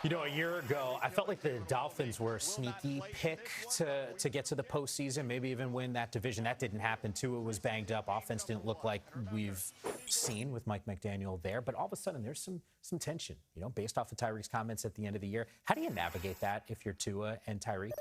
You know, a year ago, I felt like the Dolphins were a sneaky pick to get to the postseason, maybe even win that division. That didn't happen. Tua was banged up. Offense didn't look like we've seen with Mike McDaniel there. But all of a sudden, there's some tension, you know, based off of Tyreek's comments at the end of the year. How do you navigate that if you're Tua and Tyreek?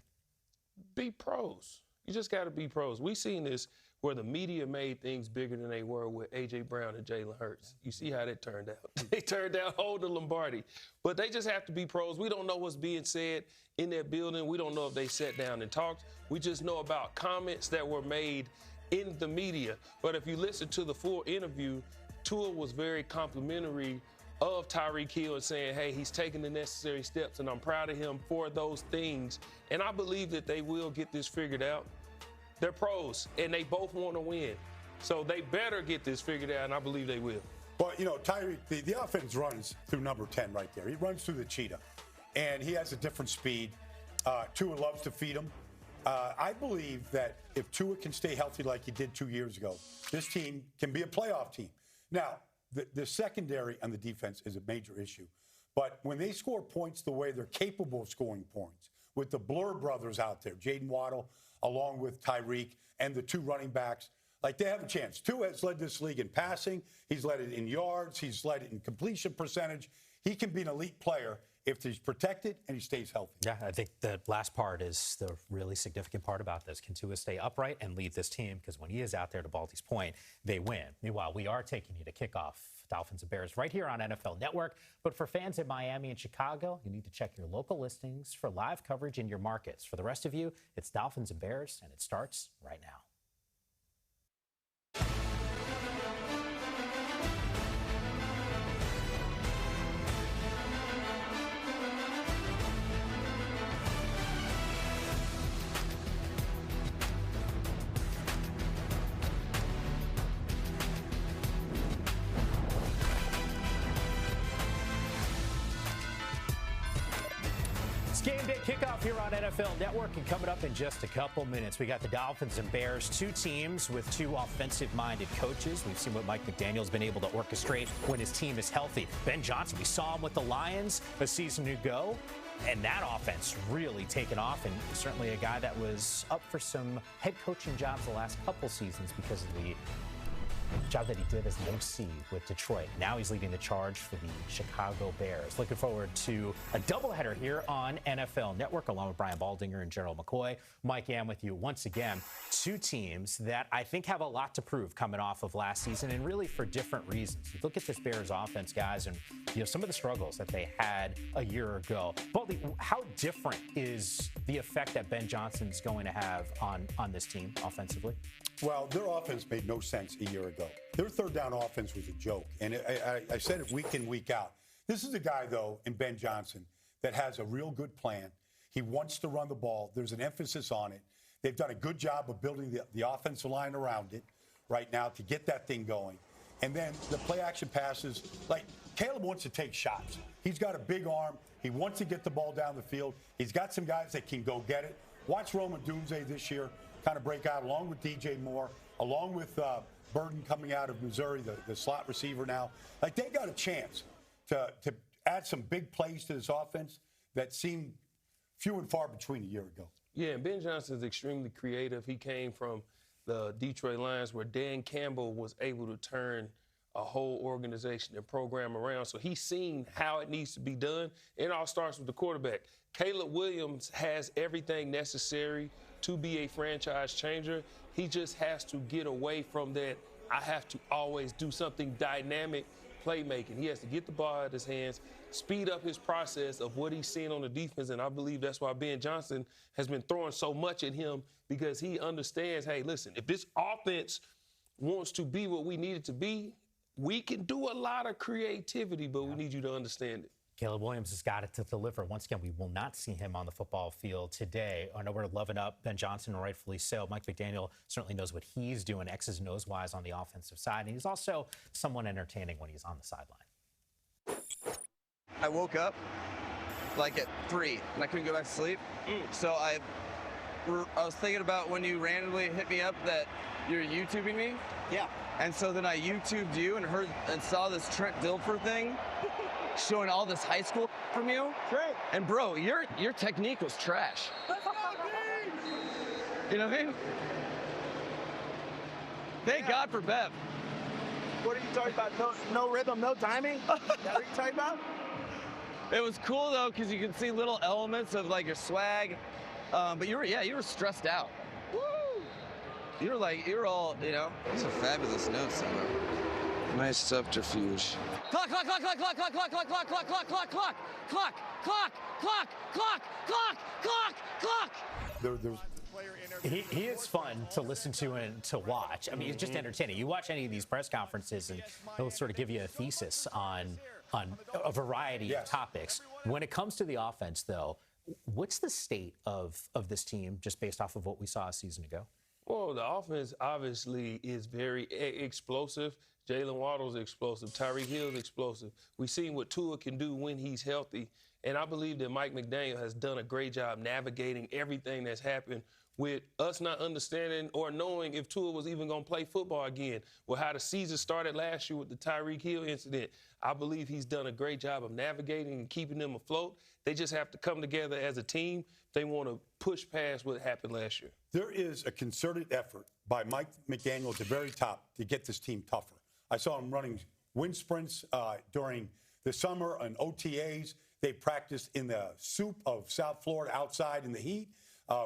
Be pros. You just got to be pros. We've seen this where the media made things bigger than they were with A.J. Brown and Jalen Hurts. You see how that turned out. They turned out Holden Lombardi. But they just have to be pros. We don't know what's being said in that building. We don't know if they sat down and talked. We just know about comments that were made in the media. But if you listen to the full interview, Tua was very complimentary of Tyreek Hill and saying, hey, he's taking the necessary steps, and I'm proud of him for those things. And I believe that they will get this figured out. They're pros, and they both want to win. So they better get this figured out, and I believe they will. Well, you know, Tyreek, the offense runs through number 10 right there. He runs through the cheetah, and he has a different speed. Tua loves to feed him. I believe that if Tua can stay healthy like he did 2 years ago, this team can be a playoff team. Now, the secondary on the defense is a major issue. But when they score points the way they're capable of scoring points, with the Blur brothers out there, Jaden Waddle, along with Tyreek, and the two running backs, like they have a chance. Tua has led this league in passing. He's led it in yards. He's led it in completion percentage. He can be an elite player if he's protected and he stays healthy. Yeah, I think the last part is the really significant part about this. Can Tua stay upright and lead this team? Because when he is out there, to Baldy's point, they win. Meanwhile, we are taking you to kickoff Dolphins and Bears right here on NFL Network. But for fans in Miami and Chicago, you need to check your local listings for live coverage in your markets. For the rest of you, it's Dolphins and Bears, and it starts right now. Game day kickoff here on NFL Network, and coming up in just a couple minutes, we got the Dolphins and Bears, two teams with two offensive-minded coaches. We've seen what Mike McDaniel's been able to orchestrate when his team is healthy. Ben Johnson, we saw him with the Lions a season ago, and that offense really taken off, and certainly a guy that was up for some head coaching jobs the last couple seasons because of the job that he did as the OC with Detroit. Now he's leading the charge for the Chicago Bears. Looking forward to a doubleheader here on NFL Network, along with Brian Baldinger and Gerald McCoy. Mike Yam with you once again. Two teams that I think have a lot to prove coming off of last season, and really for different reasons. You look at this Bears offense, guys, and you know some of the struggles that they had a year ago. Baldy, how different is the effect that Ben Johnson's going to have on this team offensively? Well, their offense made no sense a year ago. Their third down offense was a joke. And I said it week in, week out. This is a guy, though, in Ben Johnson, that has a real good plan. He wants to run the ball. There's an emphasis on it. They've done a good job of building the offensive line around it right now to get that thing going. And then the play action passes, like Caleb wants to take shots. He's got a big arm. He wants to get the ball down the field. He's got some guys that can go get it. Watch Odunze this year kind of break out, along with DJ Moore, along with Burden coming out of Missouri, the slot receiver now. Like, they got a chance to add some big plays to this offense that seemed few and far between a year ago. Yeah, and Ben Johnson is extremely creative. He came from the Detroit Lions, where Dan Campbell was able to turn a whole organization and program around. So he's seen how it needs to be done. It all starts with the quarterback. Caleb Williams has everything necessary to be a franchise changer. He just has to get away from that, I have to always do something dynamic playmaking. He has to get the ball out of his hands, speed up his process of what he's seeing on the defense, and I believe that's why Ben Johnson has been throwing so much at him, because he understands, hey, listen, if this offense wants to be what we need it to be, we can do a lot of creativity, but we need you to understand it. Caleb Williams has got it to deliver. Once again, we will not see him on the football field today. I know we're loving up Ben Johnson, rightfully so. Mike McDaniel certainly knows what he's doing, X's and O's wise on the offensive side. And he's also somewhat entertaining when he's on the sideline. I woke up like at 3 and I couldn't go back to sleep. So I was thinking about when you randomly hit me up that you're YouTubing me. Yeah. And so then I YouTubed you and heard and saw this Trent Dilfer thing. showing all this high school from you. Great. And bro, your technique was trash. You know what I mean? Thank God for Bev. What are you talking about? No rhythm, no timing? Is that what you're talking about? It was cool though, because you could see little elements of like your swag. But you were stressed out. Woo! You were all, you know. These are fabulous notes, though. Nice subterfuge. Clock, clock, clock, clock, clock, clock, clock, clock, clock, clock, clock, clock, clock, clock, clock, clock, clock, clock, clock. He is fun to listen to and to watch. I mean, he's just entertaining. You watch any of these press conferences, and he'll sort of give you a thesis on a variety of topics. When it comes to the offense, though, what's the state of this team just based off of what we saw a season ago? Well, the offense obviously is very explosive. Jalen Waddle's explosive. Tyreek Hill's explosive. We've seen what Tua can do when he's healthy. And I believe that Mike McDaniel has done a great job navigating everything that's happened with us not understanding or knowing if Tua was even going to play football again. Well, how the season started last year with the Tyreek Hill incident, I believe he's done a great job of navigating and keeping them afloat. They just have to come together as a team if they want to push past what happened last year. There is a concerted effort by Mike McDaniel at the very top to get this team tougher. I saw him running wind sprints during the summer and OTAs. They practiced in the soup of South Florida outside in the heat.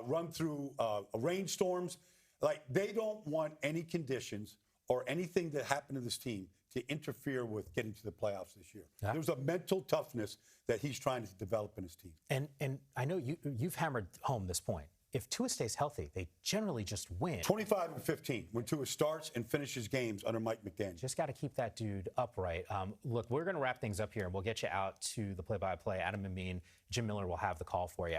Run through rainstorms. Like, they don't want any conditions or anything that happened to this team to interfere with getting to the playoffs this year. Yeah. There's a mental toughness that he's trying to develop in his team. And I know you've hammered home this point. If Tua stays healthy, they generally just win. 25-15 when Tua starts and finishes games under Mike McDaniel. Just got to keep that dude upright. Look, we're going to wrap things up here, and we'll get you out to the play-by-play. Adam Amin, Jim Miller will have the call for you.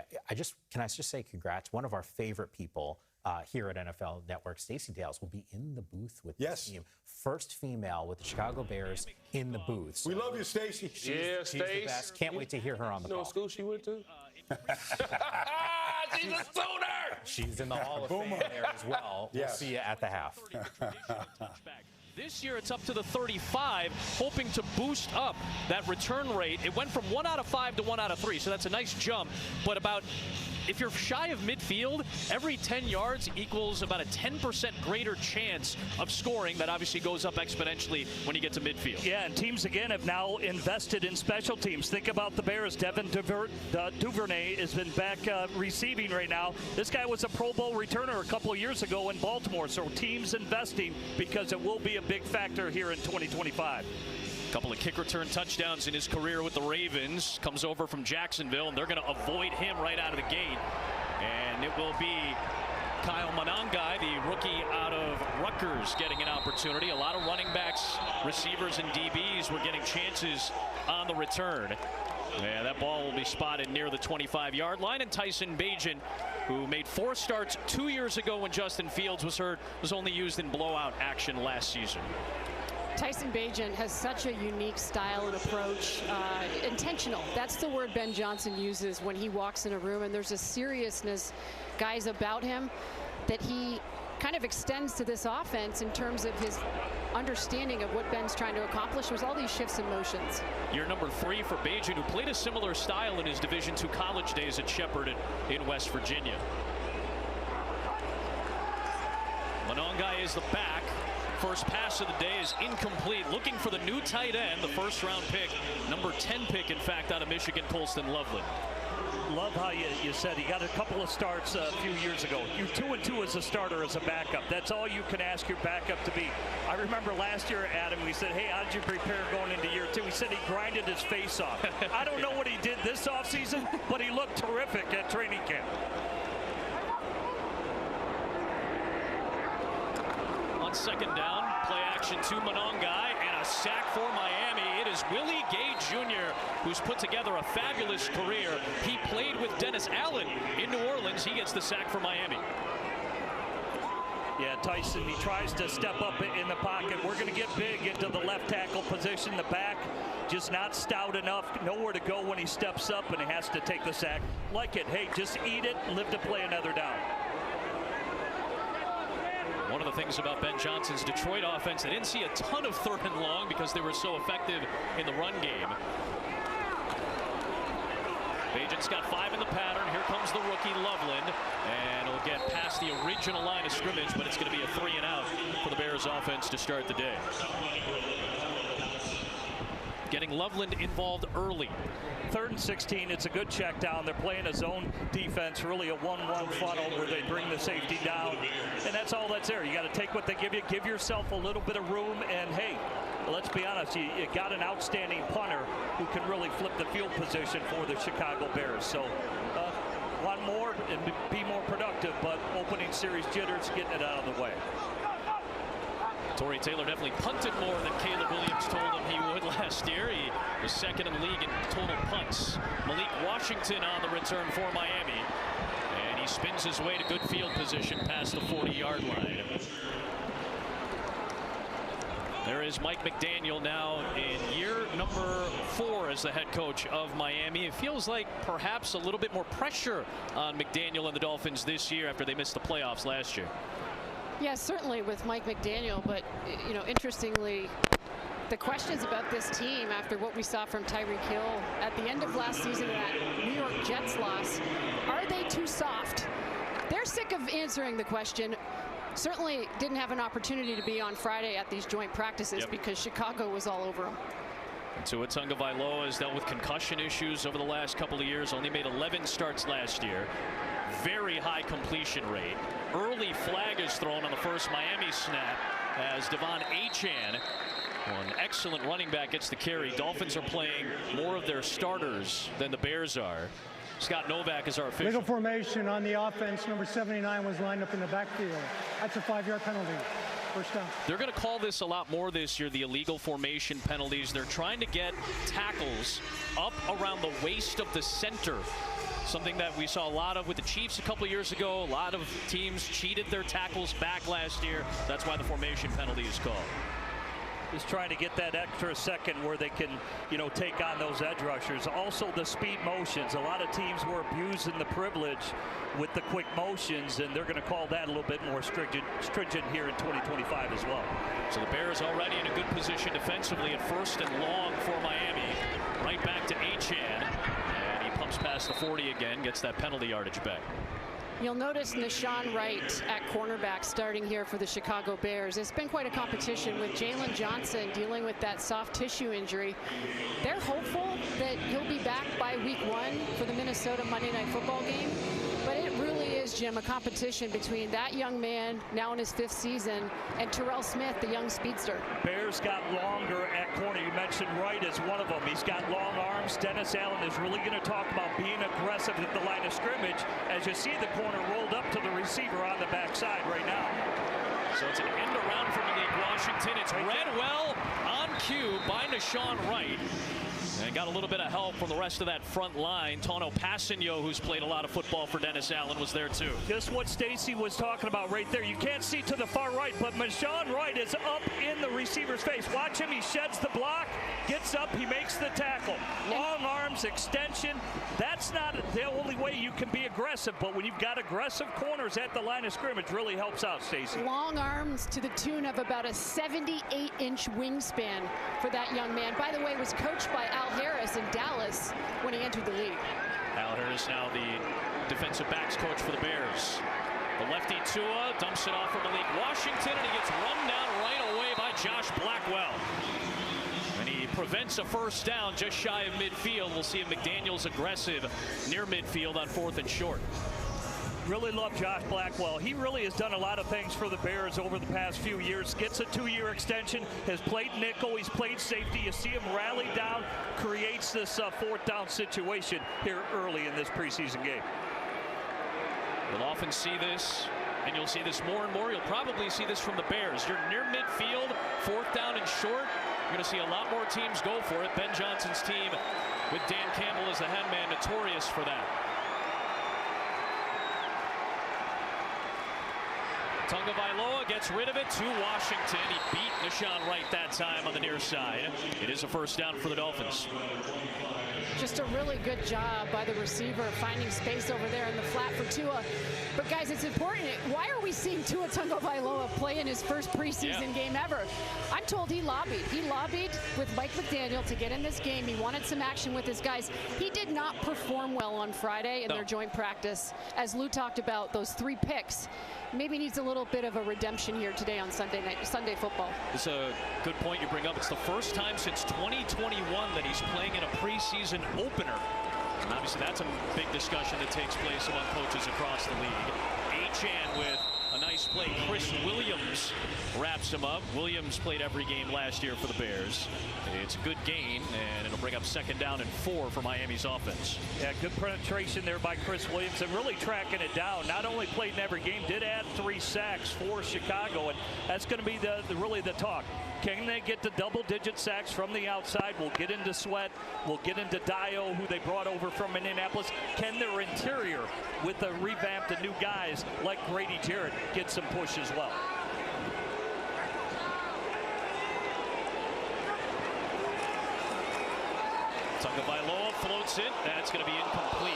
Can I just say congrats? One of our favorite people here at NFL Network, Stacey Dales, will be in the booth with the team. First female with the Chicago Bears in the booth. So we love you, Stacey. She's the best. Can't wait to hear her on the call. You know what school she went to? She's a Sooner! She's in the Hall of Fame there as well. We'll see you at the half. This year it's up to the 35, hoping to boost up that return rate. It went from 1 out of 5 to 1 out of 3, so that's a nice jump. But if you're shy of midfield, every 10 yards equals about a 10% greater chance of scoring. That obviously goes up exponentially when you get to midfield. Yeah, and teams, again, have now invested in special teams. Think about the Bears. Devin Duvernay has been back receiving right now. This guy was a Pro Bowl returner a couple of years ago in Baltimore. So teams investing because it will be a big factor here in 2025. Couple of kick return touchdowns in his career with the Ravens. Comes over from Jacksonville, and they're going to avoid him right out of the gate. And it will be Kyle Monangai, the rookie out of Rutgers, getting an opportunity. A lot of running backs, receivers, and DBs were getting chances on the return. Yeah, that ball will be spotted near the 25-yard line. And Tyson Bagent, who made 4 starts 2 years ago when Justin Fields was hurt, was only used in blowout action last season. Tyson Bagent has such a unique style and approach. Intentional. That's the word Ben Johnson uses when he walks in a room, and there's a seriousness, guys, about him that he kind of extends to this offense in terms of his understanding of what Ben's trying to accomplish with all these shifts and motions. Year number 3 for Bagent, who played a similar style in his Division II college days at Shepherd in West Virginia. Monangai is the back. First pass of the day is incomplete. Looking for the new tight end, the first-round pick, number 10 pick, in fact, out of Michigan, Colston Loveland. Love how you said he got a couple of starts a few years ago. You're 2-2 as a starter, as a backup. That's all you can ask your backup to be. I remember last year, Adam, we said, hey, how did you prepare going into year 2? He said he grinded his face off. I don't know what he did this offseason, but he looked terrific at training camp. Second down, play action to Monangai, and a sack for Miami. It is Willie Gay Jr., who's put together a fabulous career. He played with Dennis Allen in New Orleans. He gets the sack for Miami. Yeah, Tyson, he tries to step up in the pocket. We're going to get big into the left tackle position. The back just not stout enough, nowhere to go when he steps up, and he has to take the sack. Like it, hey, just eat it, live to play another down. One of the things about Ben Johnson's Detroit offense, they didn't see a ton of 3rd and long because they were so effective in the run game. Bagent's got 5 in the pattern. Here comes the rookie Loveland, and he'll get past the original line of scrimmage, but it's going to be a 3 and out for the Bears offense to start the day. Getting Loveland involved early. 3rd and 16, it's a good check down. They're playing a zone defense, really a 1-1 funnel where they bring the safety down. And that's all that's there. You got to take what they give you, give yourself a little bit of room, and hey, let's be honest, you got an outstanding punter who can really flip the field position for the Chicago Bears. So want more and be more productive, but opening series jitters, getting it out of the way. Torrey Taylor definitely punted more than Caleb Williams told him he would last year. He was 2nd in the league in total punts. Malik Washington on the return for Miami. And he spins his way to good field position past the 40-yard line. There is Mike McDaniel now in year number 4 as the head coach of Miami. It feels like perhaps a little bit more pressure on McDaniel and the Dolphins this year after they missed the playoffs last year. Yeah, certainly with Mike McDaniel, but you know, interestingly, the questions about this team after what we saw from Tyreek Hill at the end of last season, that New York Jets loss, are they too soft? They're sick of answering the question. Certainly didn't have an opportunity to be on Friday at these joint practices because Chicago was all over them. Tua Tagovailoa has dealt with concussion issues over the last couple of years, only made 11 starts last year. Very high completion rate. Early flag is thrown on the first Miami snap as Devon Achane, an excellent running back, gets the carry. Dolphins are playing more of their starters than the Bears are. Scott Novak is our official. Legal formation on the offense. Number 79 was lined up in the backfield. That's a 5-yard penalty. First down. They're going to call this a lot more this year, the illegal formation penalties. They're trying to get tackles up around the waist of the center. Something that we saw a lot of with the Chiefs a couple of years ago. A lot of teams cheated their tackles back last year. That's why the formation penalty is called. Is trying to get that extra second where they can, you know, take on those edge rushers. Also the speed motions. A lot of teams were abusing the privilege with the quick motions, and they're going to call that a little bit more stringent here in 2025 as well. So the Bears already in a good position defensively at 1st and long for Miami. Right back to Achane. Pumps past the 40 again, gets that penalty yardage back. You'll notice Nashawn Wright at cornerback starting here for the Chicago Bears. It's been quite a competition with Jalen Johnson dealing with that soft tissue injury. They're hopeful that he'll be back by week 1 for the Minnesota Monday Night Football game. But it really is, Jim, a competition between that young man, now in his 5th season, and Terrell Smith, the young speedster. Bears got longer at corner. You mentioned Wright as one of them. He's got long arms. Dennis Allen is really going to talk about being aggressive at the line of scrimmage as you see the corner rolled up to the receiver on the backside right now. So it's an end around from Malik Washington. It's read well on cue by Nashawn Wright. And got a little bit of help from the rest of that front line. Tono Passigno, who's played a lot of football for Dennis Allen, was there too. Just what Stacy was talking about right there. You can't see to the far right, but Nashawn Wright is up in the receiver's face. Watch him. He sheds the block, gets up, he makes the tackle. Long arms, extension. That's not the only way you can be aggressive, but when you've got aggressive corners at the line of scrimmage, really helps out, Stacy. Long arms to the tune of about a 78-inch wingspan for that young man. By the way, was coached by Al Harris in Dallas when he entered the league. Al Harris now the defensive backs coach for the Bears. The lefty Tua dumps it off for Malik Washington, and he gets run down right away by Josh Blackwell. And he prevents a first down just shy of midfield. We'll see if McDaniel's aggressive near midfield on 4th and short. Really love Josh Blackwell. He really has done a lot of things for the Bears over the past few years. Gets a 2-year extension, has played nickel, he's played safety. You see him rally down, creates this 4th down situation here early in this preseason game. You'll often see this, and you'll see this more and more. You'll probably see this from the Bears. You're near midfield, 4th down and short. You're going to see a lot more teams go for it. Ben Johnson's team with Dan Campbell as the head man, notorious for that. Tagovailoa gets rid of it to Washington. He beat Nahshon Wright that time on the near side. It is a first down for the Dolphins. Just a really good job by the receiver finding space over there in the flat for Tua. But guys, it's important. Why are we seeing Tua Tagovailoa play in his first preseason game ever? I'm told he lobbied. He lobbied with Mike McDaniel to get in this game. He wanted some action with his guys. He did not perform well on Friday in their joint practice. As Lou talked about, those 3 picks. Maybe needs a little bit of a redemption here today on Sunday football. It's a good point you bring up. It's the first time since 2021 that he's playing in a preseason opener. And obviously that's a big discussion that takes place among coaches across the league. Achane with a nice play. Chris Williams wraps him up. Williams played every game last year for the Bears. It's a good gain, and it'll bring up 2nd down and 4 for Miami's offense. Yeah, good penetration there by Chris Williams and really tracking it down. Not only played in every game, did add 3 sacks for Chicago, and that's going to be really the talk. Can they get the double-digit sacks from the outside? We'll get into Sweat. We'll get into Dio, who they brought over from Indianapolis. Can their interior, with the revamped and new guys like Grady Jarrett, get some push as well? Tagovailoa floats it. That's going to be incomplete.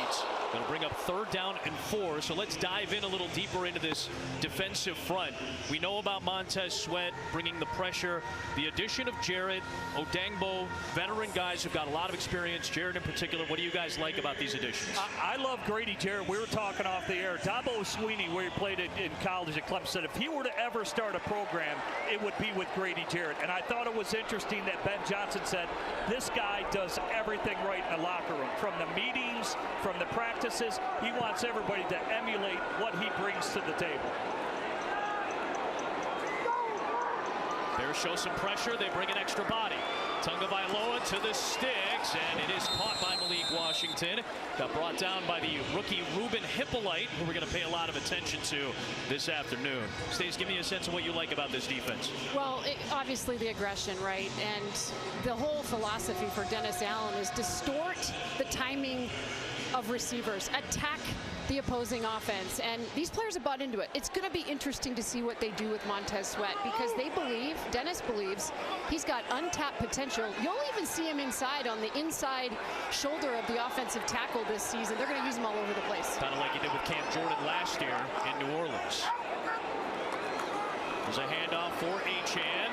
Going to bring up 3rd down and 4. So let's dive in a little deeper into this defensive front. We know about Montez Sweat bringing the pressure. The addition of Jarrett, Odunze, veteran guys who've got a lot of experience. Jarrett in particular, what do you guys like about these additions? I love Grady Jarrett. We were talking off the air. Dabo Sweeney, where he played in college at Clemson, if he were to ever start a program, it would be with Grady Jarrett. And I thought it was interesting that Ben Johnson said, this guy does everything right in the locker room. From the meetings, from the practices, he wants everybody to emulate what he brings to the table. Bears show some pressure. They bring an extra body. Tagovailoa to the sticks, and it is caught by Malik Washington. Got brought down by the rookie Ruben Hippolyte, who we're going to pay a lot of attention to this afternoon. Stace, give me a sense of what you like about this defense. Well, obviously the aggression, right? And the whole philosophy for Dennis Allen is distort the timing of receivers, attack the opposing offense, and these players have bought into it. It's going to be interesting to see what they do with Montez Sweat, because they believe, Dennis believes, he's got untapped potential. You'll even see him on the inside shoulder of the offensive tackle this season. They're going to use him all over the place. Kind of like he did with Cam Jordan last year in New Orleans. There's a handoff for Achane.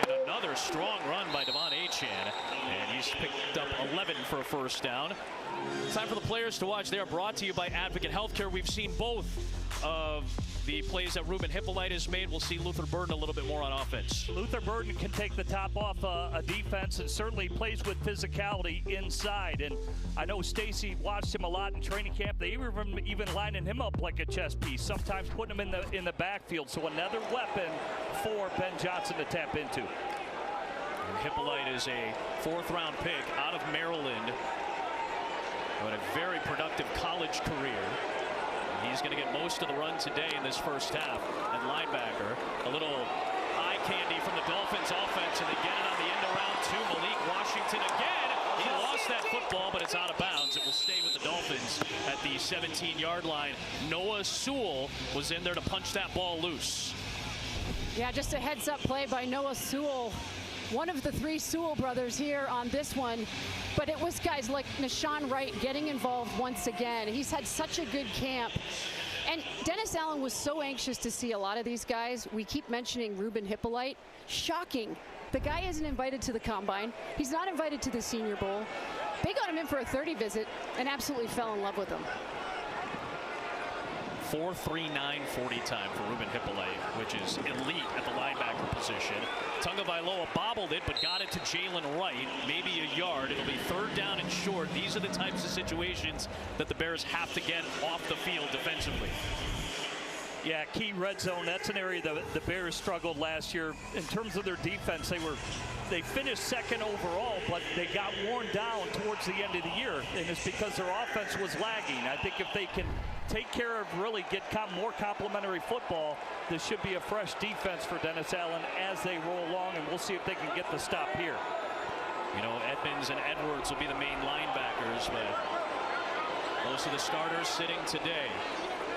And another strong run by Devon Achane. And he's picked up 11 for a first down. Time for the players to watch. They are brought to you by Advocate Healthcare. We've seen both of the plays that Ruben Hippolyte has made. We'll see Luther Burden a little bit more on offense. Luther Burden can take the top off a defense and certainly plays with physicality inside. And I know Stacy watched him a lot in training camp. They were even lining him up like a chess piece, sometimes putting him in the backfield. So another weapon for Ben Johnson to tap into. And Hippolyte is a 4th-round pick out of Maryland. But a very productive college career. He's going to get most of the run today in this first half. And linebacker, a little eye candy from the Dolphins offense, and they get it on the end around to Malik Washington again. He lost that football, but it's out of bounds. It will stay with the Dolphins at the 17-yard line. Noah Sewell was in there to punch that ball loose. Yeah, just a heads-up play by Noah Sewell. One of the 3 Sewell brothers here on this one. But it was guys like Nahshon Wright getting involved once again. He's had such a good camp. And Dennis Allen was so anxious to see a lot of these guys. We keep mentioning Ruben Hippolyte. Shocking. The guy isn't invited to the Combine. He's not invited to the Senior Bowl. They got him in for a 30 visit and absolutely fell in love with him. 4.39 40 time for Ruben Hippolyte, which is elite at the linebacker position. Tagovailoa bobbled it, but got it to Jalen Wright, maybe a yard. It'll be 3rd down and short. These are the types of situations that the Bears have to get off the field defensively. Yeah, key red zone. That's an area the Bears struggled last year. In terms of their defense, they finished 2nd overall, but they got worn down towards the end of the year, and it's because their offense was lagging. I think if they can take care of, really get more complimentary football, this should be a fresh defense for Dennis Allen as they roll along, and we'll see if they can get the stop here. You know, Edmonds and Edwards will be the main linebackers, but most of the starters sitting today.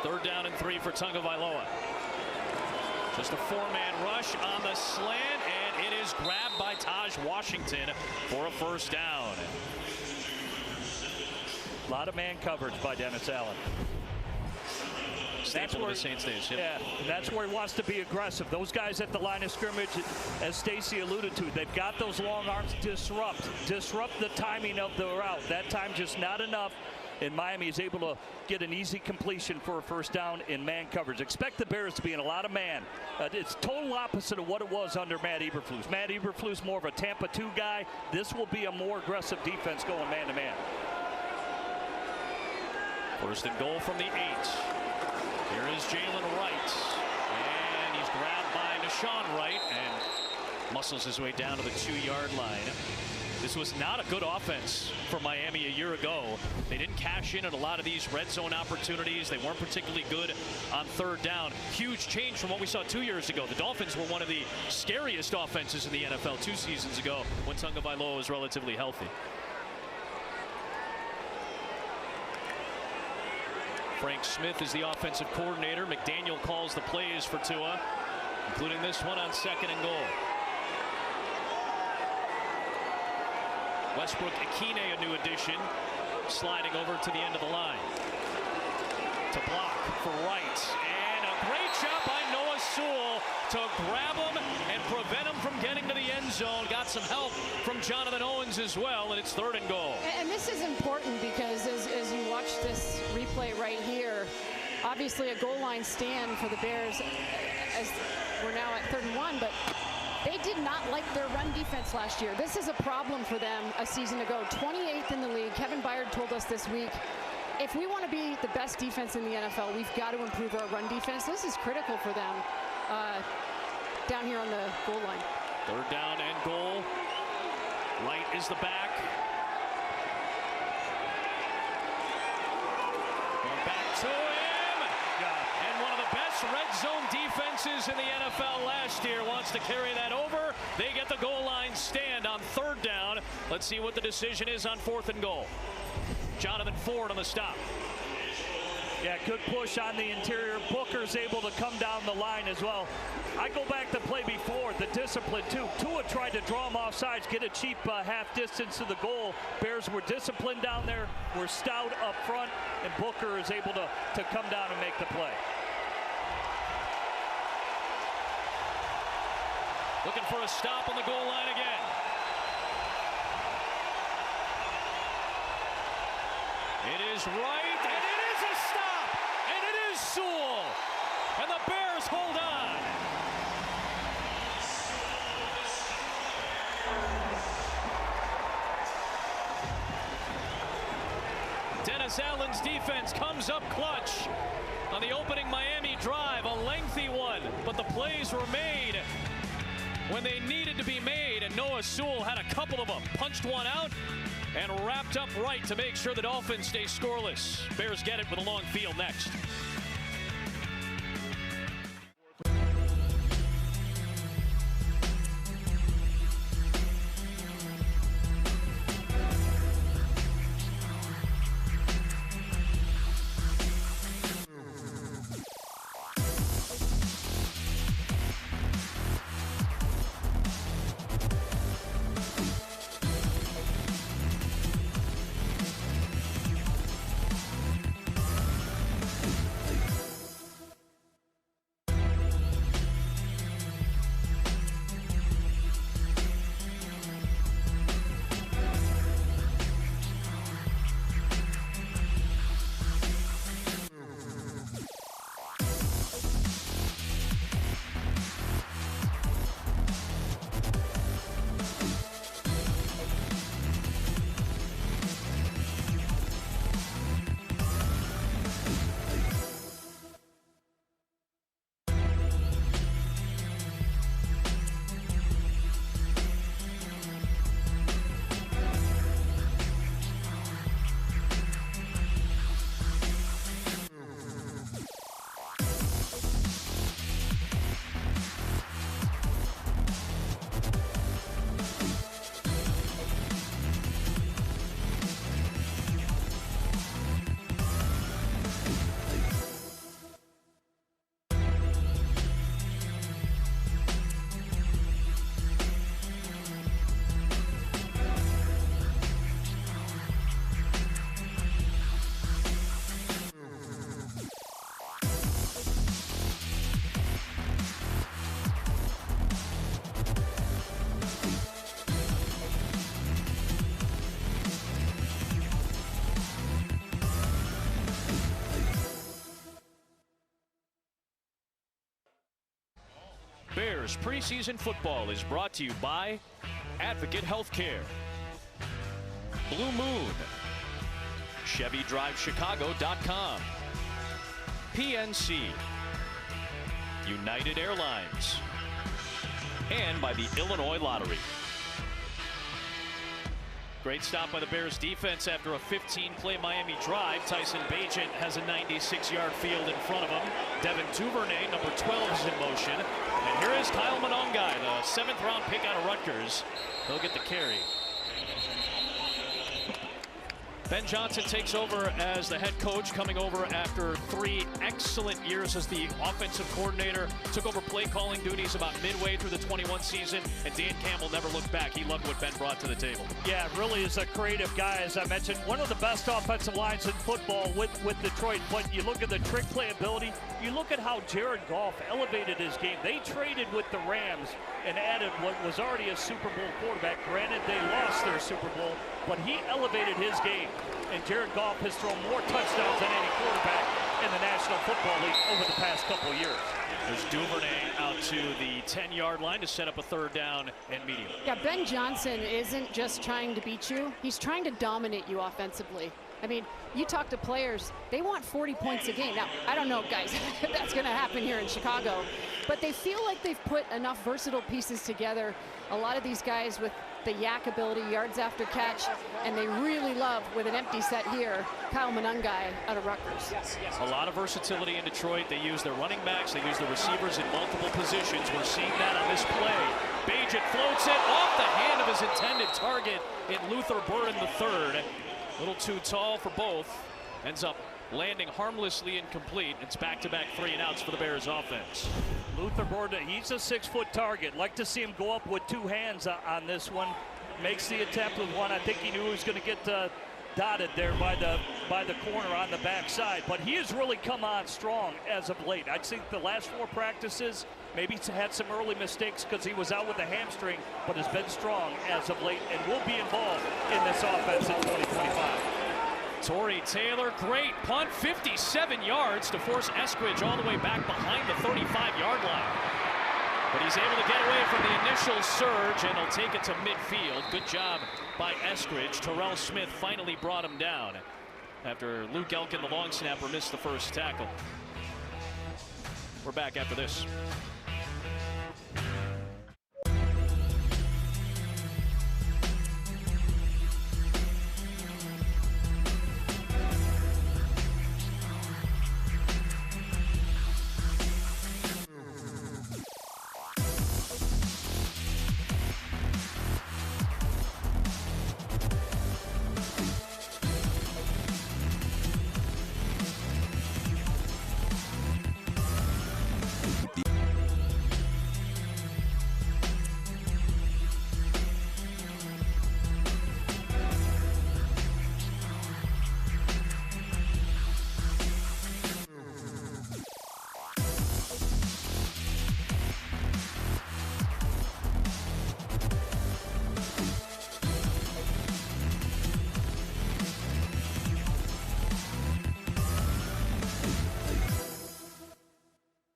Third down and 3 for Tagovailoa. Just a four-man rush on the slant, and it is grabbed by Taj Washington for a first down. A lot of man coverage by Dennis Allen. Staple of the Saints days. Yep. Yeah, and that's where he wants to be aggressive. Those guys at the line of scrimmage, as Stacy alluded to, they've got those long arms. Disrupt the timing of the route. That time just not enough. And Miami is able to get an easy completion for a first down in man coverage. Expect the Bears to be in a lot of man. It's total opposite of what it was under Matt Eberflus. Matt Eberflus more of a Tampa 2 guy. This will be a more aggressive defense going man to man. First and goal from the 8. Here is Jalen Wright, and he's grabbed by Deshaun Wright and muscles his way down to the 2-yard line. This was not a good offense for Miami a year ago. They didn't cash in at a lot of these red zone opportunities. They weren't particularly good on third down. Huge change from what we saw 2 years ago. The Dolphins were one of the scariest offenses in the NFL 2 seasons ago when Tagovailoa was relatively healthy. Frank Smith is the offensive coordinator. McDaniel calls the plays for Tua, including this one on 2nd and goal. Westbrook Akine, a new addition, sliding over to the end of the line. To block for Wright. And a great job by Noah Sewell to grab him and prevent him from getting to the end zone. Got some help from Jonathan Owens as well, and it's 3rd and goal. And this is important because as you watch this replay right here, obviously a goal line stand for the Bears as we're now at 3rd and 1, but they did not like their run defense last year. This is a problem for them a season ago. 28th in the league. Kevin Byard told us this week, if we want to be the best defense in the NFL, we've got to improve our run defense. This is critical for them down here on the goal line. 3rd down and goal. Wright is the back. Going back to him. And one of the best red zone defenses in the NFL last year wants to carry that over. They get the goal line stand on 3rd down. Let's see what the decision is on 4th and goal. Jonathan Ford on the stop. Yeah, good push on the interior. Booker's able to come down the line as well. I go back to play before, the discipline too. Tua tried to draw him off sides, get a cheap half distance to the goal. Bears were disciplined down there, were stout up front, and Booker is able to come down and make the play. Looking for a stop on the goal line again. It is Wright, and it is a stop, and it is Sewell, and the Bears hold on. Dennis Allen's defense comes up clutch on the opening Miami drive, a lengthy one, but the plays were made when they needed to be made, and Noah Sewell had a couple of them, punched one out and wrapped up right to make sure the Dolphins stay scoreless. Bears get it with a long field next. Bears preseason football is brought to you by Advocate Healthcare, Blue Moon, ChevyDriveChicago.com, PNC, United Airlines, and by the Illinois Lottery. Great stop by the Bears defense after a 15-play Miami drive. Tyson Bagent has a 96-yard field in front of him. Devin Duvernay, number 12, is in motion. And here is Kyle Monongai, the 7th-round pick out of Rutgers. He'll get the carry. Ben Johnson takes over as the head coach, coming over after 3 excellent years as the offensive coordinator. Took over play calling duties about midway through the 21 season, and Dan Campbell never looked back. He loved what Ben brought to the table. Yeah, really is a creative guy, as I mentioned. One of the best offensive lines in football with Detroit. But you look at the trick play ability. You look at how Jared Goff elevated his game. They traded with the Rams and added what was already a Super Bowl quarterback. Granted, they lost their Super Bowl, but he elevated his game. And Jared Goff has thrown more touchdowns than any quarterback in the National Football League over the past couple of years. There's Duvernay out to the 10-yard line to set up a 3rd down and medium. Yeah, Ben Johnson isn't just trying to beat you. He's trying to dominate you offensively. I mean, you talk to players, they want 40 points a game. Now, I don't know, guys, if that's going to happen here in Chicago, but they feel like they've put enough versatile pieces together. A lot of these guys with the yak ability, yards after catch, and they really love, with an empty set here, Kyle Monongai out of Rutgers. A lot of versatility in Detroit. They use their running backs, they use the receivers in multiple positions. We're seeing that on this play. Bagent floats it off the hand of his intended target in Luther Burden III. A little too tall for both. Ends up landing harmlessly incomplete. It's back-to-back 3-and-outs for the Bears offense. Luther Burden, he's a 6-foot target. Like to see him go up with 2 hands on this one. Makes the attempt with one. I think he knew he was going to get dotted there by the corner on the backside. But he has really come on strong as of late. I'd say the last 4 practices, maybe he's had some early mistakes because he was out with a hamstring, but has been strong as of late and will be involved in this offense in 2025. Torrey Taylor, great punt, 57 yards to force Eskridge all the way back behind the 35-yard line. But he's able to get away from the initial surge, and he'll take it to midfield. Good job by Eskridge. Terrell Smith finally brought him down after Luke Elkin, the long snapper, missed the first tackle. We're back after this.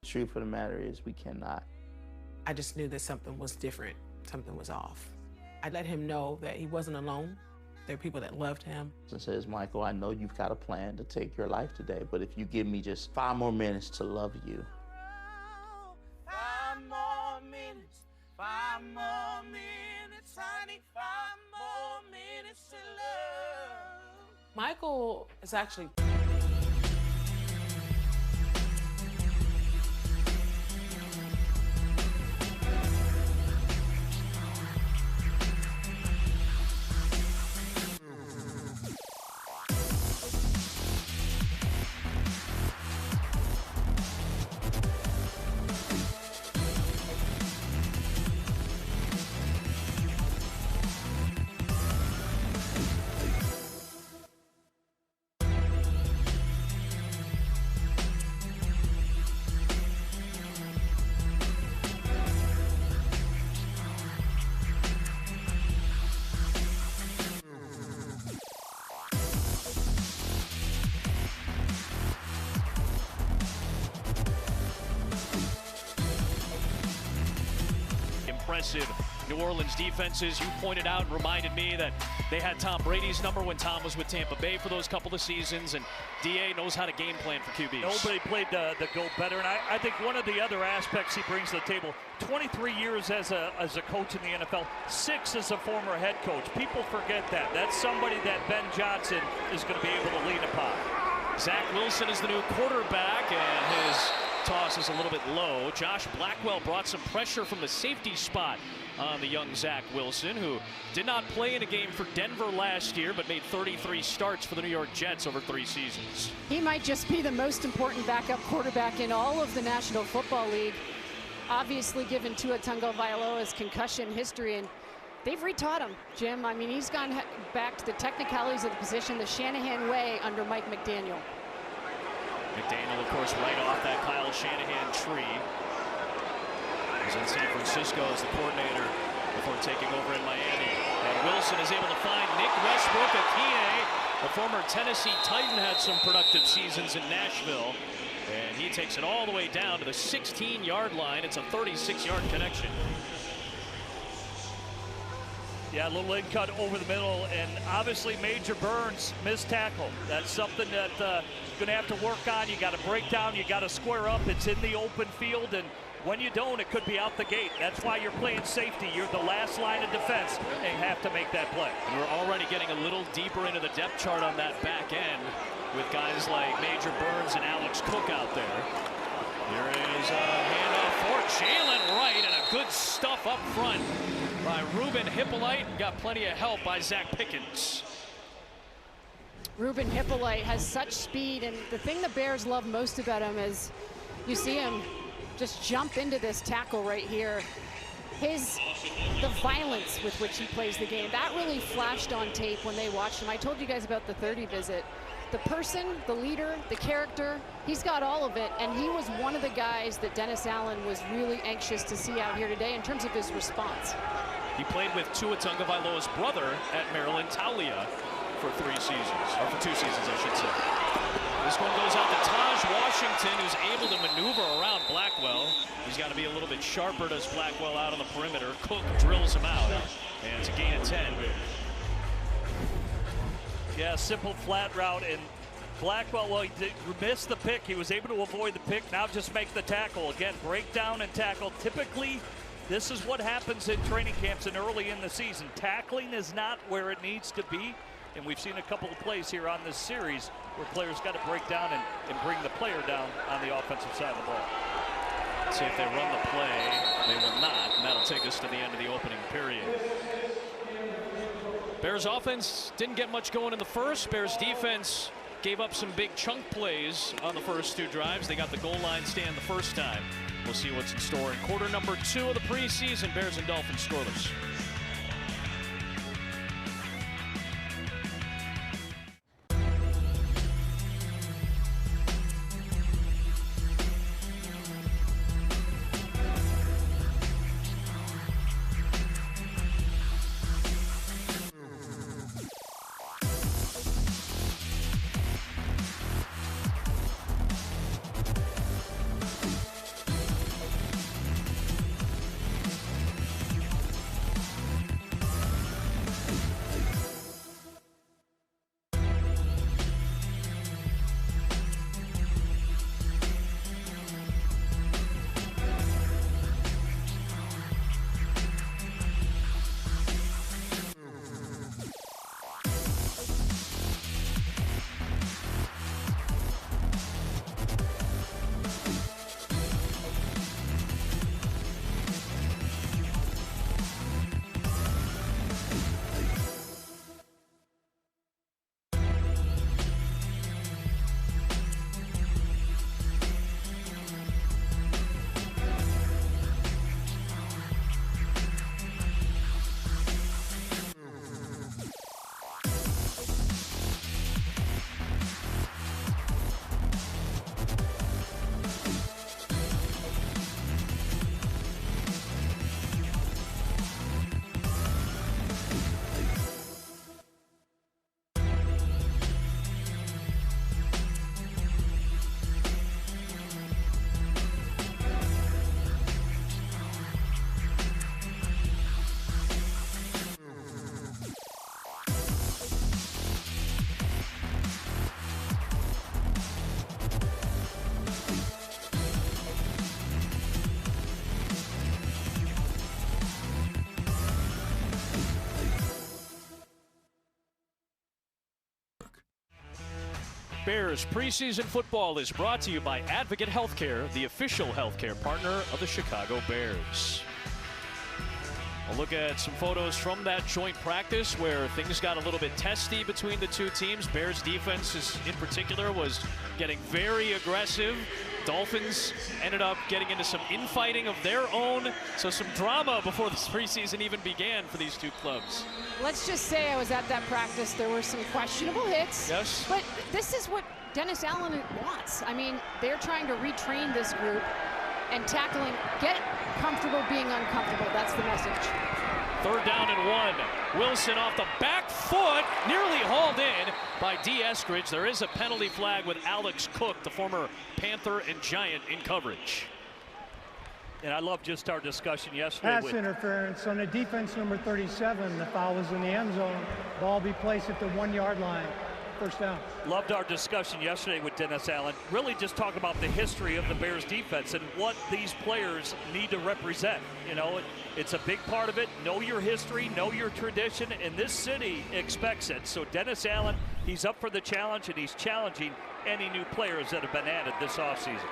The truth of the matter is we cannot. I just knew that something was different, something was off. I let him know that he wasn't alone. There are people that loved him. And says, Michael, I know you've got a plan to take your life today, but if you give me just 5 more minutes to love you. 5 more minutes, 5 more minutes, honey, 5 more minutes to love. Michael is actually impressive New Orleans defense is. You pointed out and reminded me that they had Tom Brady's number when Tom was with Tampa Bay for those couple of seasons, and D.A. knows how to game plan for QBs. Nobody played the go better, and I think one of the other aspects he brings to the table, 23 years as a coach in the NFL, 6 as a former head coach. People forget that. That's somebody that Ben Johnson is going to be able to lean upon. Zach Wilson is the new quarterback, and his toss is a little bit low. Josh Blackwell brought some pressure from the safety spot on the young Zach Wilson, who did not play in a game for Denver last year, but made 33 starts for the New York Jets over 3 seasons. He might just be the most important backup quarterback in all of the National Football League. Obviously, given Tua Tagovailoa's concussion history, and they've retaught him, Jim. I mean, he's gone back to the technicalities of the position the Shanahan way under Mike McDaniel. McDaniel, of course, right off that Kyle Shanahan tree. He's in San Francisco as the coordinator before taking over in Miami. And Wilson is able to find Nick Westbrook-Akine. The former Tennessee Titan had some productive seasons in Nashville. And he takes it all the way down to the 16-yard line. It's a 36-yard connection. Yeah, a little in cut over the middle, and obviously Major Burns missed tackle. That's something that you're going to have to work on. You got to break down, you got to square up. It's in the open field, and when you don't, it could be out the gate. That's why you're playing safety. You're the last line of defense, and you have to make that play. And we're already getting a little deeper into the depth chart on that back end with guys like Major Burns and Alex Cook out there. Here is a handoff for Jalen Wright, and a good stuff up front by Ruben Hippolyte. Got plenty of help by Zach Pickens. Ruben Hippolyte has such speed, and the thing the Bears love most about him is you see him just jump into this tackle right here. The violence with which he plays the game, that really flashed on tape when they watched him. I told you guys about the 30 visit. The person, the leader, the character, he's got all of it, and he was one of the guys that Dennis Allen was really anxious to see out here today in terms of his response. He played with Tua Tagovailoa's brother at Maryland, Taulia, for 3 seasons, or for 2 seasons, I should say. This one goes out to Taj Washington, who's able to maneuver around Blackwell. He's got to be a little bit sharper, does Blackwell out on the perimeter. Cook drills him out, and it's a gain of 10. Yeah, simple flat route, and Blackwell, well, he missed the pick. He was able to avoid the pick. Now just make the tackle. Again, break down and tackle. Typically, this is what happens in training camps and early in the season. Tackling is not where it needs to be, and we've seen a couple of plays here on this series where players got to break down and bring the player down on the offensive side of the ball. Let's see if they run the play. They will not, and that'll take us to the end of the opening period. Bears offense didn't get much going in the first. Bears defense gave up some big chunk plays on the first 2 drives. They got the goal line stand the first time. We'll see what's in store in quarter number 2 of the preseason. Bears and Dolphins scoreless. Bears preseason football is brought to you by Advocate Healthcare, the official healthcare partner of the Chicago Bears. We'll look at some photos from that joint practice where things got a little bit testy between the two teams. Bears defense in particular was getting very aggressive. Dolphins ended up getting into some infighting of their own, so some drama before this preseason even began for these two clubs. Let's just say I was at that practice. There were some questionable hits. Yes. But this is what Dennis Allen wants. I mean, they're trying to retrain this group and tackling, get comfortable being uncomfortable. That's the message. 3rd down and 1. Wilson off the back foot, nearly hauled in by D. Eskridge. There is a penalty flag with Alex Cook, the former Panther and Giant, in coverage. And I love just our discussion yesterday. Pass interference on the defense, number 37. The foul was in the end zone. Ball be placed at the 1 yard line. 1st down. Loved our discussion yesterday with Dennis Allen. Really just talk about the history of the Bears defense and what these players need to represent. You know, it's a big part of it. Know your history, know your tradition, and this city expects it. So Dennis Allen, he's up for the challenge, and he's challenging any new players that have been added this offseason.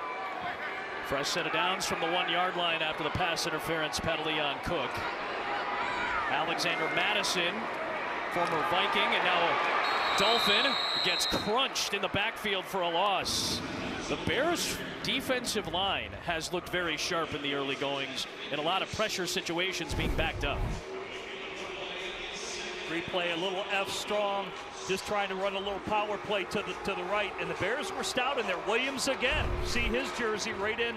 Fresh set of downs from the 1 yard line after the pass interference penalty on Cook. Alexander Madison, former Viking, and now Dolphin, gets crunched in the backfield for a loss. The Bears' defensive line has looked very sharp in the early goings, in a lot of pressure situations being backed up. Replay, a little F strong, just trying to run a little power play to the right, and the Bears were stout in there. Williams again, see his jersey right in,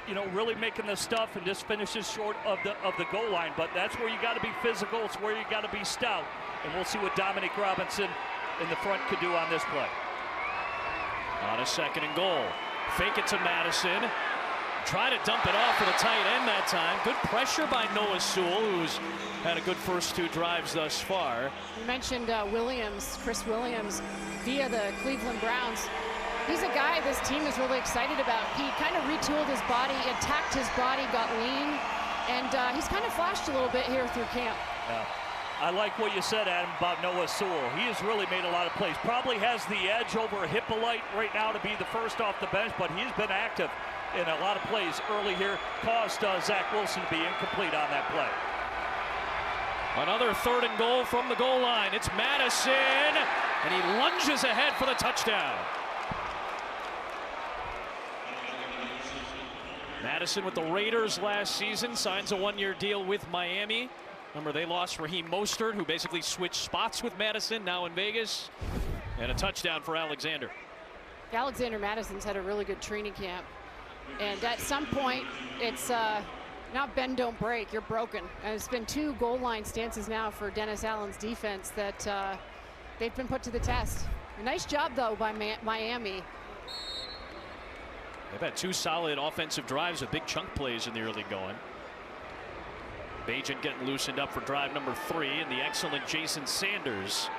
you know, really making the stuff, and just finishes short of the goal line. But that's where you got to be physical. It's where you got to be stout. And we'll see what Dominic Robinson in the front could do on this play. On a 2nd and goal. Fake it to Madison. Try to dump it off for the tight end that time. Good pressure by Noah Sewell, who's had a good first 2 drives thus far. You mentioned Williams, Chris Williams, via the Cleveland Browns. He's a guy this team is really excited about. He kind of retooled his body, attacked his body, got lean, and he's kind of flashed a little bit here through camp. Yeah. I like what you said, Adam, about Noah Sewell. He has really made a lot of plays. Probably has the edge over Hippolyte right now to be the first off the bench, but he's been active in a lot of plays early here. Caused Zach Wilson to be incomplete on that play. Another 3rd and goal from the goal line. It's Madison, and he lunges ahead for the touchdown. Madison with the Raiders last season, signs a 1-year deal with Miami. Remember, they lost Raheem Mostert, who basically switched spots with Madison, now in Vegas. And a touchdown for Alexander. Alexander Madison's had a really good training camp. And at some point, it's not bend, don't break. You're broken. And it's been 2 goal line stances now for Dennis Allen's defense that they've been put to the test. A nice job, though, by Miami. They've had 2 solid offensive drives with big chunk plays in the early going. Bagent getting loosened up for drive number 3, and the excellent Jason Sanders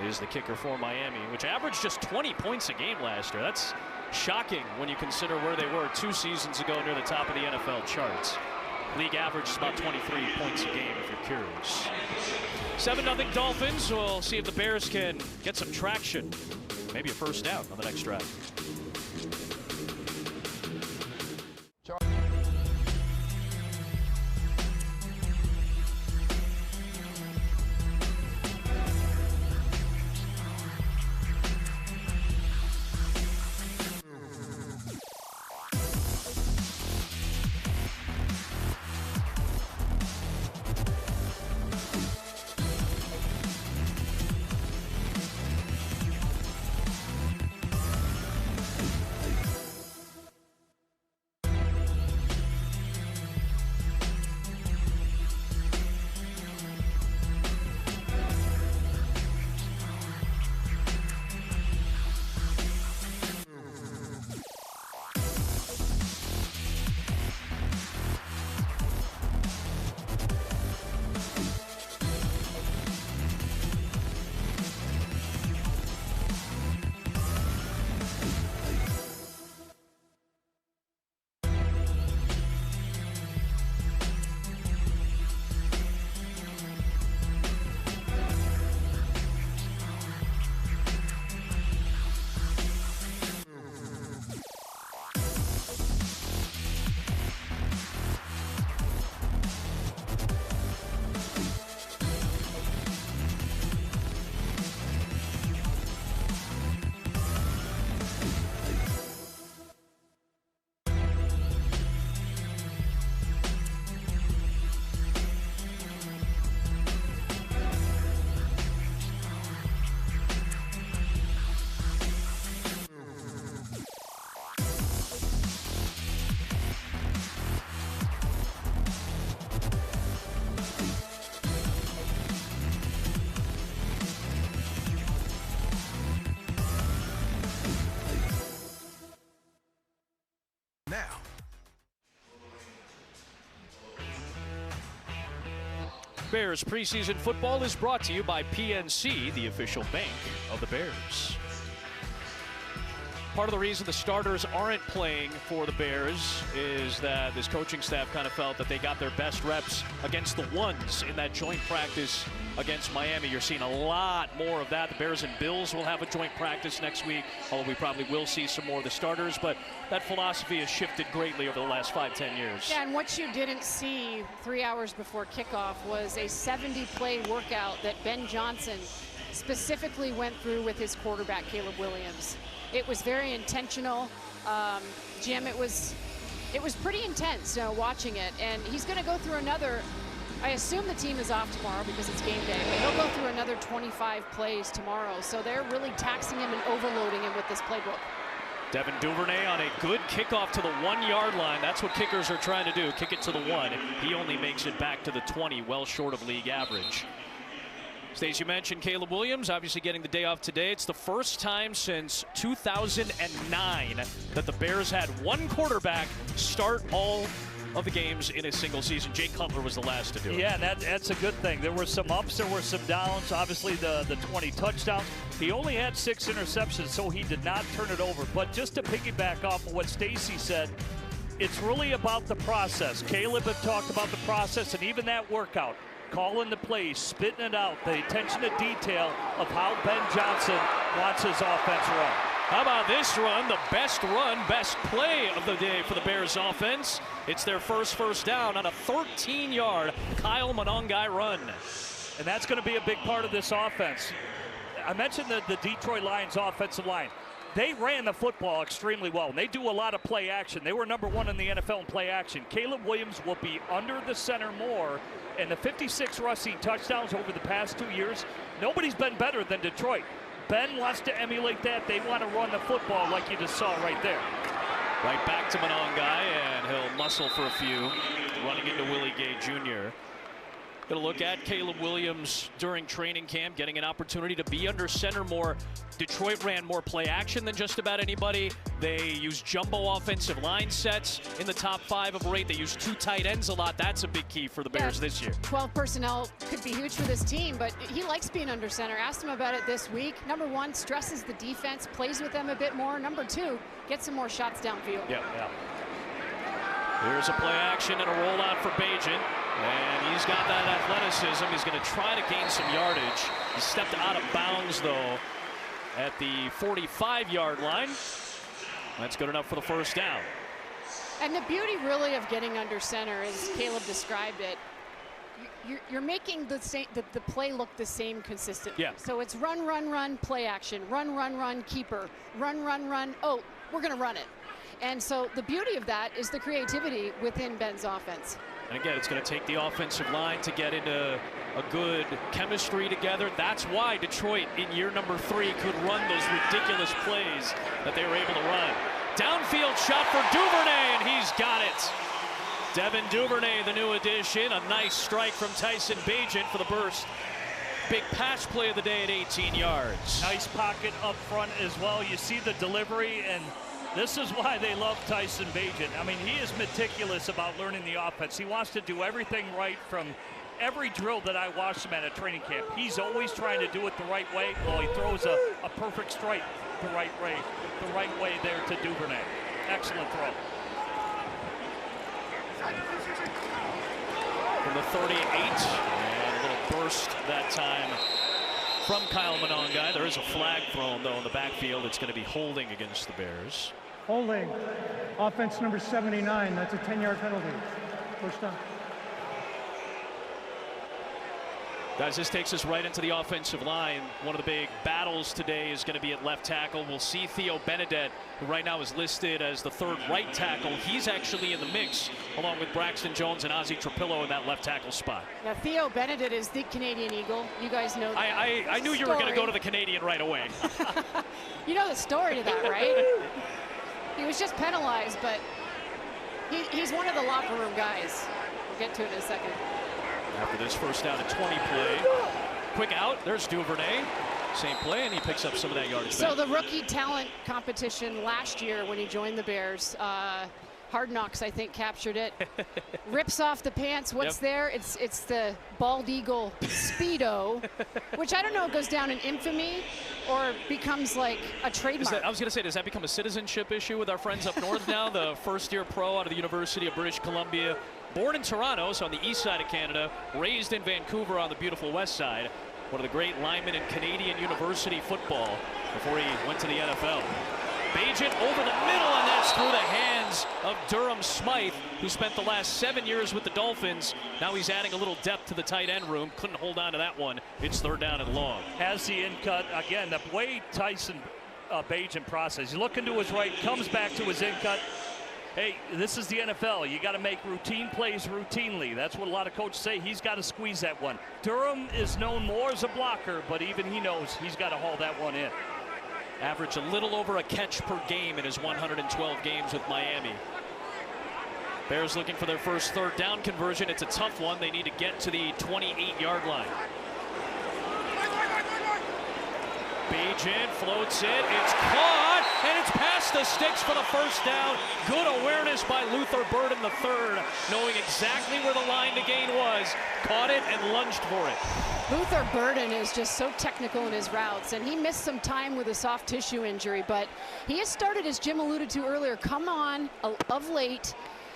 is the kicker for Miami, which averaged just 20 points a game last year. That's shocking when you consider where they were 2 seasons ago near the top of the NFL charts. League average is about 23 points a game, if you're curious. 7-0 Dolphins. We'll see if the Bears can get some traction. Maybe a first down on the next drive. Bears preseason football is brought to you by PNC, the official bank of the Bears. Part of the reason the starters aren't playing for the Bears is that this coaching staff kind of felt that they got their best reps against the ones in that joint practice against Miami. You're seeing a lot more of that. The Bears and Bills will have a joint practice next week, although we probably will see some more of the starters, but that philosophy has shifted greatly over the last 5-10 years. Yeah, and what you didn't see 3 hours before kickoff was a 70-play workout that Ben Johnson specifically went through with his quarterback, Caleb Williams. It was very intentional. Jim, it was pretty intense watching it, and he's going to go through another. I assume the team is off tomorrow because it's game day, but he'll go through another 25 plays tomorrow. So they're really taxing him and overloading him with this playbook. Devin Duvernay on a good kickoff to the 1-yard line. That's what kickers are trying to do, kick it to the 1. He only makes it back to the 20, well short of league average. Stacey, you mentioned Caleb Williams, obviously getting the day off today. It's the first time since 2009 that the Bears had one quarterback start all of the games in a single season. Jay Cutler was the last to do it. Yeah, and that's a good thing. There were some ups, there were some downs. Obviously, the 20 touchdowns. He only had 6 interceptions, so he did not turn it over. But just to piggyback off of what Stacey said, it's really about the process. Caleb had talked about the process, and even that workout. Calling the plays, spitting it out, the attention to detail of how Ben Johnson wants his offense run. How about this run? The best run, best play of the day for the Bears offense. It's their first down on a 13-yard Kyle Monongai run. And that's going to be a big part of this offense. I mentioned the Detroit Lions offensive line. They ran the football extremely well, and they do a lot of play action. They were #1 in the NFL in play action. Caleb Williams will be under the center more, and the 56 rushing touchdowns over the past 2 years, nobody's been better than Detroit. Ben wants to emulate that. They want to run the football like you just saw right there. Right back to Monongai, and he'll muscle for a few, running into Willie Gay Jr. Going to look at Caleb Williams during training camp, getting an opportunity to be under center more. Detroit ran more play action than just about anybody. They used jumbo offensive line sets in the top 5 of rate. They used 2 tight ends a lot. That's a big key for the Bears this year. 12 personnel could be huge for this team, but he likes being under center. Asked him about it this week. Number 1, stresses the defense, plays with them a bit more. Number 2, gets some more shots downfield. Yeah. Here's a play action and a rollout for Bagent. And he's got that athleticism. He's going to try to gain some yardage. He stepped out of bounds, though, at the 45-yard line. That's good enough for the first down. And the beauty, really, of getting under center, as Caleb described it, you're making the play look the same consistently. Yeah. So it's run, play action, run, keeper, run. Oh, we're going to run it. And so the beauty of that is the creativity within Ben's offense. And again, it's going to take the offensive line to get into a good chemistry together. That's why Detroit in year number 3 could run those ridiculous plays that they were able to run. Downfield shot for Duvernay, and he's got it. Devin Duvernay, the new addition. A nice strike from Tyson Bagent for the burst. Big pass play of the day at 18 yards. Nice pocket up front as well. You see the delivery, and this is why they love Tyson Bagent. I mean, he is meticulous about learning the offense. He wants to do everything right from every drill that I watched him at training camp. He's always trying to do it the right way. Well, he throws a perfect strike the right way there to Duvernay. Excellent throw. From the 38, and a little burst that time from Kyle Monongai. There is a flag thrown, though, in the backfield. It's going to be holding against the Bears. Holding. Offense number 79. That's a 10-yard penalty. First down. Guys, this takes us right into the offensive line. One of the big battles today is going to be at left tackle. We'll see Theo Benedette, who right now is listed as the 3rd right tackle. He's actually in the mix, along with Braxton Jones and Ozzie Trapillo in that left tackle spot. Now, Theo Benedette is the Canadian Eagle. You guys know that. I knew you were going to go to the Canadian right away. You know the story to that, right? He was just penalized, but he's one of the locker room guys. We'll get to it in a second. After this first down and 20 play, quick out, there's Duvernay. Same play, and he picks up some of that yardage back. So the rookie talent competition last year when he joined the Bears, Hard Knocks, I think, captured it. Rips off the pants. What's there? It's the bald eagle Speedo, which I don't know goes down in infamy or becomes like a trademark. I was going to say, does that become a citizenship issue with our friends up north now? The first-year pro out of the University of British Columbia, born in Toronto, so on the east side of Canada, raised in Vancouver on the beautiful west side. One of the great linemen in Canadian university football before he went to the NFL. Bagent over the middle, and that's through the hands of Durham Smythe, who spent the last 7 years with the Dolphins. Now he's adding a little depth to the tight end room. Couldn't hold on to that one. It's 3rd down and long. Has the in cut. Again, the way Tyson Bagent process. He's looking to his right, comes back to his in cut. Hey, this is the NFL. You got to make routine plays routinely. That's what a lot of coaches say. He's got to squeeze that one. Durham is known more as a blocker, but even he knows he's got to haul that one in. Average a little over a catch per game in his 112 games with Miami. Bears looking for their first 3rd down conversion. It's a tough one. They need to get to the 28-yard line. Bagent floats it. It's caught, and it's past the sticks for the first down. Good awareness by Luther Burden III, knowing exactly where the line to gain was. Caught it and lunged for it. Luther Burden is just so technical in his routes, and he missed some time with a soft tissue injury, but he has started, as Jim alluded to earlier, come on of late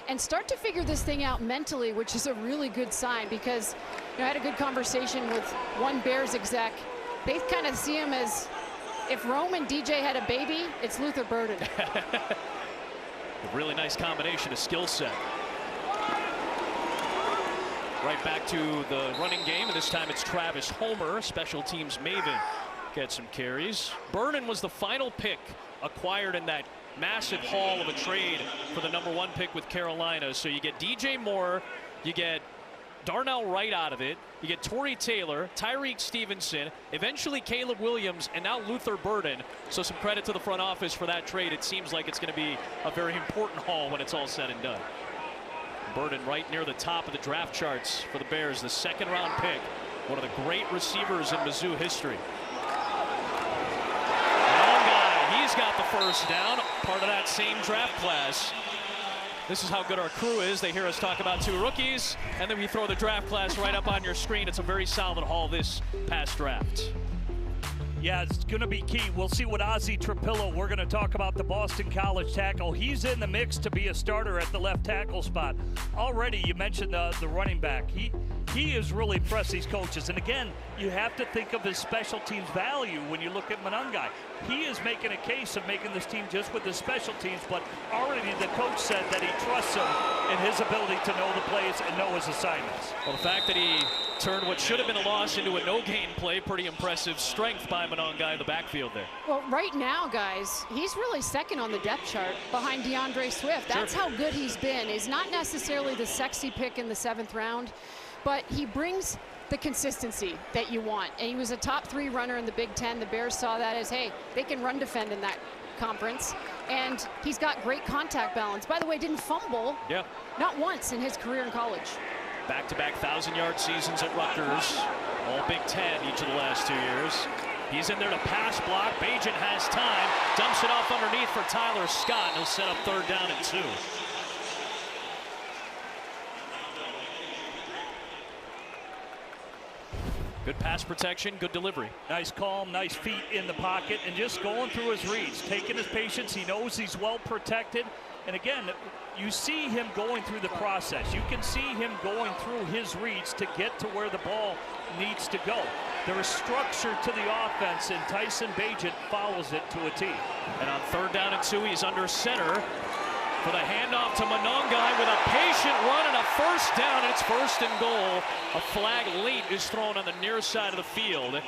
and start to figure this thing out mentally, which is a really good sign, because I had a good conversation with one Bears exec. They kind of see him as, if Rome and DJ had a baby, it's Luther Burden. A really nice combination of skill set. Right back to the running game, and this time it's Travis Homer, special teams maven, gets some carries. Burden was the final pick acquired in that massive haul of a trade for the #1 pick with Carolina. So you get DJ Moore, you get Darnell Wright out of it, you get Torrey Taylor, Tyreek Stevenson, eventually Caleb Williams, and now Luther Burden. So some credit to the front office for that trade. It seems like it's going to be a very important haul when it's all said and done. Burden right near the top of the draft charts for the Bears, the 2nd-round pick, one of the great receivers in Mizzou history. Long guy, he's got the first down, part of that same draft class. This is how good our crew is. They hear us talk about 2 rookies, and then we throw the draft class right up on your screen. It's a very solid haul this past draft. Yeah, it's going to be key. We'll see what Ozzie Trapillo, we're going to talk about the Boston College tackle. He's in the mix to be a starter at the left tackle spot. Already, you mentioned the running back. He has really impressed these coaches. And again, you have to think of his special teams value when you look at Monangai. He is making a case of making this team just with his special teams, but already the coach said that he trusts him in his ability to know the plays and know his assignments. Well, the fact that he turned what should have been a loss into a no-gain play, pretty impressive strength by Monangai in the backfield there. Well, right now, guys, he's really 2nd on the depth chart behind DeAndre Swift. That's how good he's been. He's not necessarily the sexy pick in the 7th round, but he brings the consistency that you want. And he was a top 3 runner in the Big Ten. The Bears saw that as, hey, they can run defend in that conference. And he's got great contact balance. By the way, didn't fumble not once in his career in college. Back-to-back 1,000-yard seasons at Rutgers, all Big Ten each of the last 2 years. He's in there to pass block. Bagent has time, dumps it off underneath for Tyler Scott, and he'll set up 3rd down and 2. Good pass protection, good delivery. Nice calm, nice feet in the pocket, and just going through his reads, taking his patience. He knows he's well protected. And again, you see him going through the process. You can see him going through his reads to get to where the ball needs to go. There is structure to the offense, and Tyson Bagent follows it to a T. And on 3rd down and 2, he's under center for the handoff to Monangai with a patient run and a first down. It's 1st and goal. A flag late is thrown on the near side of the field.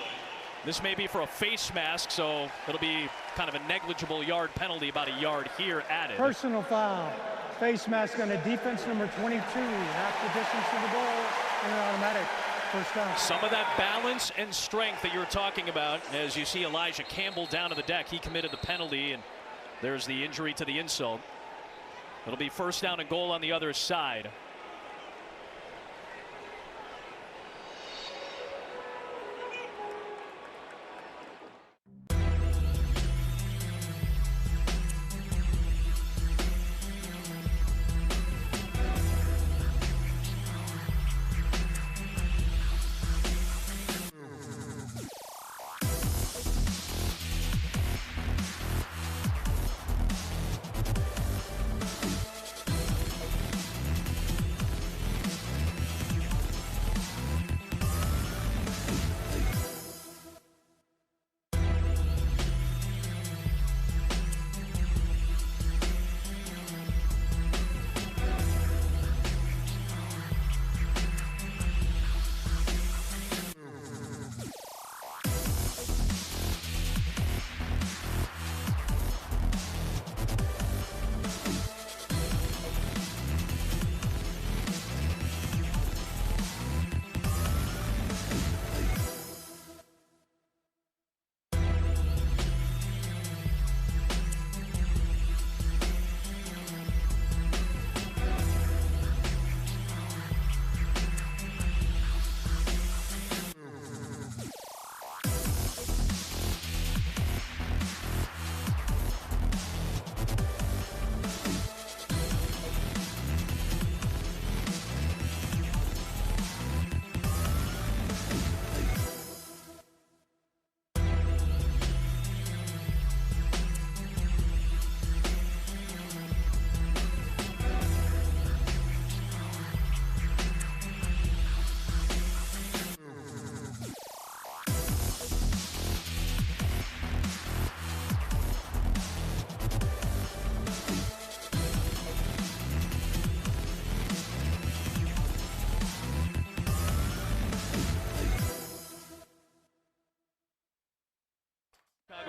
This may be for a face mask, so it'll be kind of a negligible yard penalty, about a yard here added. Personal foul. Face mask on a defense number 22. Half the distance to the goal and an automatic first down. Some of that balance and strength that you're talking about, as you see Elijah Campbell down to the deck. He committed the penalty, and there's the injury to the insult. It'll be 1st down and goal on the other side.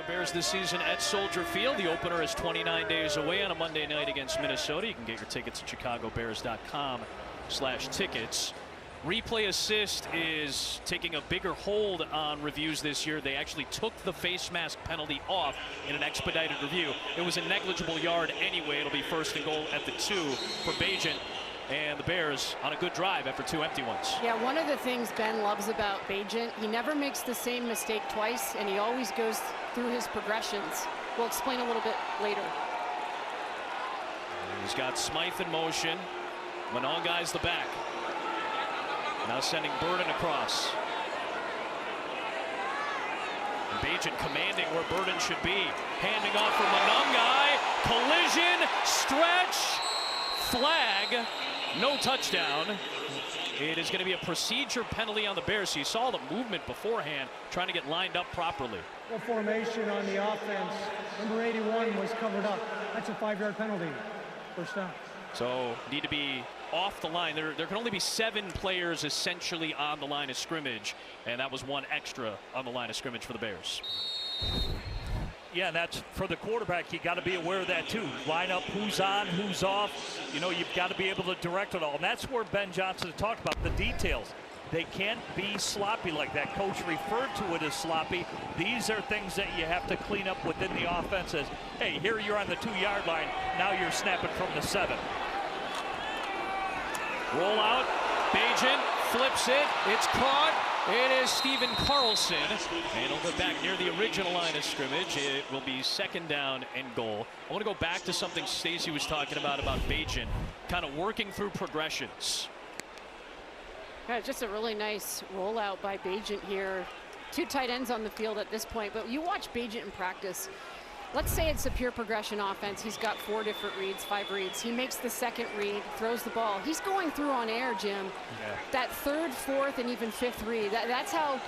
Bears this season at Soldier Field. The opener is 29 days away on a Monday night against Minnesota. You can get your tickets at chicagobears.com/tickets. Replay assist is taking a bigger hold on reviews this year. They actually took the face mask penalty off in an expedited review. It was a negligible yard anyway. It'll be 1st and goal at the 2 for Bagent. And the Bears on a good drive after 2 empty ones. Yeah, one of the things Ben loves about Bagent, he never makes the same mistake twice, and he always goes through his progressions. We'll explain a little bit later. He's got Smythe in motion. Monongai's the back. Now sending Burden across. And Bagent commanding where Burden should be. Handing off for Monongai. Collision, stretch, flag, no touchdown. It is going to be a procedure penalty on the Bears. So you saw the movement beforehand, trying to get lined up properly. Full formation on the offense. Number 81 was covered up. That's a 5-yard penalty. First down. So need to be off the line. There can only be 7 players essentially on the line of scrimmage, and that was 1 extra on the line of scrimmage for the Bears. Yeah, and that's for the quarterback. You got to be aware of that too. Line up who's on, who's off. You know, you've got to be able to direct it all. And that's where Ben Johnson talked about the details. They can't be sloppy like that. Coach referred to it as sloppy. These are things that you have to clean up within the offense. As, hey, here you're on the 2-yard line. Now you're snapping from the 7. Roll out. Bagent flips it. It's caught. It is Stephen Carlson. And he'll go back near the original line of scrimmage. It will be 2nd down and goal. I want to go back to something Stacey was talking about Bagent, kind of working through progressions. Yeah, just a really nice rollout by Bagent here. 2 tight ends on the field at this point, but you watch Bagent in practice. Let's say it's a pure progression offense. He's got 4 different reads, 5 reads. He makes the 2nd read, throws the ball. He's going through on air, Jim. Yeah. That 3rd, 4th, and even 5th read. That's how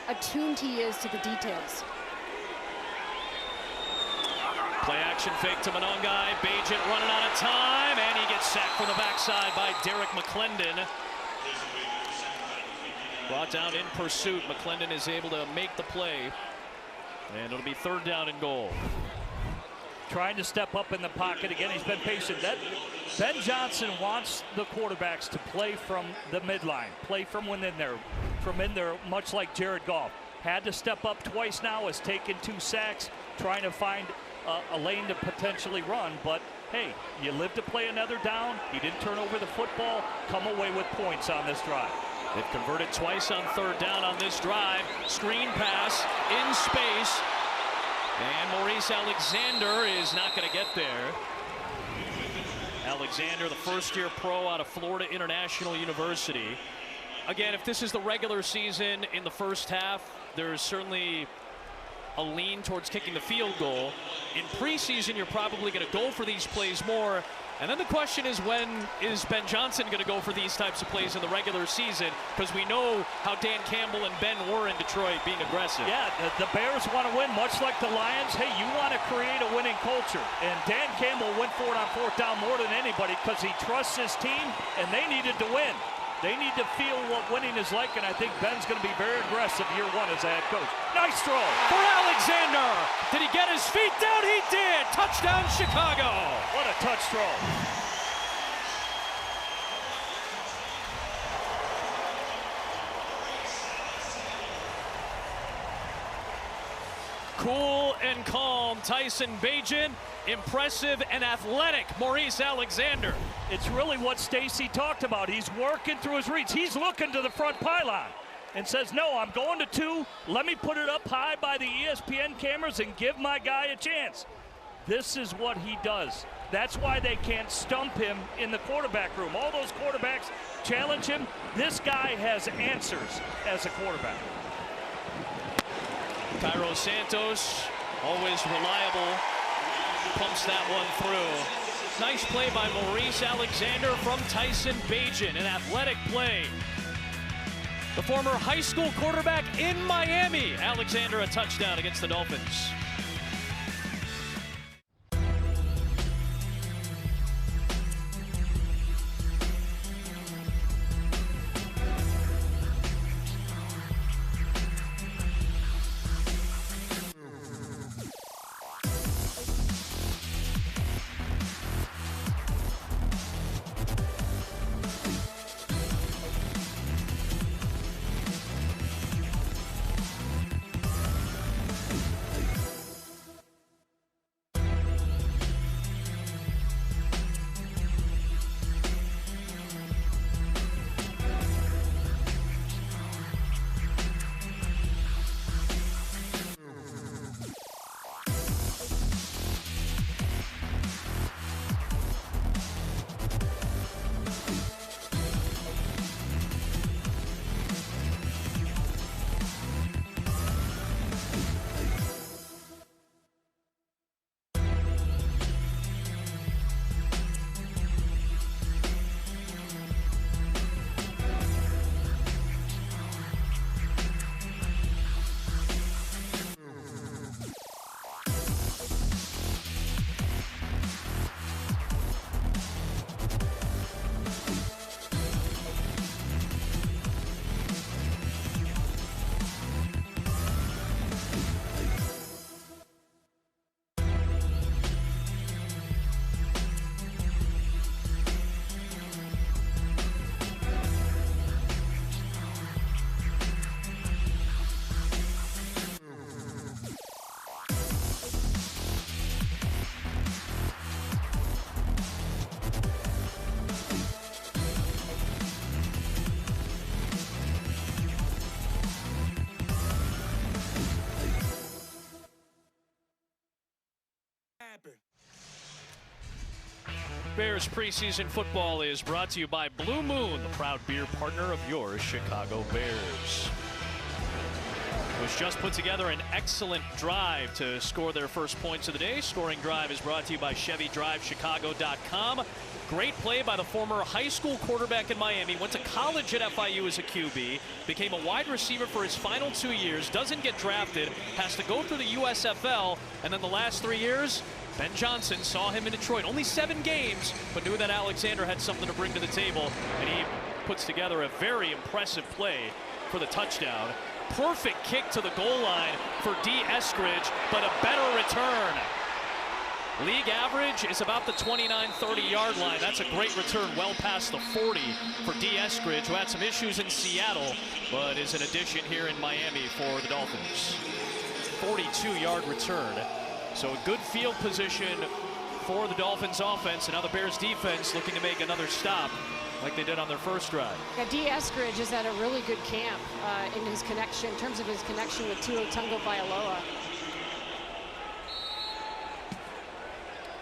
attuned he is to the details. Play action fake to Monongai. Bagent running out of time, and he gets sacked from the backside by Derek McClendon. Brought down in pursuit. McClendon is able to make the play. And it'll be 3rd down and goal. Trying to step up in the pocket again. He's been patient. Ben Johnson wants the quarterbacks to play from the midline, play from within there, from in there, much like Jared Goff. Had to step up twice now, has taken 2 sacks, trying to find a lane to potentially run. But hey, you live to play another down. He didn't turn over the football. Come away with points on this drive. They've converted twice on 3rd down on this drive. Screen pass in space. And Maurice Alexander is not going to get there. Alexander, the 1st-year pro out of Florida International University. Again, if this is the regular season in the first half, there's certainly a lean towards kicking the field goal. In preseason, you're probably going to go for these plays more. And then the question is, when is Ben Johnson going to go for these types of plays in the regular season? Because we know how Dan Campbell and Ben were in Detroit, being aggressive. Yeah, the Bears want to win, much like the Lions. Hey, you want to create a winning culture. And Dan Campbell went for it on 4th down more than anybody because he trusts his team, and they needed to win. They need to feel what winning is like, and I think Ben's going to be very aggressive year 1 as a head coach. Nice throw for Alexander. Did he get his feet down? He did. Touchdown, Chicago. What a touch throw. Cool and calm Tyson Bagent. Impressive and athletic Maurice Alexander. It's really what Stacey talked about. He's working through his reads. He's looking to the front pylon and says, no, I'm going to 2. Let me put it up high by the ESPN cameras and give my guy a chance. This is what he does. That's why they can't stump him in the quarterback room. All those quarterbacks challenge him. This guy has answers as a quarterback. Cairo Santos, always reliable, pumps that one through. Nice play by Maurice Alexander from Tyson Bagent, an athletic play. The former high school quarterback in Miami, Alexander, a touchdown against the Dolphins. Bears preseason football is brought to you by Blue Moon, the proud beer partner of your Chicago Bears. Which just put together an excellent drive to score their first points of the day. Scoring drive is brought to you by ChevyDriveChicago.com. Great play by the former high school quarterback in Miami. Went to college at FIU as a QB. Became a wide receiver for his final 2 years. Doesn't get drafted. Has to go through the USFL. And then the last 3 years, Ben Johnson saw him in Detroit. Only 7 games, but knew that Alexander had something to bring to the table. And he puts together a very impressive play for the touchdown. Perfect kick to the goal line for D. Eskridge, but a better return. League average is about the 29-30 yard line. That's a great return, well past the 40 for D. Eskridge, who had some issues in Seattle, but is an addition here in Miami for the Dolphins. 42-yard return. So a good field position for the Dolphins offense, and now the Bears defense looking to make another stop like they did on their first drive. Yeah, D. Eskridge is at a really good camp in his connection, in terms of his connection with Tua Tagovailoa.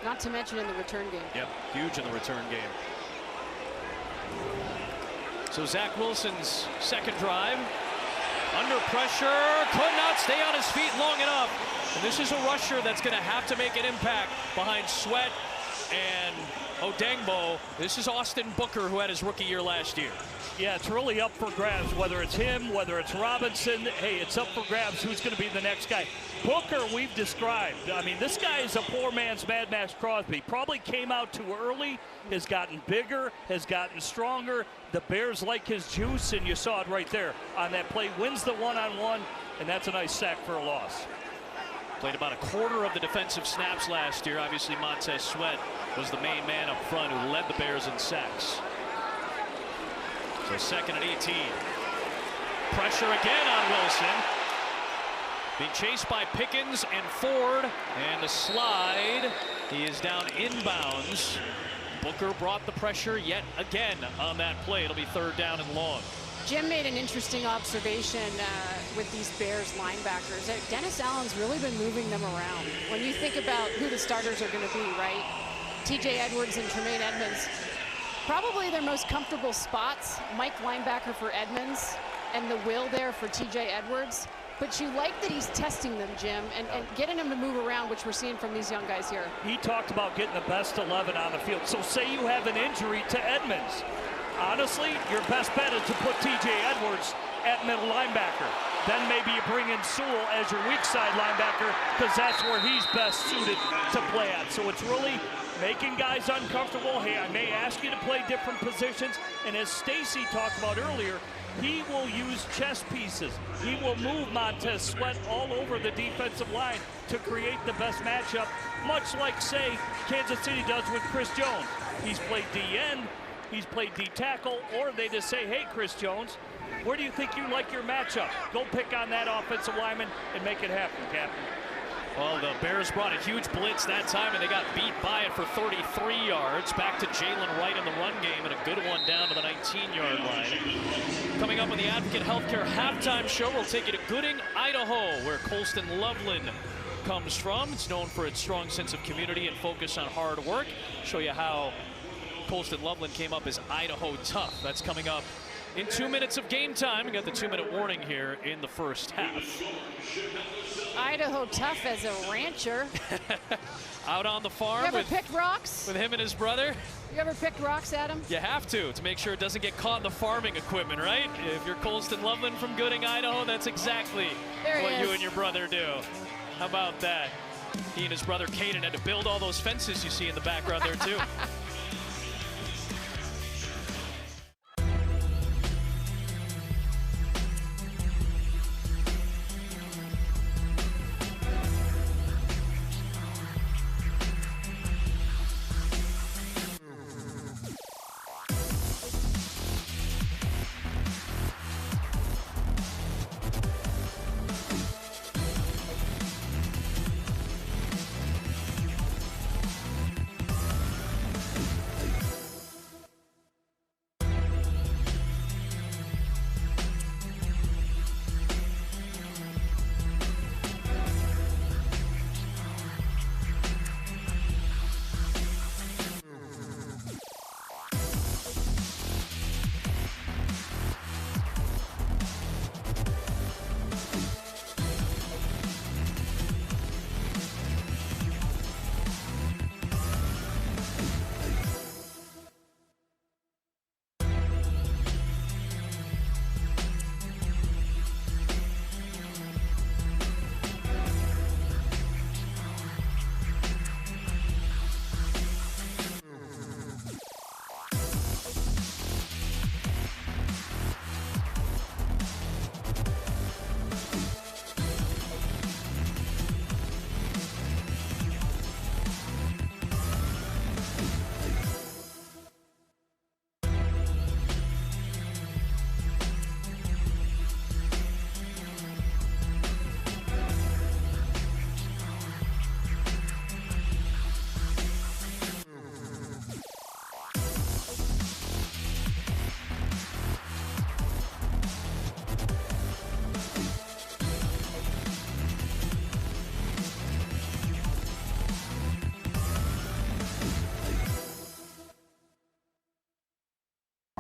Not to mention in the return game. Yep, huge in the return game. So Zach Wilson's second drive. Under pressure, could not stay on his feet long enough. And this is a rusher that's going to have to make an impact behind Sweat and Odunze. This is Austin Booker, who had his rookie year last year. Yeah, it's really up for grabs, whether it's him, whether it's Robinson. Hey, it's up for grabs who's going to be the next guy. Booker, we've described. I mean, this guy is a poor man's Mad Max Crosby. Probably came out too early, has gotten bigger, has gotten stronger. The Bears like his juice, and you saw it right there on that play. Wins the one-on-one, and that's a nice sack for a loss. Played about a quarter of the defensive snaps last year. Obviously, Montez Sweat was the main man up front who led the Bears in sacks. So 2nd and 18. Pressure again on Wilson. Being chased by Pickens and Ford. And the slide. He is down inbounds. Booker brought the pressure yet again on that play. It'll be 3rd down and long. Jim made an interesting observation with these Bears linebackers. Dennis Allen's really been moving them around. When you think about who the starters are going to be, right? TJ Edwards and Tremaine Edmonds. Probably their most comfortable spots. Mike linebacker for Edmonds and the will there for TJ Edwards. But you like that he's testing them, Jim, and getting them to move around, which we're seeing from these young guys here. He talked about getting the best 11 on the field. So say you have an injury to Edmonds. Honestly, your best bet is to put TJ Edwards at middle linebacker. Then maybe you bring in Sewell as your weak side linebacker because that's where he's best suited to play at. So it's really making guys uncomfortable. Hey, I may ask you to play different positions. And as Stacy talked about earlier, he will use chess pieces. He will move Montez Sweat all over the defensive line to create the best matchup, much like, say, Kansas City does with Chris Jones. He's played D-end. He's played D-tackle, or they just say, hey, Chris Jones, where do you think you like your matchup? Go pick on that offensive lineman and make it happen, Captain. Well, the Bears brought a huge blitz that time, and they got beat by it for 33 yards. Back to Jalen Wright in the run game, and a good one down to the 19-yard line. Coming up on the Advocate Healthcare halftime show, we'll take you to Gooding, Idaho, where Colston Loveland comes from. It's known for its strong sense of community and focus on hard work. Show you how Colston Loveland came up as Idaho Tough. That's coming up in 2 minutes of game time. We got the 2-minute warning here in the first half. Idaho Tough as a rancher. Out on the farm. You ever picked rocks? With him and his brother. You ever picked rocks, Adam? You have to make sure it doesn't get caught in the farming equipment, right? If you're Colston Loveland from Gooding, Idaho, that's exactly what you and your brother do. How about that? He and his brother Caden had to build all those fences you see in the background there too.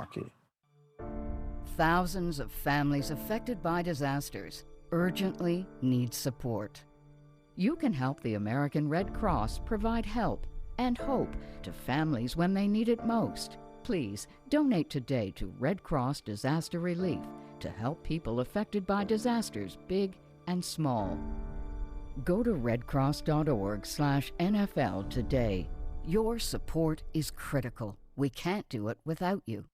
aquí. Thousands of families affected by disasters urgently need support. You can help the American Red Cross provide help and hope to families when they need it most. Please donate today to Red Cross Disaster Relief to help people affected by disasters big and small. Go to redcross.org/NFL today. Your support is critical. We can't do it without you.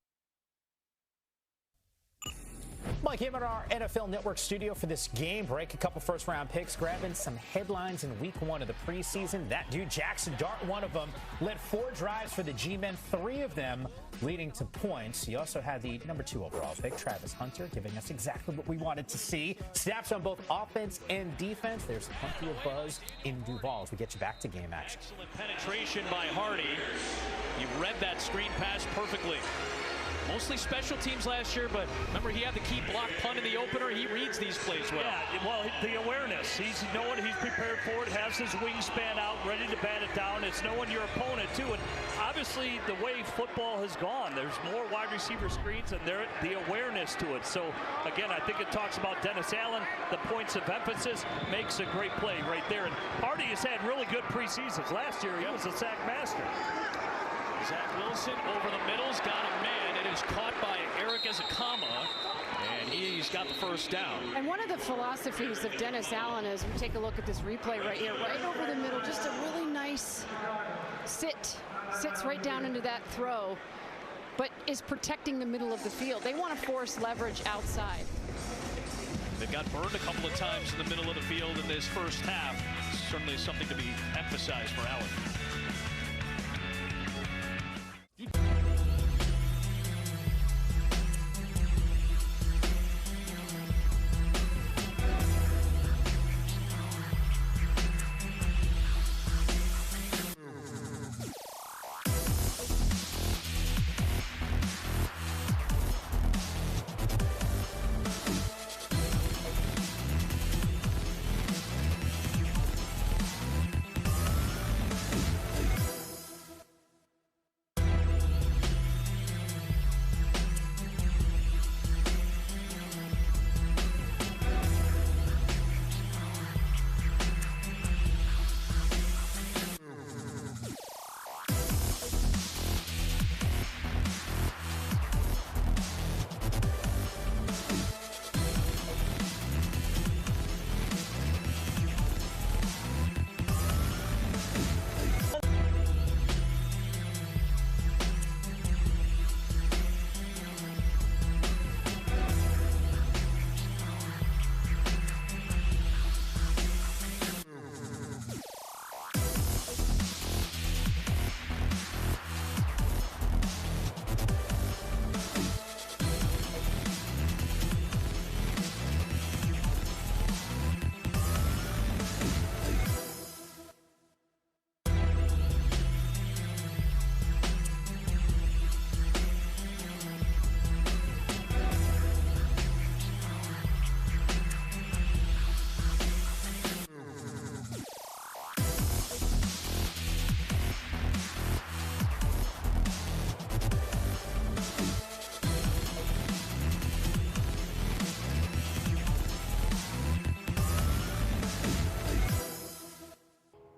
Mike, here in our NFL Network studio for this game break, a couple first-round picks, grabbing some headlines in week 1 of the preseason. That dude, Jackson Dart, one of them, led 4 drives for the G-Men, 3 of them leading to points. He also had the number 2 overall pick, Travis Hunter, giving us exactly what we wanted to see. Snaps on both offense and defense. There's plenty of buzz in Duval as we get you back to game action. Excellent penetration by Hardy. He read that screen pass perfectly. Mostly special teams last year, but remember he had the key block punt in the opener. He reads these plays well. Yeah, well, the awareness. He's knowing he's prepared for it, has his wingspan out, ready to bat it down. It's knowing your opponent, too. And obviously, the way football has gone, there's more wide receiver screens, and the awareness to it. So, again, I think it talks about Dennis Allen. The points of emphasis makes a great play right there. And Hardy has had really good preseasons. Last year, he was a sack master. Zach Wilson over the middle's got a man. It is caught by Eric Ezekama, and he's got the first down. And one of the philosophies of Dennis Allen, as we take a look at this replay right here, right over the middle, just a really nice sits right down into that throw, but is protecting the middle of the field. They want to force leverage outside. They've got burned a couple of times in the middle of the field in this first half. Certainly something to be emphasized for Allen.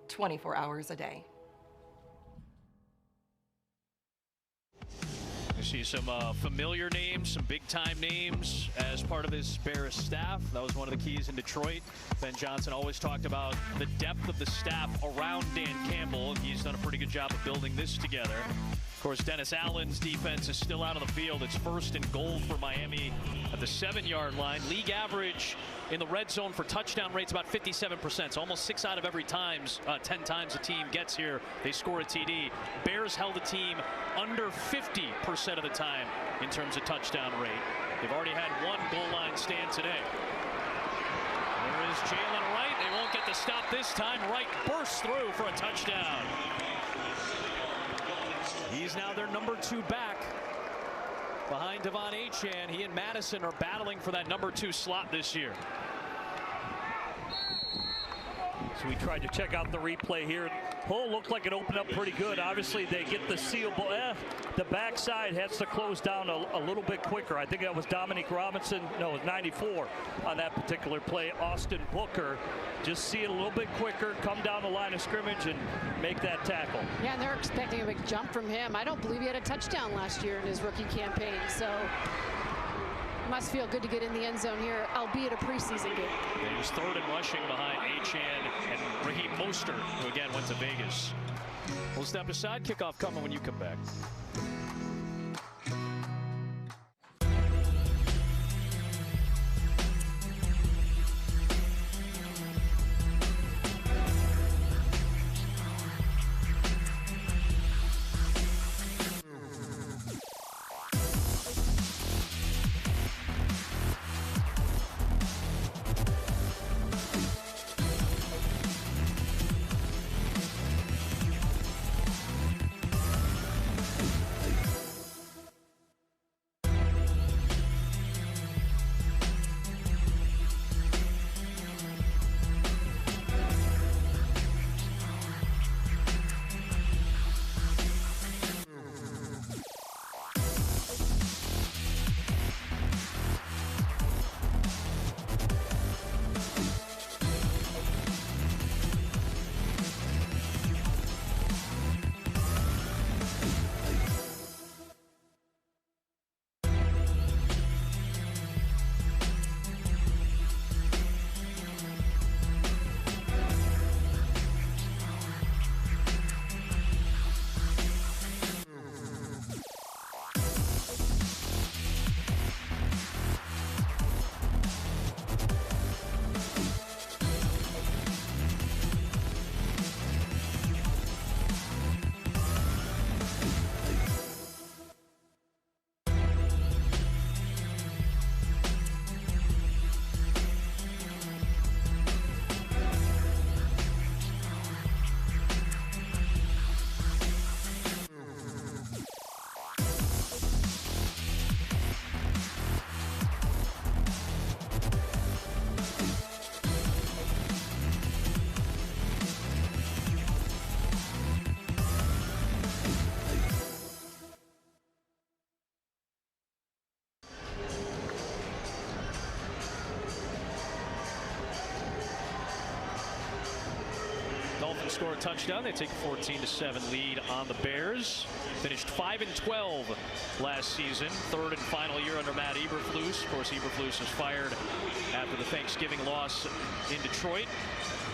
"24 hours a day." You see some familiar names, some big-time names as part of his Bears staff. That was one of the keys in Detroit. Ben Johnson always talked about the depth of the staff around Dan Campbell. He's done a pretty good job of building this together. Of course, Dennis Allen's defense is still out on the field. It's 1st and goal for Miami at the 7-yard line. League average in the red zone for touchdown rates about 57%. So almost 6 out of every 10 times a team gets here, they score a TD. Bears held the team under 50% of the time in terms of touchdown rate. They've already had 1 goal line stand today. There is Jalen Wright. They won't get the stop this time. Wright bursts through for a touchdown. He's now their number 2 back behind Devon Achane. He and Madison are battling for that number 2 slot this year. So we tried to check out the replay here. Hole looked like it opened up pretty good. Obviously, they get the seal ball. The backside has to close down a little bit quicker. I think that was Dominique Robinson. No, it was 94 on that particular play. Austin Booker, just see it a little bit quicker, come down the line of scrimmage and make that tackle. Yeah, and they're expecting a big jump from him. I don't believe he had a touchdown last year in his rookie campaign, so must feel good to get in the end zone here, albeit a preseason game. He was third in rushing behind Achane and Raheem Mostert, who again went to Vegas. We'll step aside. Kickoff coming when you come back. Dolphins score a touchdown. They take a 14-7 lead on the Bears. Finished 5-12 last season. Third and final year under Matt Eberflus. Of course, Eberflus was fired after the Thanksgiving loss in Detroit.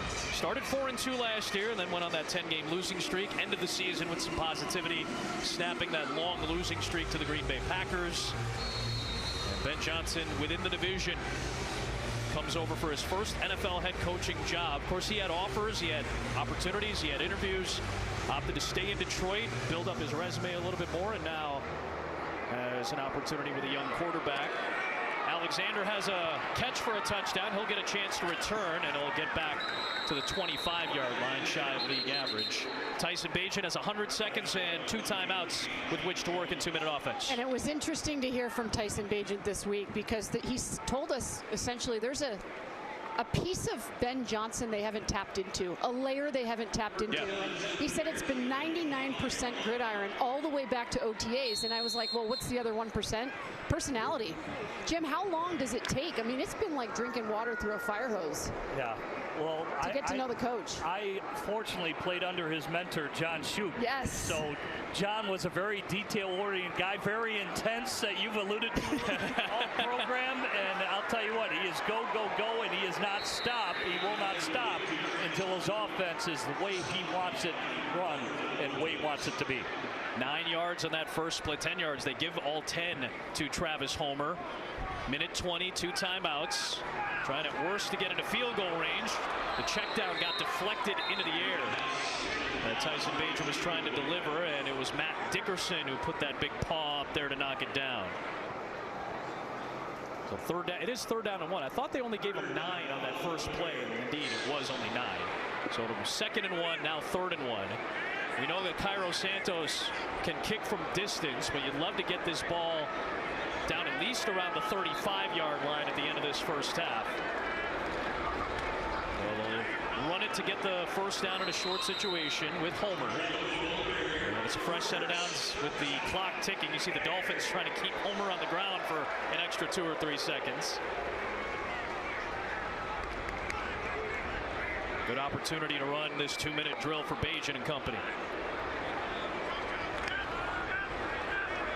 Started 4-2 last year and then went on that 10-game losing streak. Ended the season with some positivity, snapping that long losing streak to the Green Bay Packers. And Ben Johnson within the division comes over for his first NFL head coaching job. Of course, he had offers, he had opportunities, he had interviews. Opted to stay in Detroit, build up his resume a little bit more, and now has an opportunity with a young quarterback. Alexander has a catch for a touchdown. He'll get a chance to return, and he'll get back to the 25-yard line, shy of league average. Tyson Bagent has 100 seconds and 2 timeouts with which to work in 2-minute offense. And it was interesting to hear from Tyson Bagent this week because he told us essentially there's a piece of Ben Johnson they haven't tapped into, a layer they haven't tapped into. Yeah. And he said it's been 99% gridiron all the way back to OTAs. And I was like, well, what's the other 1%? Personality. Jim, how long does it take? I mean, it's been like drinking water through a fire hose. Yeah. Well, to get to know the coach. I fortunately played under his mentor, John Shoup. Yes. So John was a very detail-oriented guy, very intense that you've alluded to all program. And I'll tell you what, he is go, go, go, and he is not stop. He will not stop until his offense is the way he wants it run and the way he wants it to be. 9 yards on that first split, 10 yards. They give all 10 to Travis Homer. Minute 20, 2 timeouts. Trying at worst to get into field goal range. The check down got deflected into the air. Tyson Bagent was trying to deliver, and it was Matt Dickerson who put that big paw up there to knock it down. So third down, it is 3rd down and 1. I thought they only gave him 9 on that first play, and indeed it was only 9. So it was 2nd and 1, now 3rd and 1. We know that Cairo Santos can kick from distance, but you'd love to get this ball down at least around the 35-yard line at the end of this first half. Well, they'll run it like to get the first down in a short situation with Homer. And it's a fresh set of downs with the clock ticking. You see the Dolphins trying to keep Homer on the ground for an extra 2 or 3 seconds. Good opportunity to run this 2-minute drill for Bajan and company.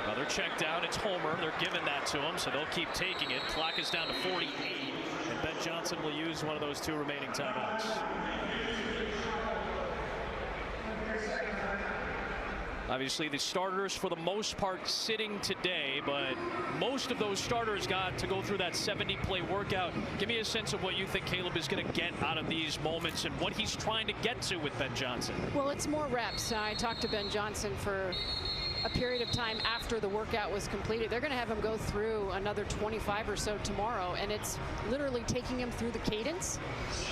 Another check down. It's Homer. They're giving that to him, so they'll keep taking it. Clock is down to 48, and Ben Johnson will use one of those 2 remaining timeouts. Obviously, the starters, for the most part, sitting today, but most of those starters got to go through that 70-play workout. Give me a sense of what you think Caleb is going to get out of these moments and what he's trying to get to with Ben Johnson. Well, it's more reps. I talked to Ben Johnson for a period of time after the workout was completed. They're going to have him go through another 25 or so tomorrow, and it's literally taking him through the cadence.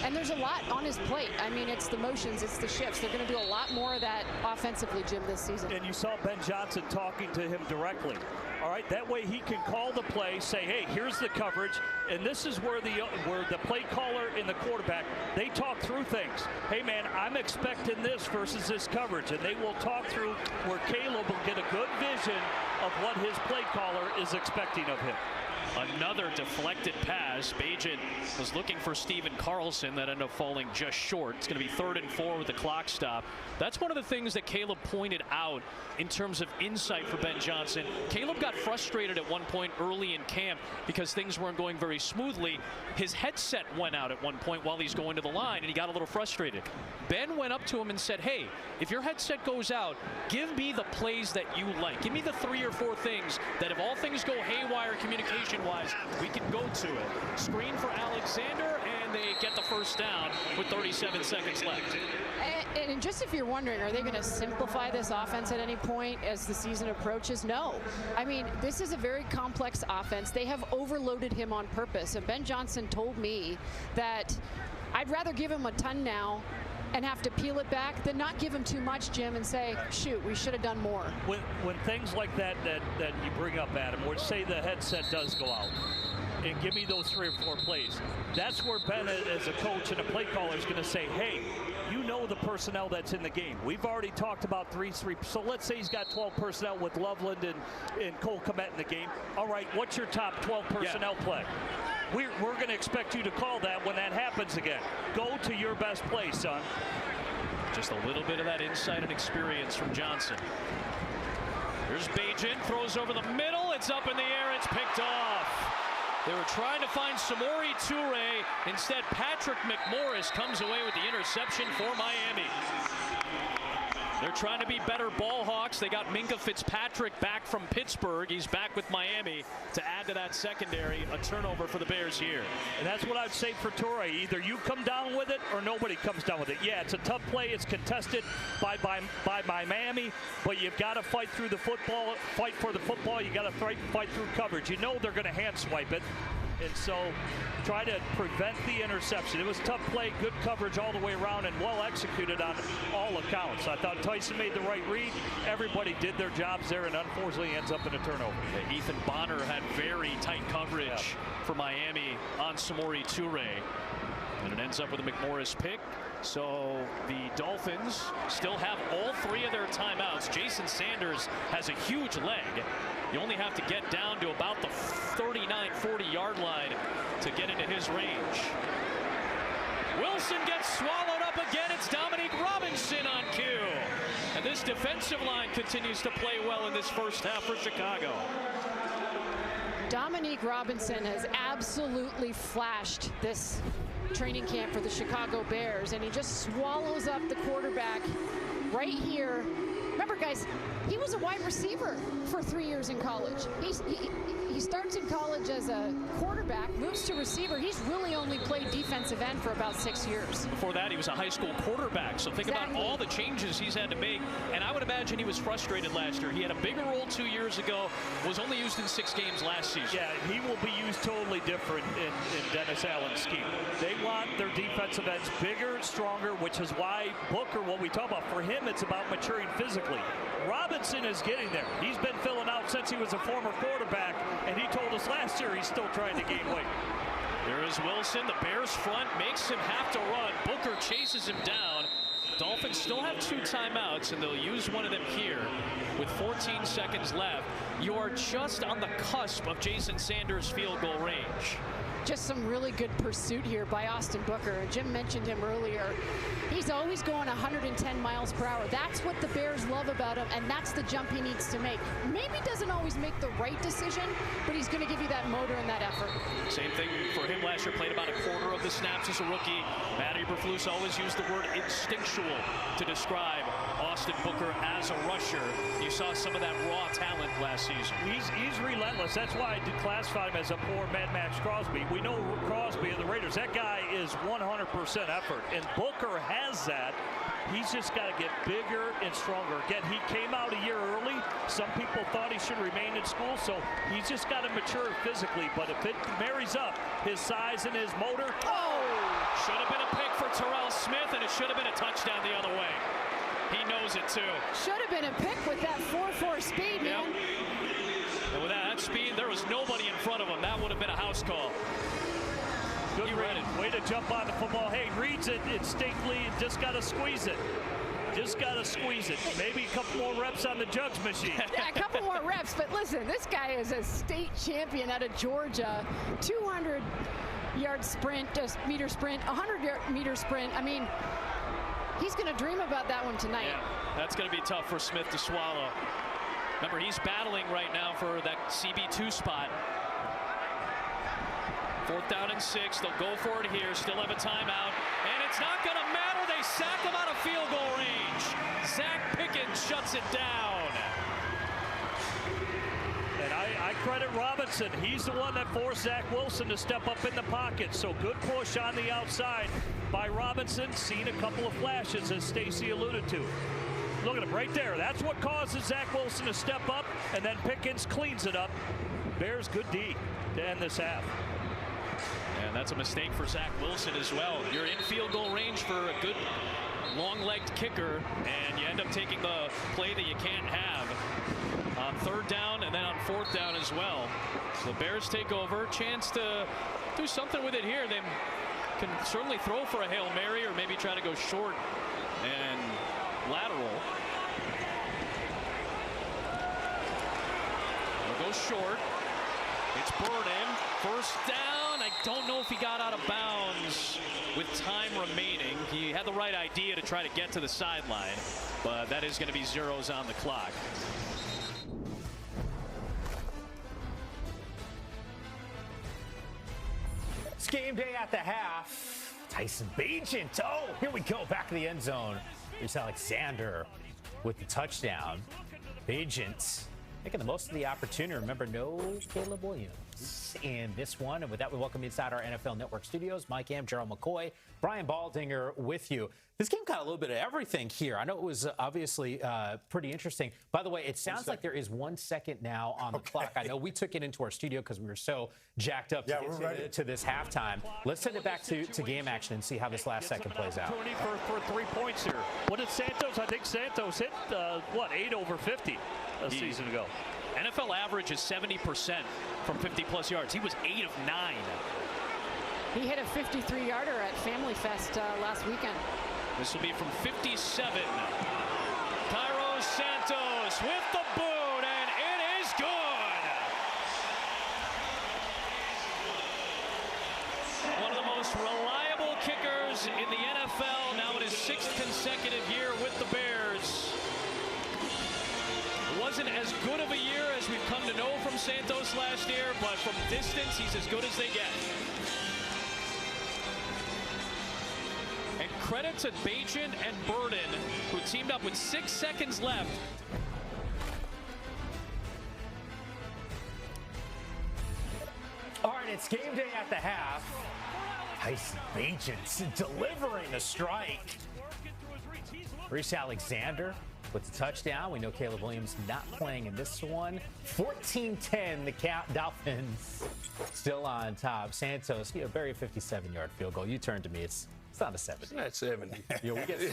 And there's a lot on his plate. I mean, it's the motions, it's the shifts. They're going to do a lot more of that offensively, Jim, this season. And you saw Ben Johnson talking to him directly. All right, that way he can call the play, say, hey, here's the coverage, and this is where the play caller and the quarterback, they talk through things. Hey, man, I'm expecting this versus this coverage, and they will talk through where Caleb will get a good vision of what his play caller is expecting of him. Another deflected pass. Bajan was looking for Steven Carlson. That ended up falling just short. It's going to be 3rd and 4 with the clock stop. That's one of the things that Caleb pointed out in terms of insight for Ben Johnson. Caleb got frustrated at one point early in camp because things weren't going very smoothly. His headset went out at one point while he's going to the line, and he got a little frustrated. Ben went up to him and said, hey, if your headset goes out, give me the plays that you like. Give me the 3 or 4 things that if all things go haywire communication-wise, we can go to it. Screen for Alexander, and they get the first down with 37 seconds left. And just if you're wondering, are they going to simplify this offense at any point as the season approaches? No. I mean, this is a very complex offense. They have overloaded him on purpose. And Ben Johnson told me that I'd rather give him a ton now and have to peel it back than not give him too much, Jim, and say, shoot, we should have done more. When things like that you bring up, Adam, where say the headset does go out, and give me those 3 or 4 plays, that's where Ben, as a coach and a play caller, is going to say, hey, you know the personnel that's in the game. We've already talked about 3-3. So let's say he's got 12 personnel with Loveland and Cole Kmet in the game. All right, what's your top 12 personnel play? We're going to expect you to call that when that happens again. Go to your best play, son. Just a little bit of that insight and experience from Johnson. Here's Bajan, throws over the middle. It's up in the air. It's picked off. They were trying to find Samori Toure. Instead, Patrick McMorris comes away with the interception for Miami. They're trying to be better ball hawks. They got Minka Fitzpatrick back from Pittsburgh. He's back with Miami to add to that secondary. A turnover for the Bears here. And that's what I'd say for Toure. Either you come down with it or nobody comes down with it. Yeah, it's a tough play. It's contested by Miami, but you've got to fight through the football, fight for the football. You got to fight through coverage. You know they're going to hand swipe it. And so try to prevent the interception. It was a tough play, good coverage all the way around, and well executed on all accounts. I thought Tyson made the right read. Everybody did their jobs there, and unfortunately ends up in a turnover. Yeah, Ethan Bonner had very tight coverage for Miami on Samori Toure. And it ends up with a McMorris pick. So the Dolphins still have all 3 of their timeouts. Jason Sanders has a huge leg. You only have to get down to about the 39-40-yard line to get into his range. Wilson gets swallowed up again. It's Dominique Robinson on cue. And this defensive line continues to play well in this first half for Chicago. Dominique Robinson has absolutely flashed this training camp for the Chicago Bears, and he just swallows up the quarterback right here. Remember, guys, he was a wide receiver for 3 years in college. He starts in college as a quarterback, moves to receiver. He's really only played defensive end for about 6 years. Before that, he was a high school quarterback. So think about all the changes he's had to make. And I would imagine he was frustrated last year. He had a bigger role 2 years ago, was only used in 6 games last season. Yeah, he will be used totally different in Dennis Allen's scheme. They want their defensive ends bigger, stronger, which is why Booker, what we talk about, for him, it's about maturing physically. Robinson is getting there. He's been filling out since he was a former quarterback, and he told us last year he's still trying to gain weight. There is Wilson. The Bears front makes him have to run. Booker chases him down. Dolphins still have 2 timeouts, and they'll use one of them here with 14 seconds left. You are just on the cusp of Jason Sanders' field goal range. Just some really good pursuit here by Austin Booker. Jim mentioned him earlier. He's always going 110 miles per hour. That's what the Bears love about him, and that's the jump he needs to make. Maybe doesn't always make the right decision, but he's going to give you that motor and that effort. Same thing for him last year. Played about a quarter of the snaps as a rookie. Matt Eberflus always used the word instinctual to describe Austin Booker as a rusher. You saw some of that raw talent last season. He's relentless. That's why I did classify him as a poor Mad Max Crosby. We know Crosby of the Raiders. That guy is 100% effort, and Booker has that. He's just got to get bigger and stronger. Again, he came out a year early. Some people thought he should remain in school, so he's just got to mature physically. But if it marries up his size and his motor, should have been a pick for Terrell Smith, and it should have been a touchdown the other way. He knows it too. Should have been a pick with that 4.4 speed, man. And with that speed, there was nobody in front of him. That would have been a house call. Good read. Way to jump on the football. Hey, reads it instinctively. Just got to squeeze it. Just got to squeeze it. Maybe a couple more reps on the jugs machine. Yeah, a couple more reps. But listen, this guy is a state champion out of Georgia. 200-yard sprint, just meter sprint, 100-meter sprint. I mean, he's going to dream about that one tonight. Yeah, that's going to be tough for Smith to swallow. Remember, he's battling right now for that CB2 spot. 4th down and 6. They'll go for it here. Still have a timeout. And it's not going to matter. They sack him out of field goal range. Zach Pickens shuts it down. And I credit Robinson. He's the one that forced Zach Wilson to step up in the pocket. So good push on the outside by Robinson. Seen a couple of flashes, as Stacy alluded to. Look at him right there. That's what causes Zach Wilson to step up, and then Pickens cleans it up. Bears good D to end this half. And that's a mistake for Zach Wilson as well. You're in field goal range for a good long-legged kicker, and you end up taking the play that you can't have on 3rd down and then on 4th down as well. So the Bears take over. Chance to do something with it here. They can certainly throw for a Hail Mary or maybe try to go short and lateral. They'll go short. It's Burden. 1st down. I don't know if he got out of bounds with time remaining. He had the right idea to try to get to the sideline, but that is going to be zeros on the clock. It's game day at the half. Tyson Bagent. Oh, here we go. Back in the end zone. Here's Alexander with the touchdown. Bagent making the most of the opportunity. Remember, no Caleb Williams in this one. And with that, we welcome you inside our NFL Network studios. Mike Am, Gerald McCoy, Brian Baldinger with you. This game got a little bit of everything here. I know it was obviously pretty interesting. By the way, it sounds like there is 1 second now on the clock. I know we took it into our studio because we were so jacked up to this halftime. Let's send it back to game action and see how this last second plays out. For 3 points here. What did Santos? I think Santos hit, 8 over 50 a season ago. NFL average is 70% from 50-plus yards. He was 8 of 9. He hit a 53-yarder at Family Fest last weekend. This will be from 57. Cairo Santos with the boot, and it is good. One of the most reliable kickers in the NFL, now in his 6th consecutive year with the Bears. It wasn't as good of a year as we've come to know from Santos last year, but from distance, he's as good as they get. And credit to Bagent and Burden, who teamed up with 6 seconds left. All right, it's game day at the half. Tyson Bagent delivering the strike. Reese Alexander with the touchdown. We know Caleb Williams not playing in this one. 14-10, the Dolphins still on top. Santos, a very 57-yard field goal. You turn to me. It's It's not a 70. It's not 70.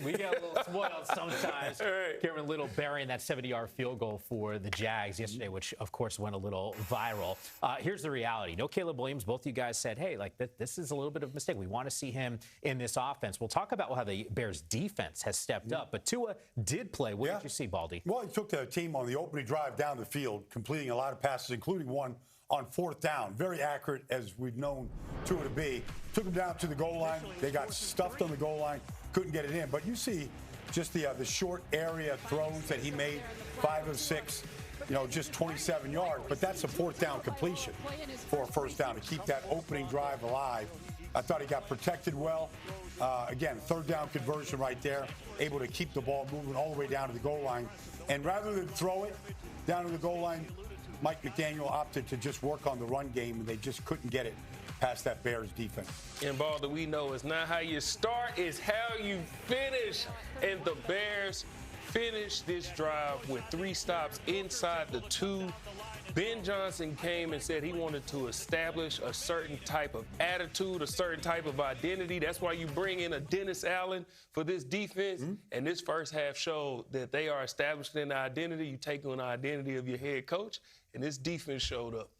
We get a little spoiled sometimes. Right. Cameron Little burying that 70-yard field goal for the Jags yesterday, which, of course, went a little viral. Here's the reality. No Caleb Williams. Both you guys said, hey, like this is a little bit of a mistake. We want to see him in this offense. We'll talk about how the Bears' defense has stepped up. But Tua did play. What did you see, Baldy? Well, he took the team on the opening drive down the field, completing a lot of passes, including one on 4th down. Very accurate, as we've known Tua to be. Took him down to the goal line. They got stuffed on the goal line, couldn't get it in. But you see just the short area throws that he made, 5 of 6, just 27 yards. But that's a 4th down completion for a 1st down to keep that opening drive alive. I thought he got protected well. Again, 3rd down conversion right there, able to keep the ball moving all the way down to the goal line. And rather than throw it down to the goal line, Mike McDaniel opted to just work on the run game, and they just couldn't get it past that Bears defense. And ball that we know is not how you start, it's how you finish. And the Bears finished this drive with 3 stops inside the 2. Ben Johnson came and said he wanted to establish a certain type of attitude, a certain type of identity. That's why you bring in a Dennis Allen for this defense. And this first half showed that they are establishing an identity. You take on the identity of your head coach, and this defense showed up.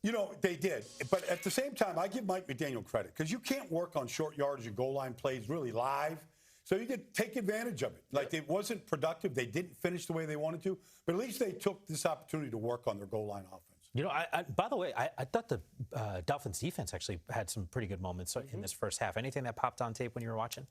They did. But at the same time, I give Mike McDaniel credit because you can't work on short yardage and goal line plays really live. So you could take advantage of it. Like, it wasn't productive. They didn't finish the way they wanted to. But at least they took this opportunity to work on their goal line offense. By the way, I thought the Dolphins defense actually had some pretty good moments in this first half. Anything that popped on tape when you were watching?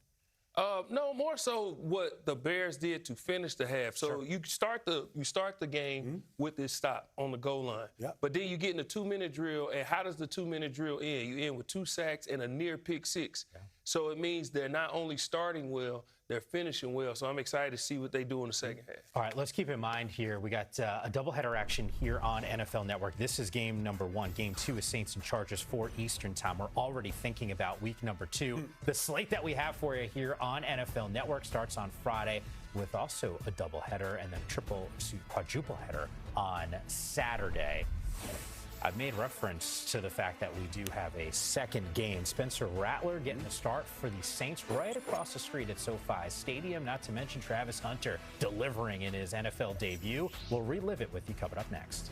No, more so what the Bears did to finish the half. So you start the game with this stop on the goal line. But then you get in a 2-minute drill, and how does the 2-minute drill end? You end with 2 sacks and a near pick 6. So it means they're not only starting well, they're finishing well. So I'm excited to see what they do in the second half. All right, let's keep in mind here, we got a doubleheader action here on NFL Network. This is game number 1. Game 2 is Saints and Chargers, 4 Eastern time. We're already thinking about week number 2. The slate that we have for you here on NFL Network starts on Friday with also a doubleheader and then quadruple header on Saturday. I've made reference to the fact that we do have a second game. Spencer Rattler getting the start for the Saints right across the street at SoFi Stadium, not to mention Travis Hunter delivering in his NFL debut. We'll relive it with you coming up next.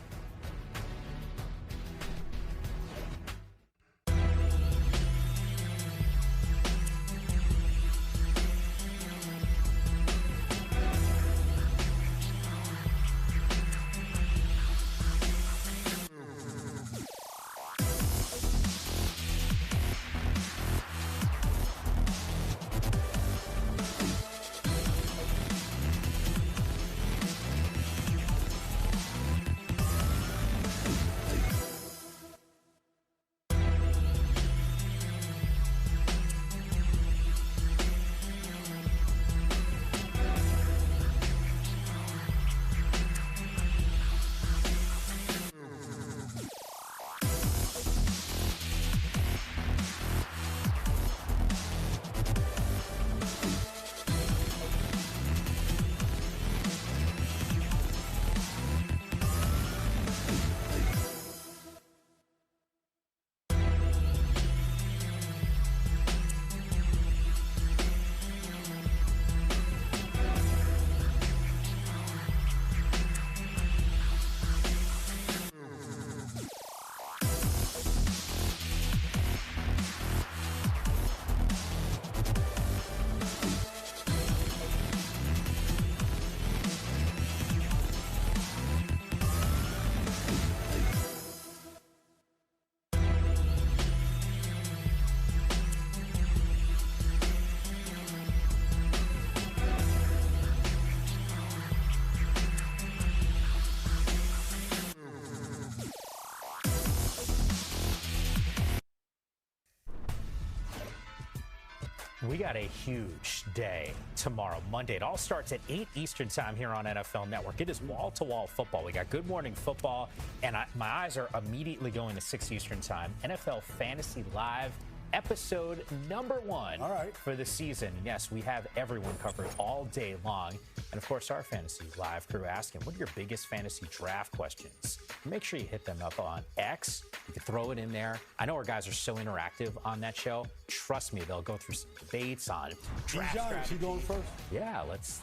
We got a huge day tomorrow, Monday. It all starts at 8 Eastern time here on NFL Network. It is wall-to-wall football. We got Good Morning Football, and my eyes are immediately going to 6 Eastern time. NFL Fantasy Live episode number 1 for the season. Yes, we have everyone covered all day long. And of course, our Fantasy Live crew asking, what are your biggest fantasy draft questions? Make sure you hit them up on X. You can throw it in there. I know our guys are so interactive on that show. Trust me, they'll go through some debates on draft strategy. Is he going first? Yeah, let's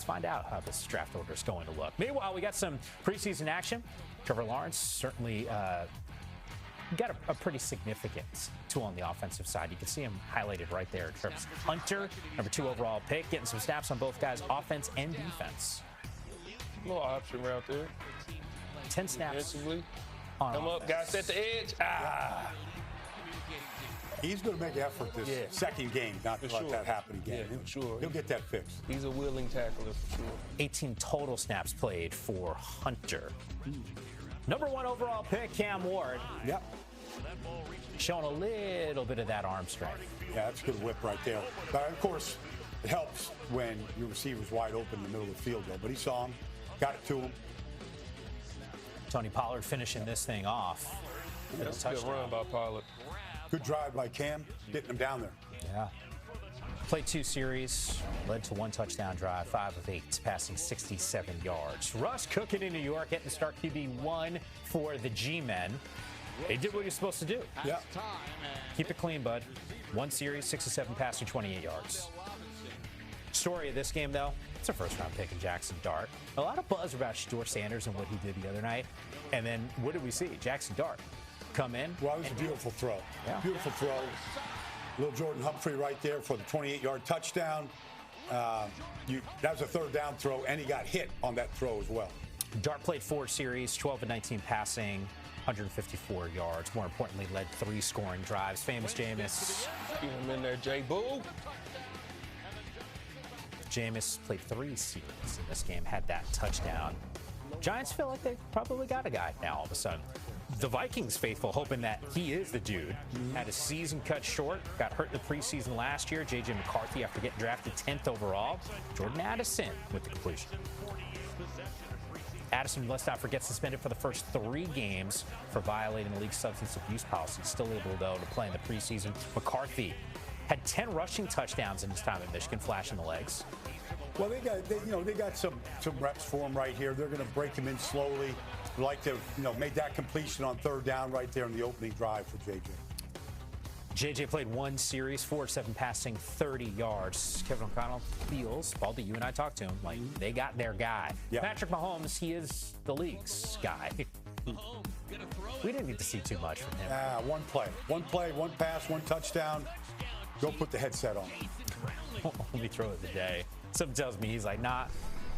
find out how this draft order is going to look. Meanwhile, we got some preseason action. Trevor Lawrence certainly got a pretty significant tool on the offensive side. You can see him highlighted right there. Travis Hunter, number 2 overall pick, getting some snaps on both guys, offense and defense. A little option right there. 10 snaps. Come up, guys at the edge. He's going to make an effort this second game not to let that happen again. Yeah, for sure. He'll get that fixed. He's a willing tackler for sure. 18 total snaps played for Hunter. Number 1 overall pick, Cam Ward. Yep. Showing a little bit of that arm strength. Yeah, that's a good whip right there. But of course, it helps when your receiver's wide open in the middle of the field, though. But he saw him, got it to him. Tony Pollard finishing this thing off. That's a good run by Pollard. Good drive by Cam, getting him down there. Yeah. Played 2 series, led to 1 touchdown drive, 5 of 8, passing 67 yards. Russ cooking in New York, getting to start QB1 for the G-Men. They did what you're supposed to do. Yeah. Keep it clean, bud. 1 series, 6 of 7 passing, 28 yards. Story of this game, though, it's a first-round pick in Jackson Dart. A lot of buzz about Shedeur Sanders and what he did the other night. And then what did we see? Jackson Dart come in. Well, it was a beautiful throw. Yeah. Beautiful throw. Little Jordan Humphrey right there for the 28-yard touchdown. That was a 3rd down throw, and he got hit on that throw as well. Dart played 4 series, 12 of 19 passing, 154 yards. More importantly, led 3 scoring drives. Famous Jameis. Keep him in there, J-Boo. Jameis played 3 series in this game, had that touchdown. Giants feel like they probably got a guy now all of a sudden. The Vikings faithful hoping that he is the dude. Had his season cut short, got hurt in the preseason last year. J.J. McCarthy after getting drafted 10th overall. Jordan Addison with the completion. Addison, let's not forget, suspended for the first 3 games for violating the league's substance abuse policy. Still able, though, to play in the preseason. McCarthy had 10 rushing touchdowns in his time at Michigan, flashing the legs. Well, they got some reps for him right here. They're going to break him in slowly. Like to, made that completion on 3rd down right there in the opening drive for JJ. JJ played 1 series, 4 of 7 passing, 30 yards. Kevin O'Connell feels, Baldy, you and I talked to him, like they got their guy. Yeah. Patrick Mahomes, he is the league's guy. We didn't need to see too much from him. 1 play, 1 pass, 1 touchdown. Go put the headset on. Only throw of the day. Something tells me he's like, nah,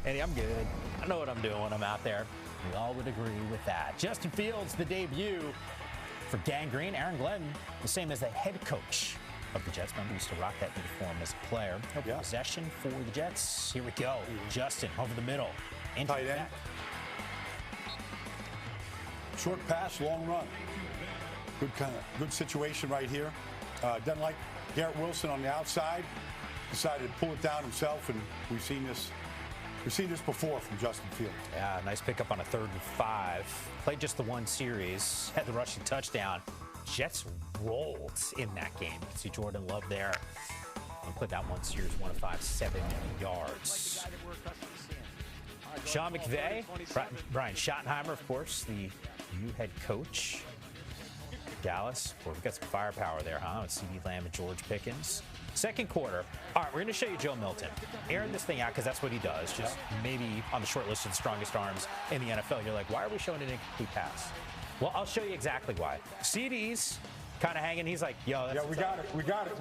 Eddie, I'm good. I know what I'm doing when I'm out there. We all would agree with that. Justin Fields, the debut for Gang Green. Aaron Glenn, the same as the head coach of the Jets. Remember, used to rock that uniform as a player. Possession for the Jets. Here we go. Justin over the middle. Tight end. Short pass, long run. Good situation right here. Doesn't like Garrett Wilson on the outside. Decided to pull it down himself, and we've seen this before from Justin Fields. Yeah, nice pickup on a 3rd and 5. Played just the 1 series, had the rushing touchdown. Jets rolled in that game. You can see Jordan Love there. And played that 1 series, 1 of 5, 7 yards. Sean McVay, Brian Schottenheimer, of course, the new head coach. Dallas, boy, we've got some firepower there, huh? With CeeDee Lamb and George Pickens. Second quarter. All right, we're going to show you Joe Milton. Airing this thing out because that's what he does. Just maybe on the short list of the strongest arms in the NFL. You're like, why are we showing an incomplete pass? Well, I'll show you exactly why. CD's kind of hanging. He's like, yo, that's we got it.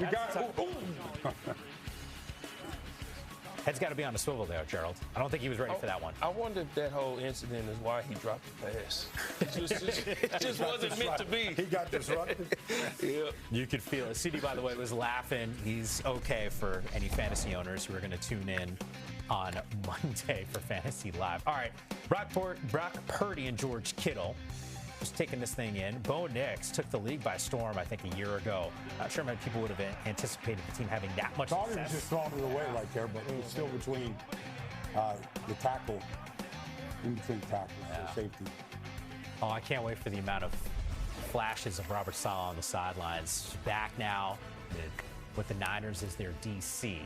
Head's got to be on the swivel there, Gerald. I don't think he was ready for that one. I wonder if that whole incident is why he dropped the pass. It just wasn't meant to be. He got disrupted. Yeah. You could feel it. CD, by the way, was laughing. He's okay for any fantasy owners who are going to tune in on Monday for Fantasy Live. All right, Brock Purdy and George Kittle just taking this thing in. Bo Nix took the league by storm, I think, a year ago. Not sure many people would have anticipated the team having that much success. He was just throwing it away right there, but it was still between the tackle, in between tackles, the safety. Oh, I can't wait for the amount of flashes of Robert Saleh on the sidelines. Back now with the Niners as their DC.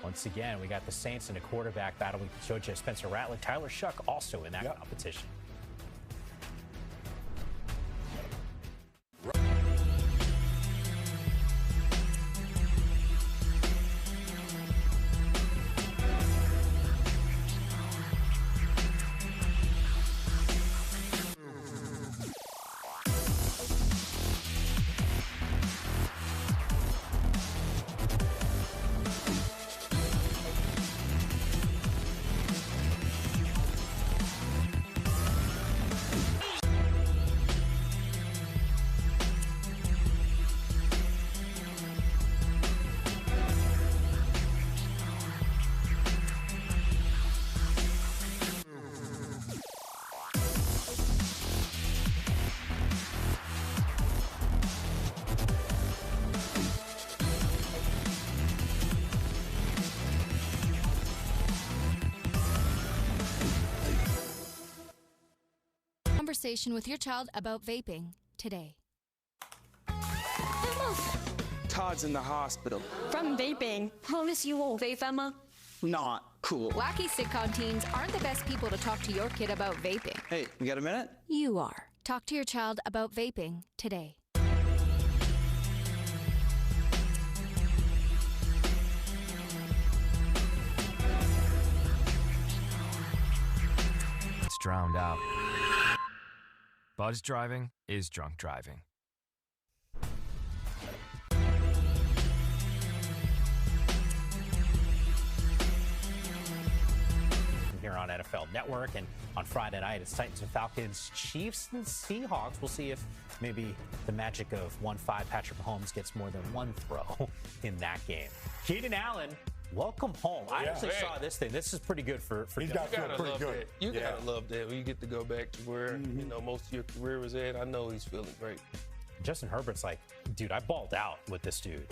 Once again, we got the Saints in a quarterback battle. We showed you Spencer Rattler, Tyler Shuck also in that competition. Conversation with your child about vaping today. Todd's in the hospital. From vaping. Promise you won't vape, Emma. Not cool. Wacky sitcom teens aren't the best people to talk to your kid about vaping. Hey, you got a minute? You are. Talk to your child about vaping today. It's drowned out. Buzz driving is drunk driving. Here on NFL Network, and on Friday night it's Titans and Falcons, Chiefs and Seahawks. We'll see if maybe the magic of 1-5 Patrick Mahomes gets more than one throw in that game. Keenan Allen, welcome home. I actually saw this thing. This is pretty good for He's got pretty good. You gotta love that when you get to go back to where you know most of your career was at. I know he's feeling great. Justin Herbert's like, dude, I balled out with this dude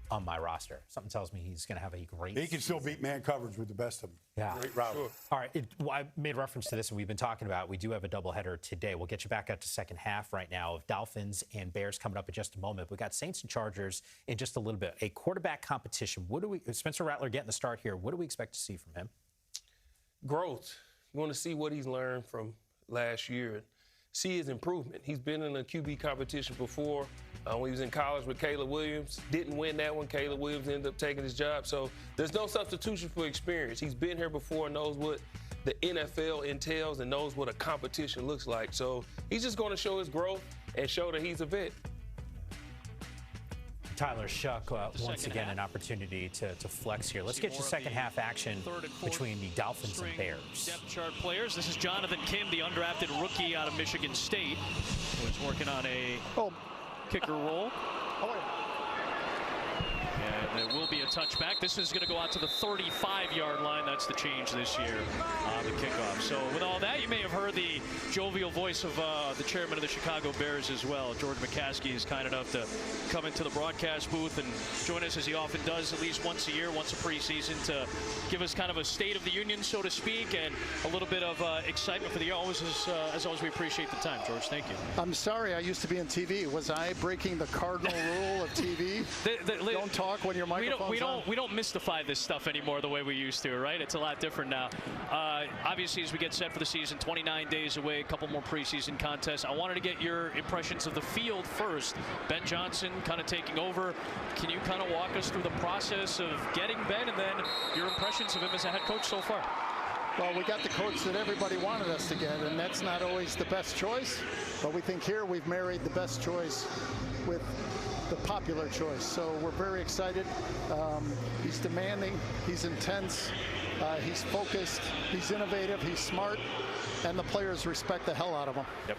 on my roster. Something tells me he's going to have a great He can still beat man coverage with the best of them. Yeah. Great route. Sure. All right. I made reference to this, and we've been talking about we do have a doubleheader today. We'll get you back up to second half right now of Dolphins and Bears coming up in just a moment. We got Saints and Chargers in just a little bit. A quarterback competition. What do we? Spencer Rattler getting the start here. What do we expect to see from him? Growth. You want to see what he's learned from last year and see his improvement. He's been in a QB competition before. When he was in college with Caleb Williams, didn't win that one. Caleb Williams ended up taking his job. So there's no substitution for experience. He's been here before, knows what the NFL entails, and knows what a competition looks like. So he's just going to show his growth and show that he's a vet. Tyler Shuck, once again, an opportunity to flex here. Let's get you second half action between the Dolphins and Bears. Depth chart players. This is Jonathan Kim, the undrafted rookie out of Michigan State, who's working on a kicker role. And there will be a touchback. This is going to go out to the 35-yard line. That's the change this year on the kickoff. So with all that, you may have heard the jovial voice of the chairman of the Chicago Bears as well. George McCaskey is kind enough to come into the broadcast booth and join us, as he often does, at least once a year, once a preseason, to give us kind of a state of the union, so to speak, and a little bit of excitement for the year. As always, we appreciate the time, George. Thank you. I'm sorry, I used to be in TV. Was I breaking the cardinal rule of TV? Don't talk when your microphone's on. We don't mystify this stuff anymore the way we used to, right? It's a lot different now. Obviously, as we get set for the season, 29 days away, a couple more preseason contests. I wanted to get your impressions of the field first. Ben Johnson kind of taking over. Can you kind of walk us through the process of getting Ben, and then your impressions of him as a head coach so far? Well, we got the coach that everybody wanted us to get, and that's not always the best choice. But we think here we've married the best choice with the popular choice. So we're very excited. He's demanding, he's intense, he's focused, he's innovative, he's smart, and the players respect the hell out of him. Yep.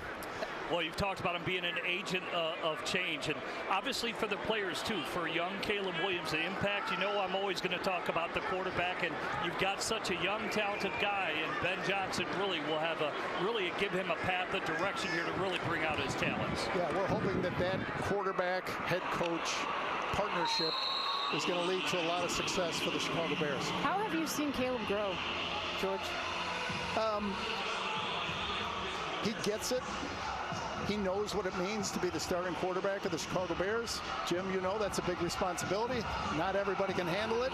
Well, you've talked about him being an agent of change, and obviously for the players too. For young Caleb Williams, the impact, you know, I'm always going to talk about the quarterback, and you've got such a young, talented guy, and Ben Johnson really will have really give him a path, a direction here to really bring out his talents. Yeah, we're hoping that quarterback, head coach partnership is going to lead to a lot of success for the Chicago Bears. How have you seen Caleb grow, George? He gets it. He knows what it means to be the starting quarterback of the Chicago Bears. Jim, you know that's a big responsibility. Not everybody can handle it.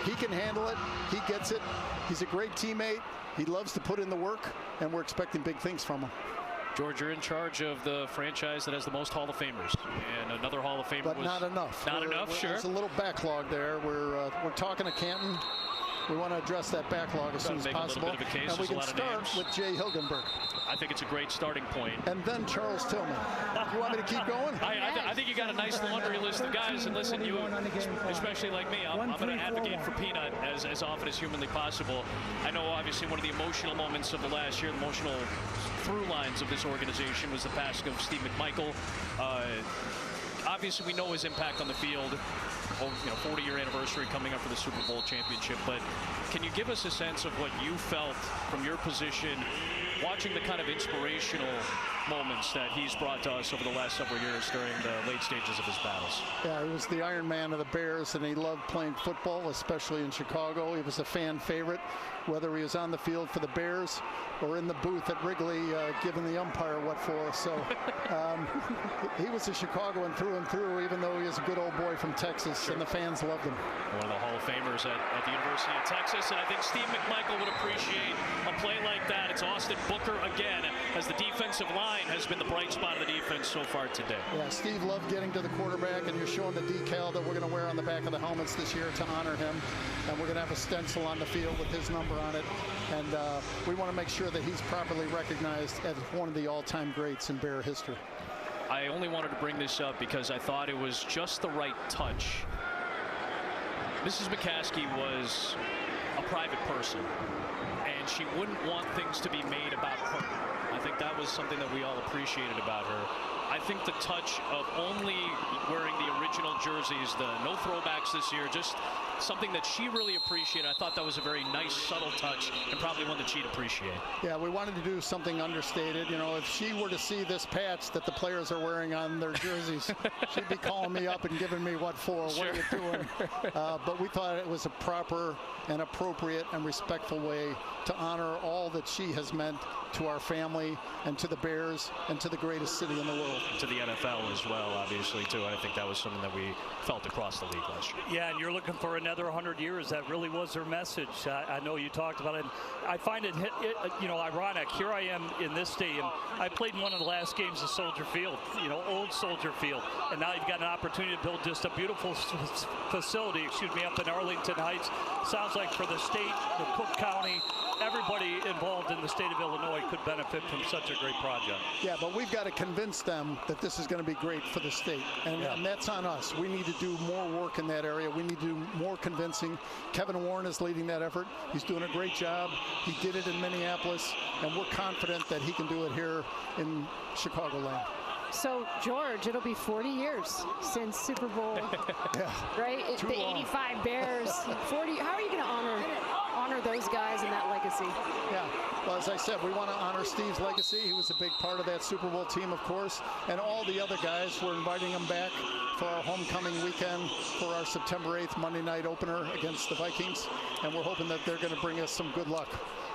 He can handle it. He gets it. He's a great teammate. He loves to put in the work, and we're expecting big things from him. George, you're in charge of the franchise that has the most Hall of Famers, and another Hall of Famer But was not enough. Not enough, sure. There's a little backlog there. We're talking to Canton. We want to address that backlog as soon as possible. A case. And we can start with Jay Hilgenberg. I think it's a great starting point. And then Charles Tillman. You want me to keep going? I think you got a nice laundry list of guys, and listen, you, especially like me, I'm going to advocate for Peanut as often as humanly possible. I know, obviously, one of the emotional moments of the last year, the emotional through lines of this organization was the passing of Steve McMichael. Obviously, we know his impact on the field. 40-year anniversary coming up for the Super Bowl championship. But can you give us a sense of what you felt from your position, watching the kind of inspirational moments that he's brought to us over the last several years during the late stages of his battles? Yeah, he was the Iron Man of the Bears, and he loved playing football, especially in Chicago. He was a fan favorite, whether he was on the field for the Bears or in the booth at Wrigley giving the umpire what for. So he was a Chicagoan through and through, even though he is a good old boy from Texas, and the fans loved him. One of the Hall of Famers at the University of Texas, and I think Steve McMichael would appreciate a play like that. It's Austin Booker again, as the defensive line has been the bright spot of the defense so far today. Yeah, Steve loved getting to the quarterback, and you're showing the decal that we're going to wear on the back of the helmets this year to honor him. And we're going to have a stencil on the field with his number on it. And we want to make sure that he's properly recognized as one of the all-time greats in Bear history. I only wanted to bring this up because I thought it was just the right touch. Mrs. McCaskey was a private person, and she wouldn't want things to be made about her. I think that was something that we all appreciated about her. I think the touch of only wearing the original jerseys, the no throwbacks this year, just something that she really appreciated. I thought that was a very nice, subtle touch, and probably one that she'd appreciate. Yeah, we wanted to do something understated. You know, if she were to see this patch that the players are wearing on their jerseys, she'd be calling me up and giving me what for, what are you doing? But we thought it was a proper and appropriate and respectful way to honor all that she has meant to our family and to the Bears and to the greatest city in the world. And to the NFL as well, obviously, too. I think that was something that we felt across the league last year. Yeah, and you're looking for another 100 years. That really was her message. I know you talked about it. I find it ironic. Here I am in this stadium. I played in one of the last games of Soldier Field, old Soldier Field. And now you've got an opportunity to build just a beautiful facility, up in Arlington Heights. Sounds like for the state, the Cook County, everybody involved in the state of Illinois could benefit from such a great project. Yeah, but we've got to convince them that this is going to be great for the state. And that's on us. We need to do more work in that area. We need to do more convincing. Kevin Warren is leading that effort. He's doing a great job. He did it in Minneapolis, and we're confident that he can do it here in Chicagoland. So, George, it'll be 40 years since Super Bowl, right? The 85 Bears. 40. How are you going to honor those guys and that legacy? Yeah, well, as I said, we want to honor Steve's legacy. He was a big part of that Super Bowl team, of course, and all the other guys. We're inviting them back for our homecoming weekend for our September 8th Monday night opener against the Vikings, and we're hoping that they're going to bring us some good luck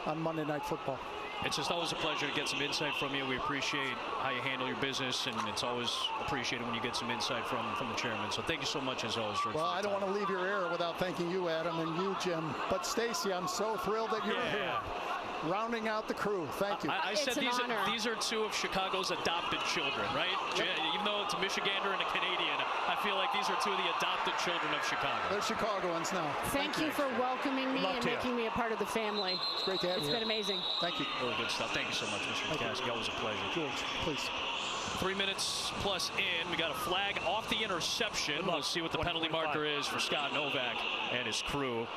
on Monday Night Football. It's just always a pleasure to get some insight from you. We appreciate how you handle your business, and it's always appreciated when you get some insight from the chairman. So thank you so much, as always, George. Well, I don't want to leave your air without thanking you, Adam, and you, Jim. But Stacy, I'm so thrilled that you're here. Rounding out the crew. Thank you. I said these are two of Chicago's adopted children, right? Yep. Even though it's a Michigander and a Canadian, I feel like these are two of the adopted children of Chicago. They're Chicagoans now. Thank you for welcoming me and making me a part of the family. It's great to have you. It's been amazing. Thank you. Really good stuff. Thank you so much, Mr. McCaskey. Always a pleasure. George, please. 3 minutes plus in. We got a flag off the interception. We'll see what the penalty marker is for Scott Novak and his crew.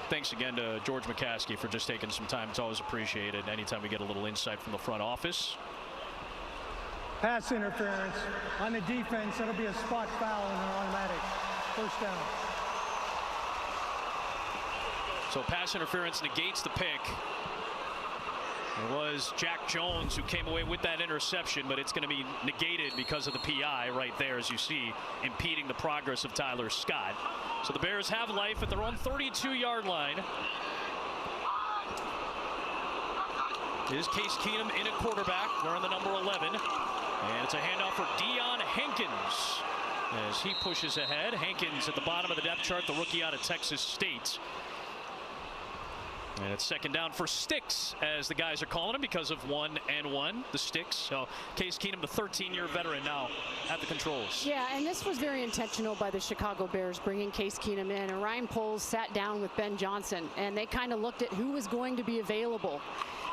Thanks again to George McCaskey for just taking some time. It's always appreciated anytime we get a little insight from the front office. Pass interference on the defense. That'll be a spot foul and an automatic first down. So pass interference negates the pick. It was Jack Jones who came away with that interception, but it's going to be negated because of the PI right there, as you see, impeding the progress of Tyler Scott. So the Bears have life at their own 32-yard line. It is Case Keenum in at quarterback, wearing the number 11. And it's a handoff for Deion Hankins as he pushes ahead. Hankins at the bottom of the depth chart, the rookie out of Texas State. And it's second down for Sticks, as the guys are calling him because of 1-and-1, the Sticks. So Case Keenum, the 13-year veteran, now at the controls. Yeah, and this was very intentional by the Chicago Bears, bringing Case Keenum in. And Ryan Poles sat down with Ben Johnson, and they kind of looked at who was going to be available.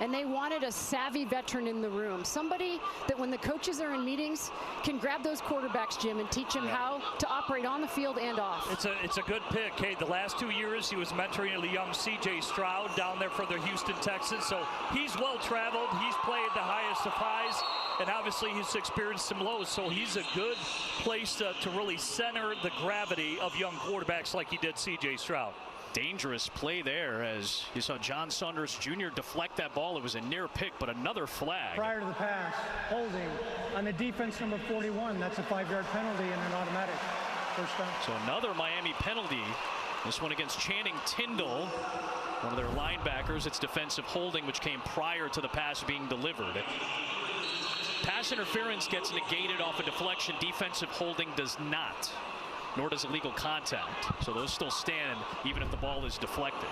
And they wanted a savvy veteran in the room, somebody that when the coaches are in meetings can grab those quarterbacks, Jim, and teach them how to operate on the field and off. It's a good pick. Hey, the last 2 years he was mentoring the young C.J. Stroud down there for the Houston Texans, so he's well traveled. He's played the highest of highs, and obviously he's experienced some lows, so he's a good place to really center the gravity of young quarterbacks like he did C.J. Stroud. Dangerous play there as you saw John Saunders Jr. deflect that ball. It was a near pick, but another flag. Prior to the pass, holding on the defense number 41. That's a 5-yard penalty and an automatic first down. So another Miami penalty. This one against Channing Tindall, one of their linebackers. It's defensive holding, which came prior to the pass being delivered. Pass interference gets negated off a deflection. Defensive holding does not, nor does illegal contact. So those still stand even if the ball is deflected.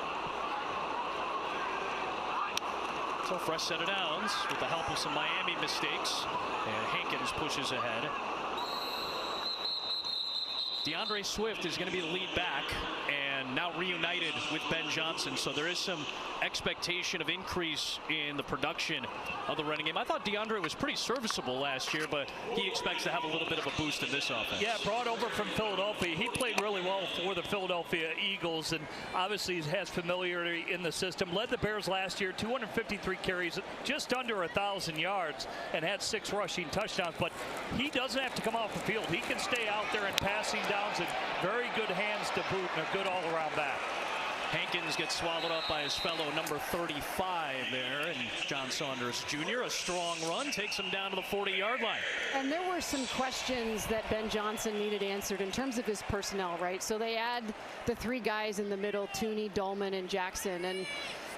So fresh set of downs with the help of some Miami mistakes. And Hankins pushes ahead. DeAndre Swift is going to be the lead back and now reunited with Ben Johnson. So there is some expectation of increase in the production of the running game. I thought DeAndre was pretty serviceable last year, but he expects to have a little bit of a boost in this offense. Yeah, brought over from Philadelphia. He played really well for the Philadelphia Eagles, and obviously has familiarity in the system. Led the Bears last year, 253 carries, just under 1,000 yards, and had 6 rushing touchdowns. But he doesn't have to come off the field. He can stay out there in passing downs, and very good hands to boot, and a good all-around back. Hankins gets swallowed up by his fellow number 35 there, and John Saunders Jr. A strong run takes him down to the 40-yard line. And there were some questions that Ben Johnson needed answered in terms of his personnel, right? So they add the 3 guys in the middle, Tooney, Dolman, and Jackson, and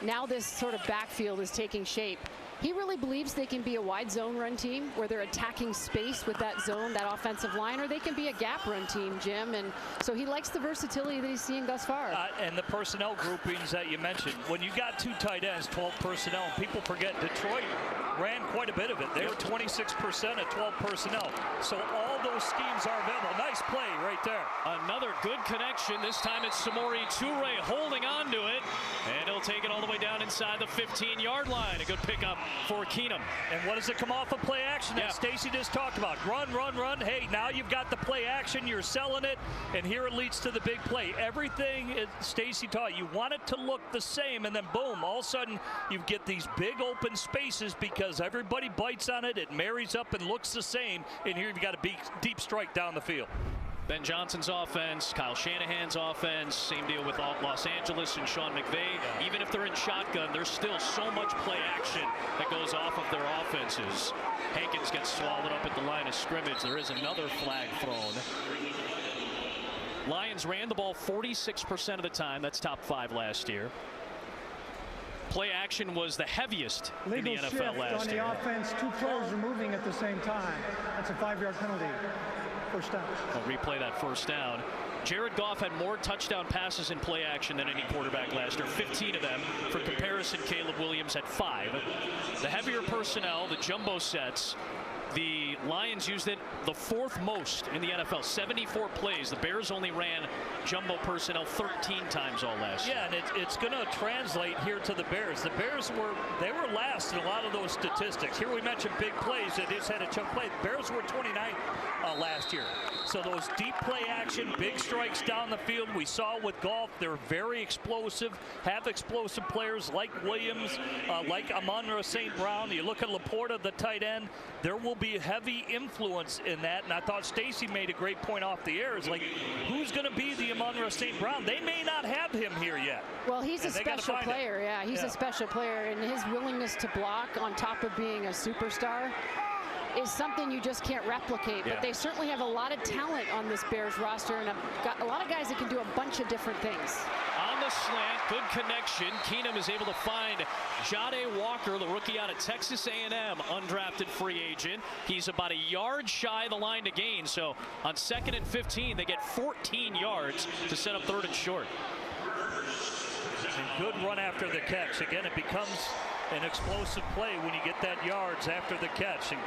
now this sort of backfield is taking shape. He really believes they can be a wide zone run team where they're attacking space with that zone, that offensive line, or they can be a gap run team, Jim. And so he likes the versatility that he's seeing thus far. And the personnel groupings that you mentioned. When you got 2 tight ends, 12 personnel, people forget Detroit ran quite a bit of it. They were 26% at 12 personnel. So all those schemes are available. Nice play right there. Another good connection. This time it's Samori Toure holding on to it. And he'll take it all the way down inside the 15-yard line. A good pickup for Keenum. And what does it come off of play action that Stacy just talked about? Run, run, run. Hey, now you've got the play action. You're selling it. And here it leads to the big play. Everything Stacy taught, you want it to look the same. And then boom, all of a sudden you get these big open spaces because everybody bites on it. It marries up and looks the same. And here you've got a deep strike down the field. Ben Johnson's offense, Kyle Shanahan's offense, same deal with Los Angeles and Sean McVay. Even if they're in shotgun, there's still so much play action that goes off of their offenses. Hankins gets swallowed up at the line of scrimmage. There is another flag thrown. Lions ran the ball 46% of the time. That's top 5 last year. Play action was the heaviest in the NFL last year. On the offense, 2 players are moving at the same time. That's a 5-yard penalty. First down. We'll replay that first down. Jared Goff had more touchdown passes in play action than any quarterback last year, 15 of them. For comparison, Caleb Williams had 5. The heavier personnel, the jumbo sets, the Lions used it the 4th most in the NFL, 74 plays. The Bears only ran jumbo personnel 13 times all last year. Yeah, and it's going to translate here to the Bears. The Bears were last in a lot of those statistics. Here we mentioned big plays. They just had a chunk play. The Bears were 29th last year. So those deep play action, big strikes down the field, we saw with Goff. They're very explosive, have explosive players like Williams, like Amon-Ra St. Brown. You look at Laporta, the tight end. There will be heavy influence in that, and I thought Stacy made a great point off the air. It's like, who's going to be the Amon-Ra St. Brown? They may not have him here yet. Well, he's a special player. Yeah, he's a special player, and his willingness to block on top of being a superstar is something you just can't replicate. But they certainly have a lot of talent on this Bears roster, and got a lot of guys that can do a bunch of different things. on the slant, good connection. Keenum is able to find Jade Walker, the rookie out of Texas A&M, undrafted free agent. He's about a yard shy of the line to gain, so on 2nd and 15, they get 14 yards to set up 3rd and short. And good run after the catch. Again, it becomes an explosive play when you get that yards after the catch. And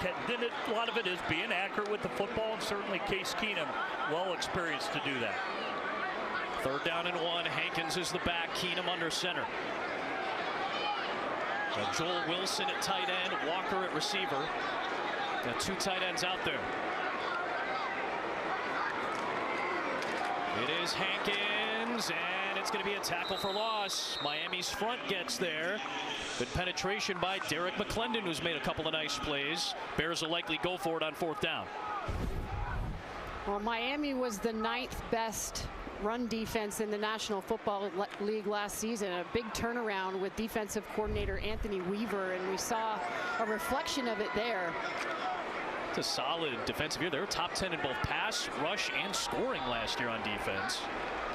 a lot of it is being accurate with the football, and certainly Case Keenum, well experienced to do that. 3rd down and 1. Hankins is the back. Keenum under center. Joel Wilson at tight end. Walker at receiver. Got 2 tight ends out there. It is Hankins, and it's going to be a tackle for loss. Miami's front gets there. Good penetration by Derek McClendon, who's made a couple of nice plays. Bears will likely go for it on 4th down. Well, Miami was the 9th best run defense in the National Football League last season. A big turnaround with defensive coordinator Anthony Weaver, and we saw a reflection of it there. It's a solid defensive year. They were top 10 in both pass, rush, and scoring last year on defense.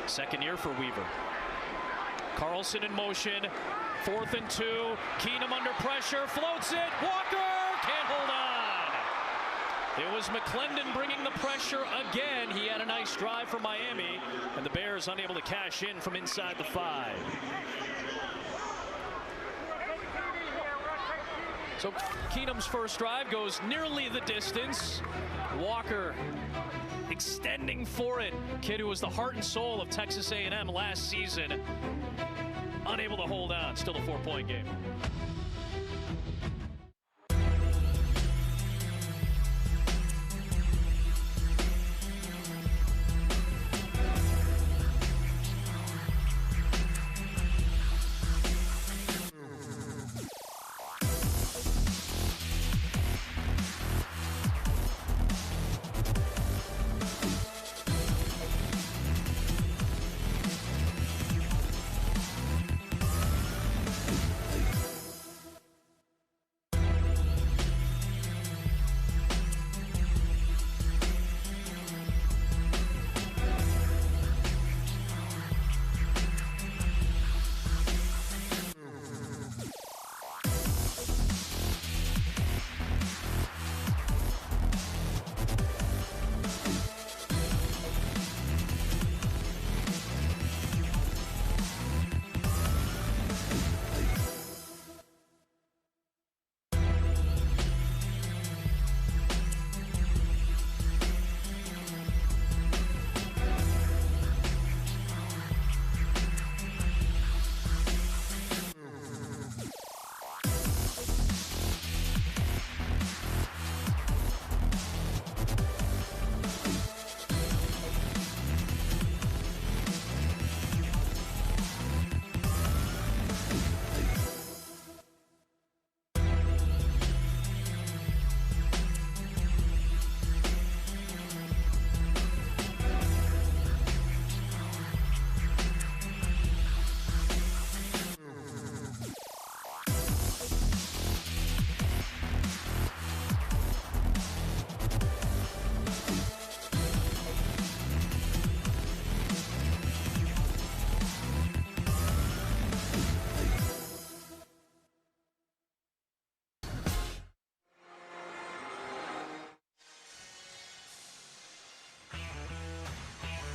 2nd year for Weaver. Carlson in motion. 4th and 2. Keenum under pressure. Floats it. Walker can't hold on. It was McClendon bringing the pressure again. He had a nice drive for Miami, and the Bears unable to cash in from inside the 5. So Keenum's first drive goes nearly the distance. Walker extending for it. Kid who was the heart and soul of Texas A&M last season. Unable to hold on. Still a 4-point game.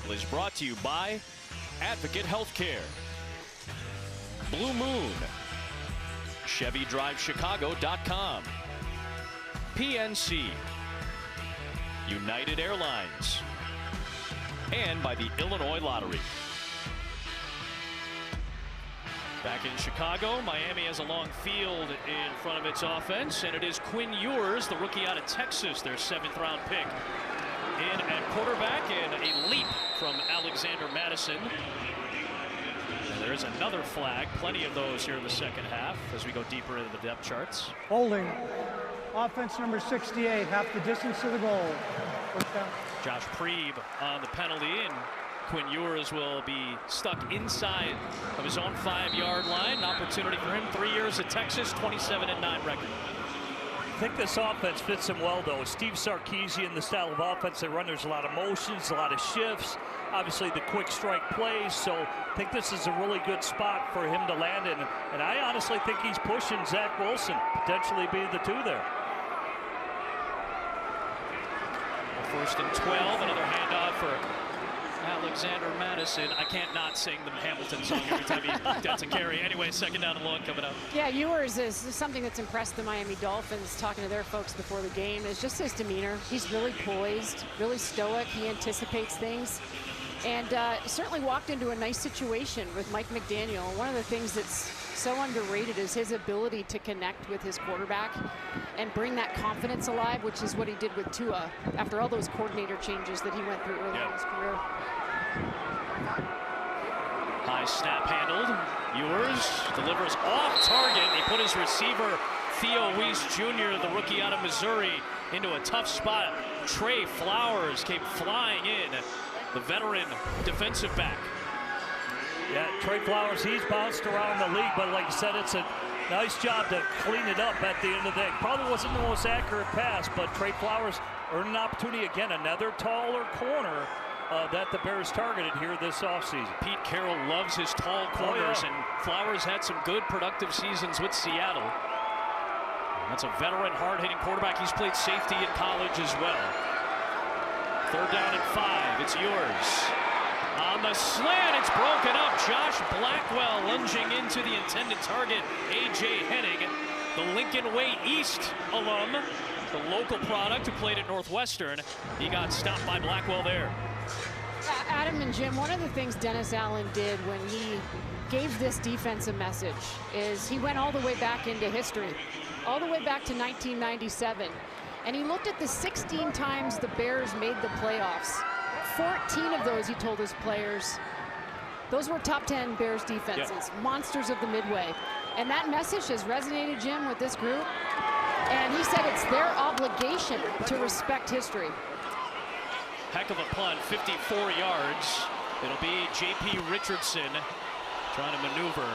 Is brought to you by Advocate Healthcare, Blue Moon, ChevyDriveChicago.com, PNC, United Airlines, and by the Illinois Lottery. Back in Chicago, Miami has a long field in front of its offense, and it is Quinn Ewers, the rookie out of Texas, their 7th-round pick, in at quarterback, and a leap from Alexander Madison. And there is another flag, plenty of those here in the 2nd half as we go deeper into the depth charts. Holding. Offense number 68, half the distance to the goal. First down. Josh Preeb on the penalty, and Quinn Ewers will be stuck inside of his own 5-yard line. An opportunity for him. 3 years at Texas, 27-9 record. think this offense fits him well, though. Steve Sarkisian, the style of offense they run, there's a lot of motions, a lot of shifts, obviously the quick strike plays. So I think this is a really good spot for him to land in. And I honestly think he's pushing Zach Wilson, potentially be the two there. First and 12, another handoff for Alexander Madison. I can't not sing the Hamilton song every time he gets a carry. Anyway, second down and long coming up. Yeah, Ewers is something that's impressed the Miami Dolphins, talking to their folks before the game, is just his demeanor. He's really poised, really stoic. He anticipates things. And certainly walked into a nice situation with Mike McDaniel. One of the things that's so underrated is his ability to connect with his quarterback and bring that confidence alive, which is what he did with Tua after all those coordinator changes that he went through early in his career. High snap handled. Ewers delivers off target. He put his receiver, Theo Weiss Jr., the rookie out of Missouri, into a tough spot. Trey Flowers came flying in, the veteran defensive back. Yeah, Trey Flowers, he's bounced around the league, but like you said, it's a nice job to clean it up at the end of the day. Probably wasn't the most accurate pass, but Trey Flowers earned an opportunity again, another taller corner that the Bears targeted here this offseason. Pete Carroll loves his tall corners, and Flowers had some good productive seasons with Seattle. That's a veteran, hard-hitting quarterback. He's played safety in college as well. Third down and 5. It's Ewers. On the slant, it's broken up. Josh Blackwell lunging into the intended target, A.J. Hennig, the Lincoln Way East alum, the local product who played at Northwestern. He got stopped by Blackwell there. Adam and Jim, one of the things Dennis Allen did when he gave this defense a message is he went all the way back into history, all the way back to 1997. And he looked at the 16 times the Bears made the playoffs. 14 of those, he told his players, those were top 10 Bears defenses, monsters of the Midway. And that message has resonated, Jim, with this group. And he said it's their obligation to respect history. Heck of a punt, 54 yards. It'll be J.P. Richardson trying to maneuver.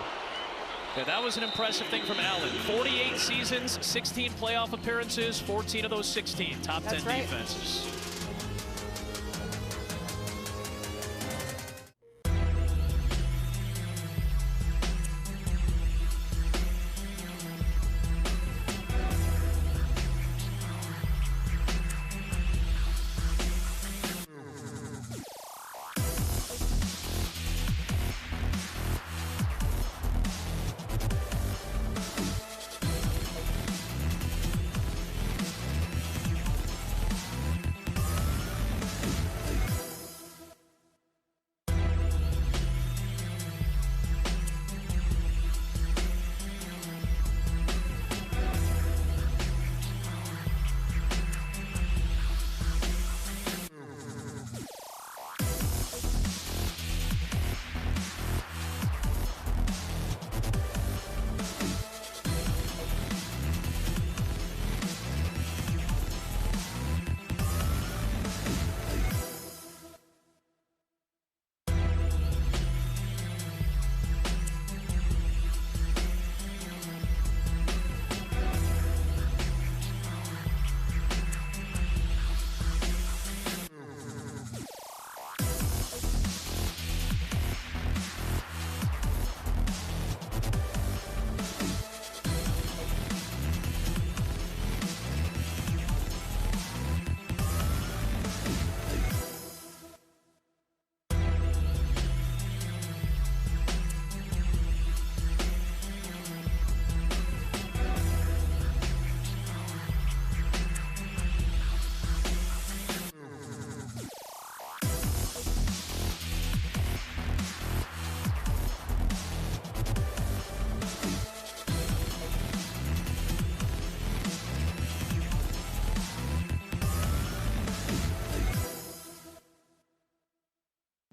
Yeah, that was an impressive thing from Allen. 48 seasons, 16 playoff appearances, 14 of those 16 top 10 defenses.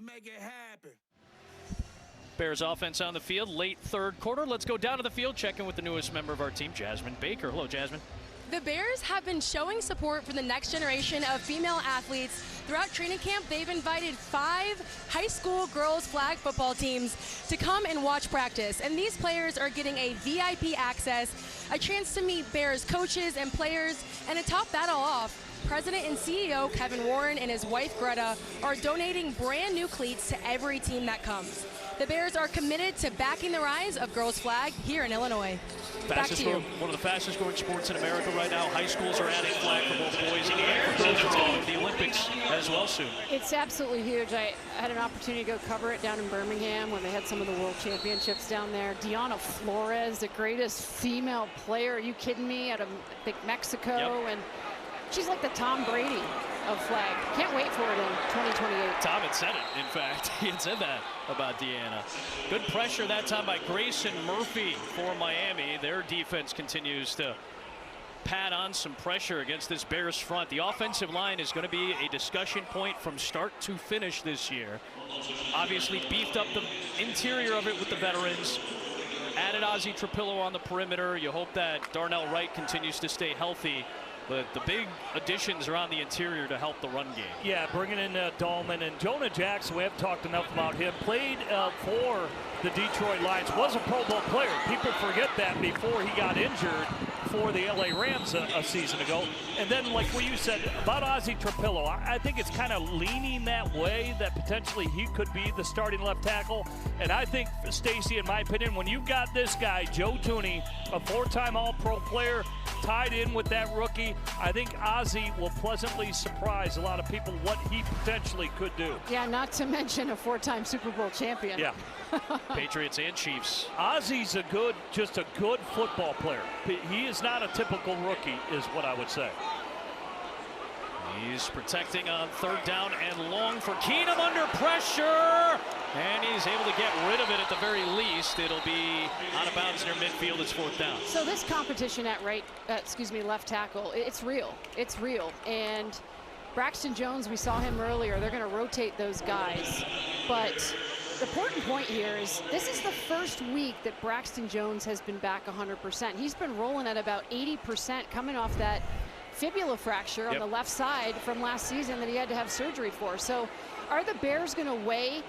Make it happen. Bears offense on the field, late third quarter. Let's go down to the field, check in with the newest member of our team, Jasmine Baker. Hello, Jasmine. The Bears have been showing support for the next generation of female athletes. Throughout training camp, they've invited 5 high school girls flag football teams to come and watch practice. And these players are getting a VIP access, a chance to meet Bears coaches and players. And to top that all off, President and CEO Kevin Warren and his wife Greta are donating brand new cleats to every team that comes. The Bears are committed to backing the rise of girls flag here in Illinois. Back to you. One of the fastest growing sports in America right now. High schools are adding flag for both boys and for girls. It's going to the Olympics as well soon. It's absolutely huge. I had an opportunity to go cover it down in Birmingham when they had some of the world championships down there. Deanna Flores, the greatest female player. Are you kidding me? Out of, I think, Mexico. Yep. And she's like the Tom Brady of flag. Can't wait for it in 2028. Tom had said it, in fact. He had said that about Deanna. Good pressure that time by Grayson Murphy for Miami. Their defense continues to pad on some pressure against this Bears front. The offensive line is going to be a discussion point from start to finish this year. Obviously beefed up the interior of it with the veterans. Added Ozzie Trapillo on the perimeter. You hope that Darnell Wright continues to stay healthy. But the big additions are on the interior to help the run game. Yeah, bringing in Dahlman and Jonah Jackson. We haven't talked enough about him. Played for the Detroit Lions. Was a Pro Bowl player. People forget that before he got injured for the LA Rams a season ago. And then, like what you said about Ozzie Trapillo, I think it's kind of leaning that way that potentially he could be the starting left tackle. And I think, Stacy, in my opinion, when you've got this guy, Joe Thuney, a 4-time All-Pro player, tied in with that rookie, I think Ozzie will pleasantly surprise a lot of people what he potentially could do. Yeah, not to mention a 4-time Super Bowl champion. Yeah. Patriots and Chiefs. Ozzie's just a good football player. He is not a typical rookie, is what I would say. He's protecting on 3rd down and long for Keenum under pressure. And he's able to get rid of it at the very least. It'll be out of bounds near midfield. It's 4th down. So this competition at left tackle, it's real. It's real. And Braxton Jones, we saw him earlier. They're going to rotate those guys. But the important point here is this is the first week that Braxton Jones has been back 100%. He's been rolling at about 80% coming off that fibula fracture on the left side from last season that he had to have surgery for. So are the Bears going to weigh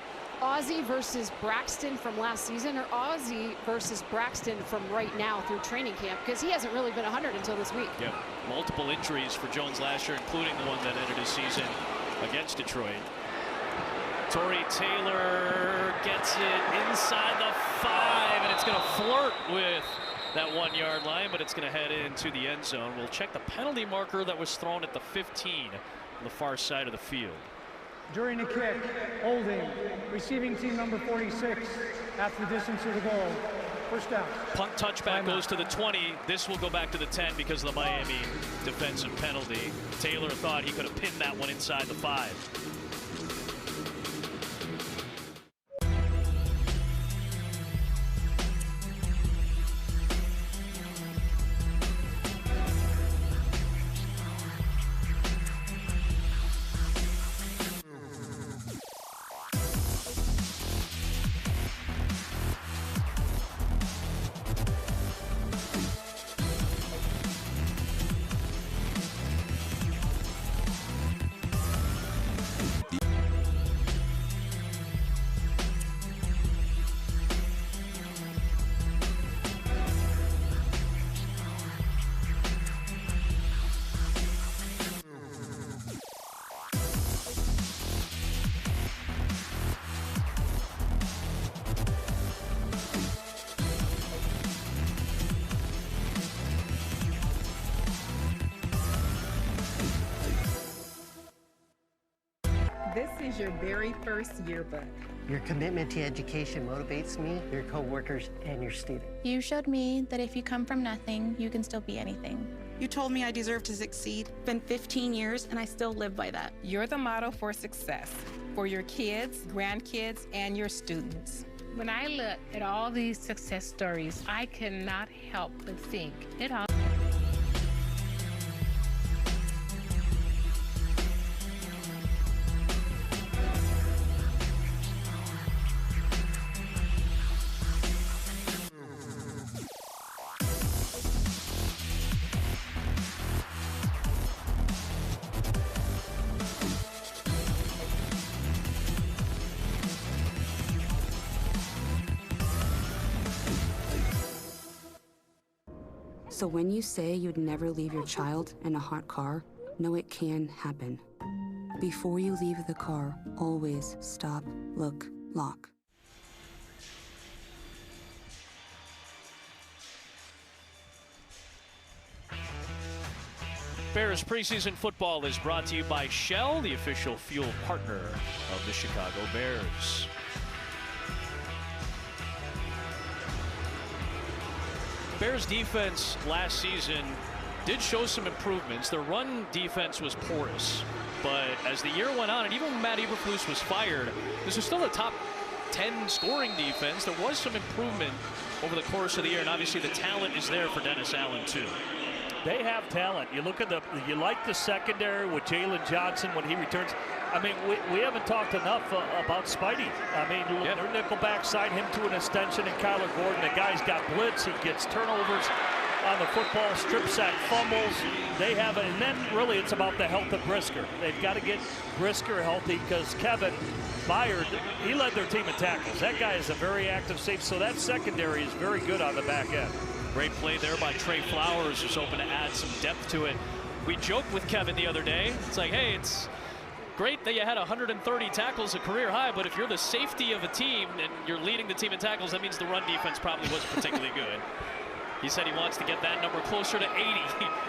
Ozzie versus Braxton from last season or Ozzie versus Braxton from right now through training camp? Because he hasn't really been 100 until this week. Yep. Multiple injuries for Jones last year, including the one that ended his season against Detroit. Torrey Taylor gets it inside the 5, and it's going to flirt with that 1-yard line, but it's going to head into the end zone. We'll check the penalty marker that was thrown at the 15 on the far side of the field. During the kick, holding, receiving team number 46, half the distance of the goal. First down. Punt touchback goes to the 20. This will go back to the 10 because of the Miami defensive penalty. Taylor thought he could have pinned that one inside the 5. This is your very first yearbook. Your commitment to education motivates me, your coworkers, and your students. You showed me that if you come from nothing, you can still be anything. You told me I deserve to succeed. It's been 15 years, and I still live by that. You're the model for success for your kids, grandkids, and your students. When I look at all these success stories, I cannot help but think it all. So when you say you'd never leave your child in a hot car, know it can happen. Before you leave the car, always stop, look, lock. Bears preseason football is brought to you by Shell, the official fuel partner of the Chicago Bears. Bears defense last season did show some improvements. Their run defense was porous, but as the year went on, and even when Matt Eberflus was fired, this is still a top 10 scoring defense. There was some improvement over the course of the year, and obviously the talent is there for Dennis Allen too. They have talent. You look at you like the secondary with Jalen Johnson when he returns. I mean, we haven't talked enough about Spidey. I mean, their nickelback side him to an extension, and Kyler Gordon. The guy's got blitz. He gets turnovers on the football, strip sack, fumbles. They have it, and then really it's about the health of Brisker. They've got to get Brisker healthy because Kevin Byard, he led their team in tackles. That guy is a very active safety, so that secondary is very good on the back end. Great play there by Trey Flowers, who's hoping to add some depth to it. We joked with Kevin the other day. It's like, hey, it's great that you had 130 tackles, a career high, but if you're the safety of a team and you're leading the team in tackles, that means the run defense probably wasn't particularly good. He said he wants to get that number closer to 80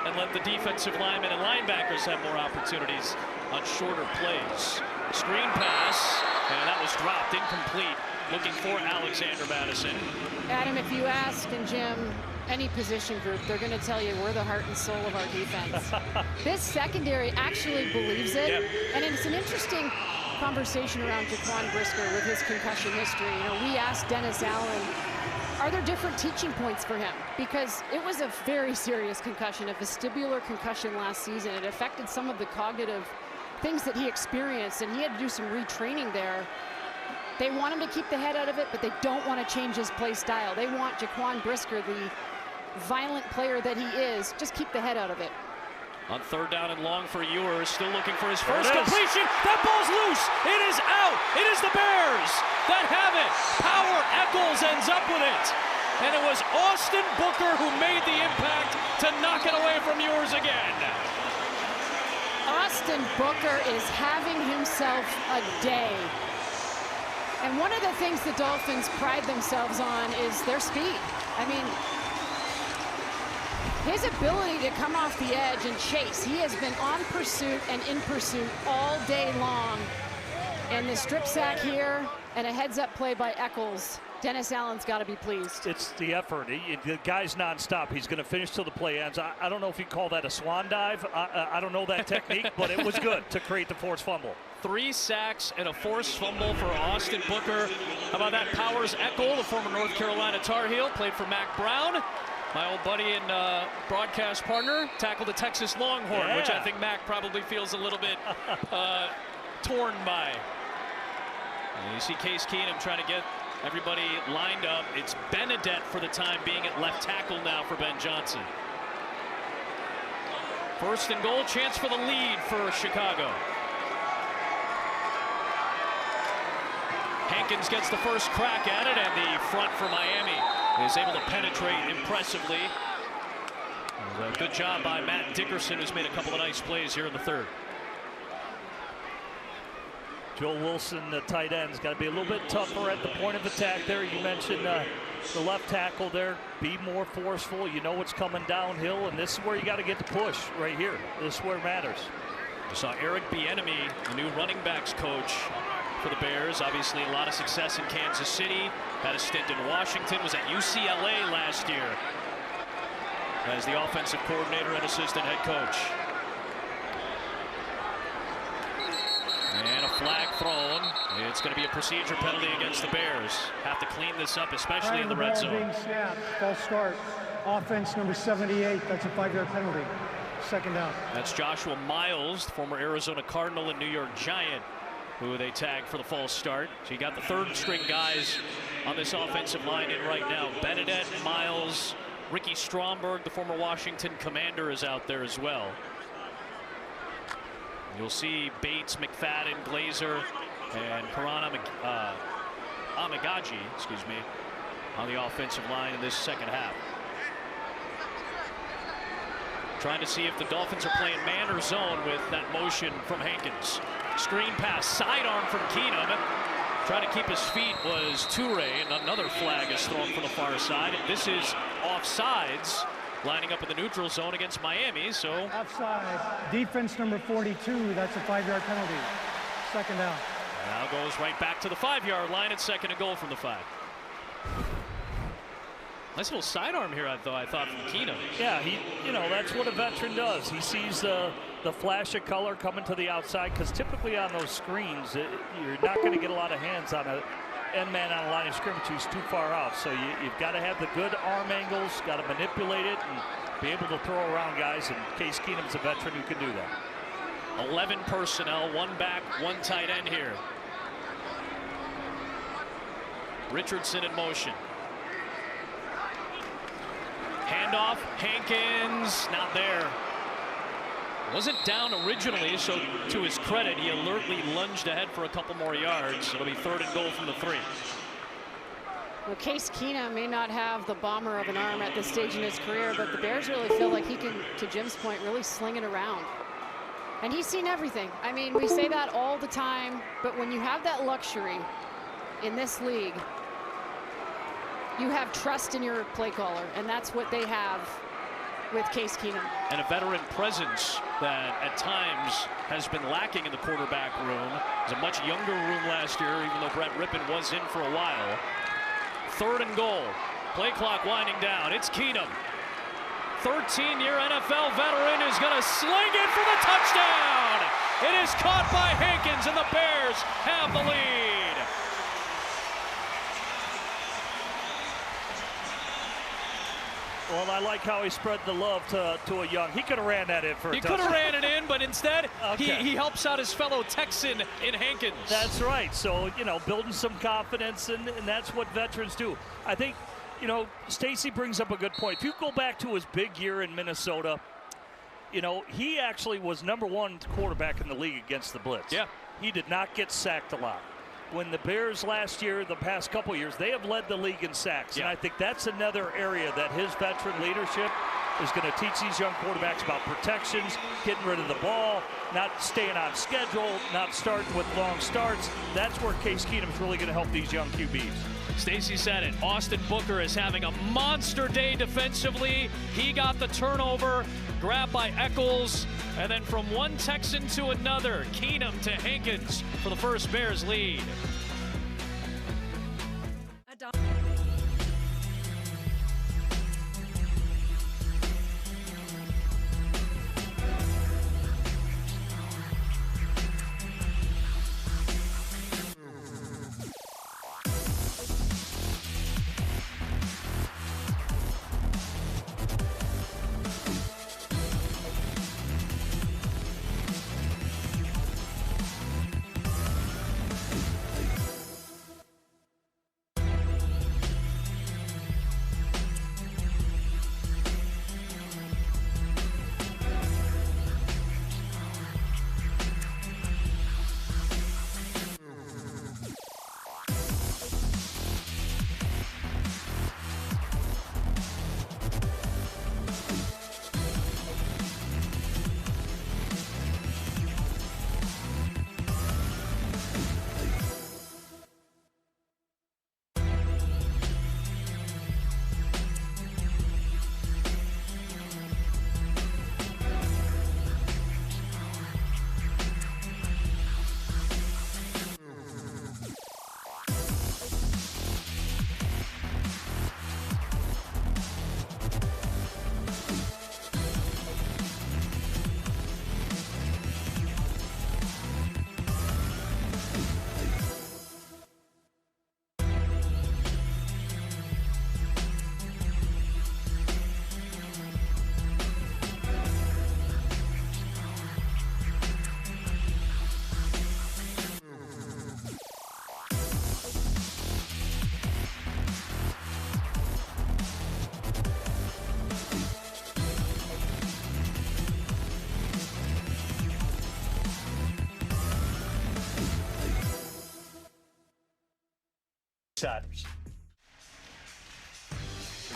and let the defensive linemen and linebackers have more opportunities on shorter plays. Screen pass, and that was dropped, incomplete. Looking for Alexander Madison. Adam, if you ask, and Jim, any position group, they're going to tell you we're the heart and soul of our defense. This secondary actually believes it. Yep. And it's an interesting conversation around Jaquan Brisker with his concussion history. You know, we asked Dennis Allen, are there different teaching points for him? Because it was a very serious concussion, a vestibular concussion last season. It affected some of the cognitive things that he experienced, and he had to do some retraining there. They want him to keep the head out of it, but they don't want to change his play style. They want Jaquan Brisker, the violent player that he is, just keep the head out of it. On third down and long for Ewers, still looking for his first completion. That ball's loose. It is out. It is the Bears that have it. Power Echols ends up with it. And it was Austin Booker who made the impact to knock it away from Ewers again. Austin Booker is having himself a day. And one of the things the Dolphins pride themselves on is their speed. I mean, his ability to come off the edge and chase. He has been on pursuit and in pursuit all day long. And the strip sack here and a heads-up play by Echols. Dennis Allen's got to be pleased. It's the effort. The guy's nonstop. He's going to finish till the play ends. I don't know if you call that a swan dive. I don't know that technique, but it was good to create the forced fumble. 3 sacks and a forced fumble for Austin Booker. How about that? Powers Eckel, the former North Carolina Tar Heel, played for Mac Brown. My old buddy and broadcast partner tackled a Texas Longhorn, which I think Mac probably feels a little bit torn by. And you see Case Keenum trying to get everybody lined up. It's Benedette for the time being at left tackle now for Ben Johnson. First and goal, chance for the lead for Chicago. Hankins gets the first crack at it, and the front for Miami is able to penetrate impressively. A good job by Matt Dickerson, who's made a couple of nice plays here in the third. Joe Wilson, the tight end's got to be a little bit tougher at the point of attack there. You mentioned the left tackle there. Be more forceful. You know what's coming downhill, and this is where you got to get the push right here. This is where it matters. We saw Eric Bieniemy, the new running backs coach for the Bears. Obviously a lot of success in Kansas City. Had a stint in Washington, was at UCLA last year as the offensive coordinator and assistant head coach. And a flag thrown. It's going to be a procedure penalty against the Bears. Have to clean this up, especially in the red zone. Being snapped, false start. Offense number 78, that's a 5-yard penalty. Second down. That's Joshua Miles, former Arizona Cardinal and New York Giant, who they tagged for the false start. So you got the third string guys on this offensive line in right now. Benedette, Miles, Ricky Stromberg, the former Washington Commander, is out there as well. You'll see Bates, McFadden, Glazer, and Karan Amagaji, on the offensive line in this second half. Trying to see if the Dolphins are playing man or zone with that motion from Hankins. Screen pass, sidearm from Keenum. Trying to keep his feet was Toure, and another flag is thrown from the far side. This is offsides, lining up in the neutral zone against Miami, so. Offside. Defense number 42, that's a 5-yard penalty. Second down. Now goes right back to the 5-yard line. It's second and goal from the 5. Nice little sidearm here, I thought, from Keenum. Yeah, that's what a veteran does. He sees the flash of color coming to the outside, because typically on those screens, you're not going to get a lot of hands on an end man on a line of scrimmage who's too far out. So you've got to have the good arm angles, got to manipulate it, and be able to throw around guys. And Case Keenum's a veteran who can do that. 11 personnel, 1 back, 1 tight end here. Richardson in motion. Handoff, Hankins, not there. Wasn't down originally, so to his credit, he alertly lunged ahead for a couple more yards. It'll be third and goal from the 3. Well, Case Keenum may not have the bomber of an arm at this stage in his career, but the Bears really feel like he can, to Jim's point, really sling it around. And he's seen everything. I mean, we say that all the time, but when you have that luxury in this league, you have trust in your play caller, and that's what they have with Case Keenum. And a veteran presence that at times has been lacking in the quarterback room. It was a much younger room last year, even though Brett Rippon was in for a while. Third and goal. Play clock winding down. It's Keenum. 13-year NFL veteran is going to sling it for the touchdown. It is caught by Hankins, and the Bears have the lead. Well, I like how he spread the love to a young. He could have ran that in for a touchdown. He could have ran it in, but instead he helps out his fellow Texan in Hankins. That's right. So, building some confidence, and that's what veterans do. I think, Stacy brings up a good point. If you go back to his big year in Minnesota, he actually was #1 quarterback in the league against the blitz. Yeah. He did not get sacked a lot. When the Bears last year, the past couple years, they have led the league in sacks. Yeah. And I think that's another area that his veteran leadership is going to teach these young quarterbacks about protections, getting rid of the ball, not staying on schedule, not starting with long starts. That's where Case Keenum is really going to help these young QBs. Stacy said it. Austin Booker is having a monster day defensively. He got the turnover, grabbed by Eccles, and then from one Texan to another, Keenum to Hankins for the first Bears lead. Satters.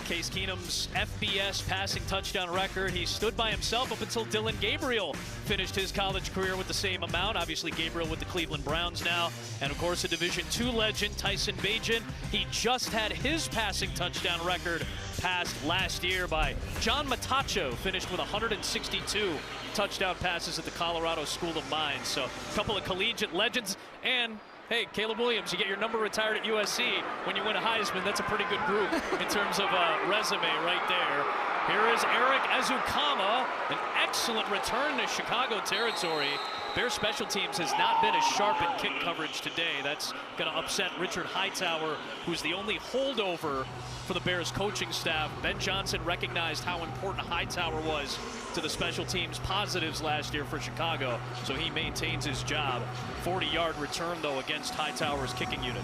Case Keenum's FBS passing touchdown record. He stood by himself up until Dylan Gabriel finished his college career with the same amount. Obviously, Gabriel with the Cleveland Browns now. And, of course, a Division II legend, Tyson Bagent. He just had his passing touchdown record passed last year by John Matacho, finished with 162 touchdown passes at the Colorado School of Mines. So a couple of collegiate legends. And hey, Caleb Williams, you get your number retired at USC when you win a Heisman. That's a pretty good group in terms of resume right there. Here is Eric Ezukama, an excellent return to Chicago territory. Bears special teams has not been as sharp in kick coverage today. That's going to upset Richard Hightower, who's the only holdover for the Bears coaching staff. Ben Johnson recognized how important Hightower was to the special teams positives last year for Chicago, so he maintains his job. 40-yard return, though, against Hightower's kicking unit.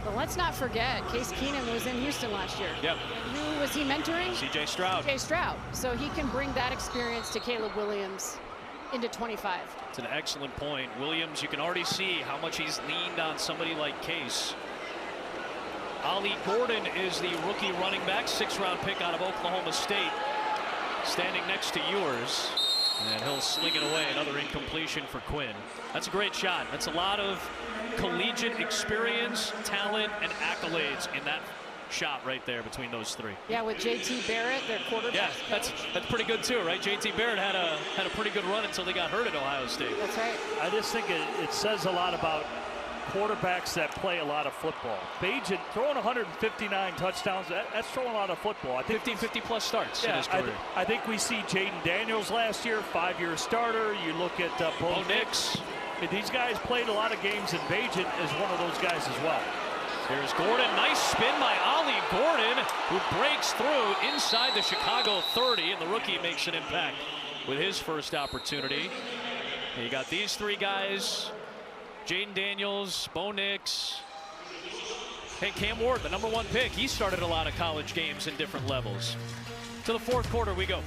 But let's not forget, Case Keenum was in Houston last year. Yep. And who was he mentoring? C.J. Stroud. C.J. Stroud. So he can bring that experience to Caleb Williams into 25. It's an excellent point. Williams, you can already see how much he's leaned on somebody like Case. Ollie Gordon is the rookie running back, 6th-round pick out of Oklahoma State, standing next to yours. And he'll sling it away. Another incompletion for Quinn. That's a great shot. That's a lot of collegiate experience, talent, and accolades in that shot right there between those three. Yeah, with J.T. Barrett, their quarterback. Yeah, that's pretty good too, right? J.T. Barrett had a pretty good run until they got hurt at Ohio State. That's right. I just think it says a lot about quarterbacks that play a lot of football. Bagent throwing 159 touchdowns, that's throwing a lot of football. I think 50-plus starts in his career. I think we see Jaden Daniels last year, 5-year starter. You look at Bo Nix. These guys played a lot of games, and Bagent is one of those guys as well. Here's Gordon. Nice spin by Ollie Gordon, who breaks through inside the Chicago 30, and the rookie makes an impact with his first opportunity. And you got these three guys, Jaden Daniels, Bo Nix. Hey, Cam Ward, the #1 pick. He started a lot of college games in different levels. To the fourth quarter we go.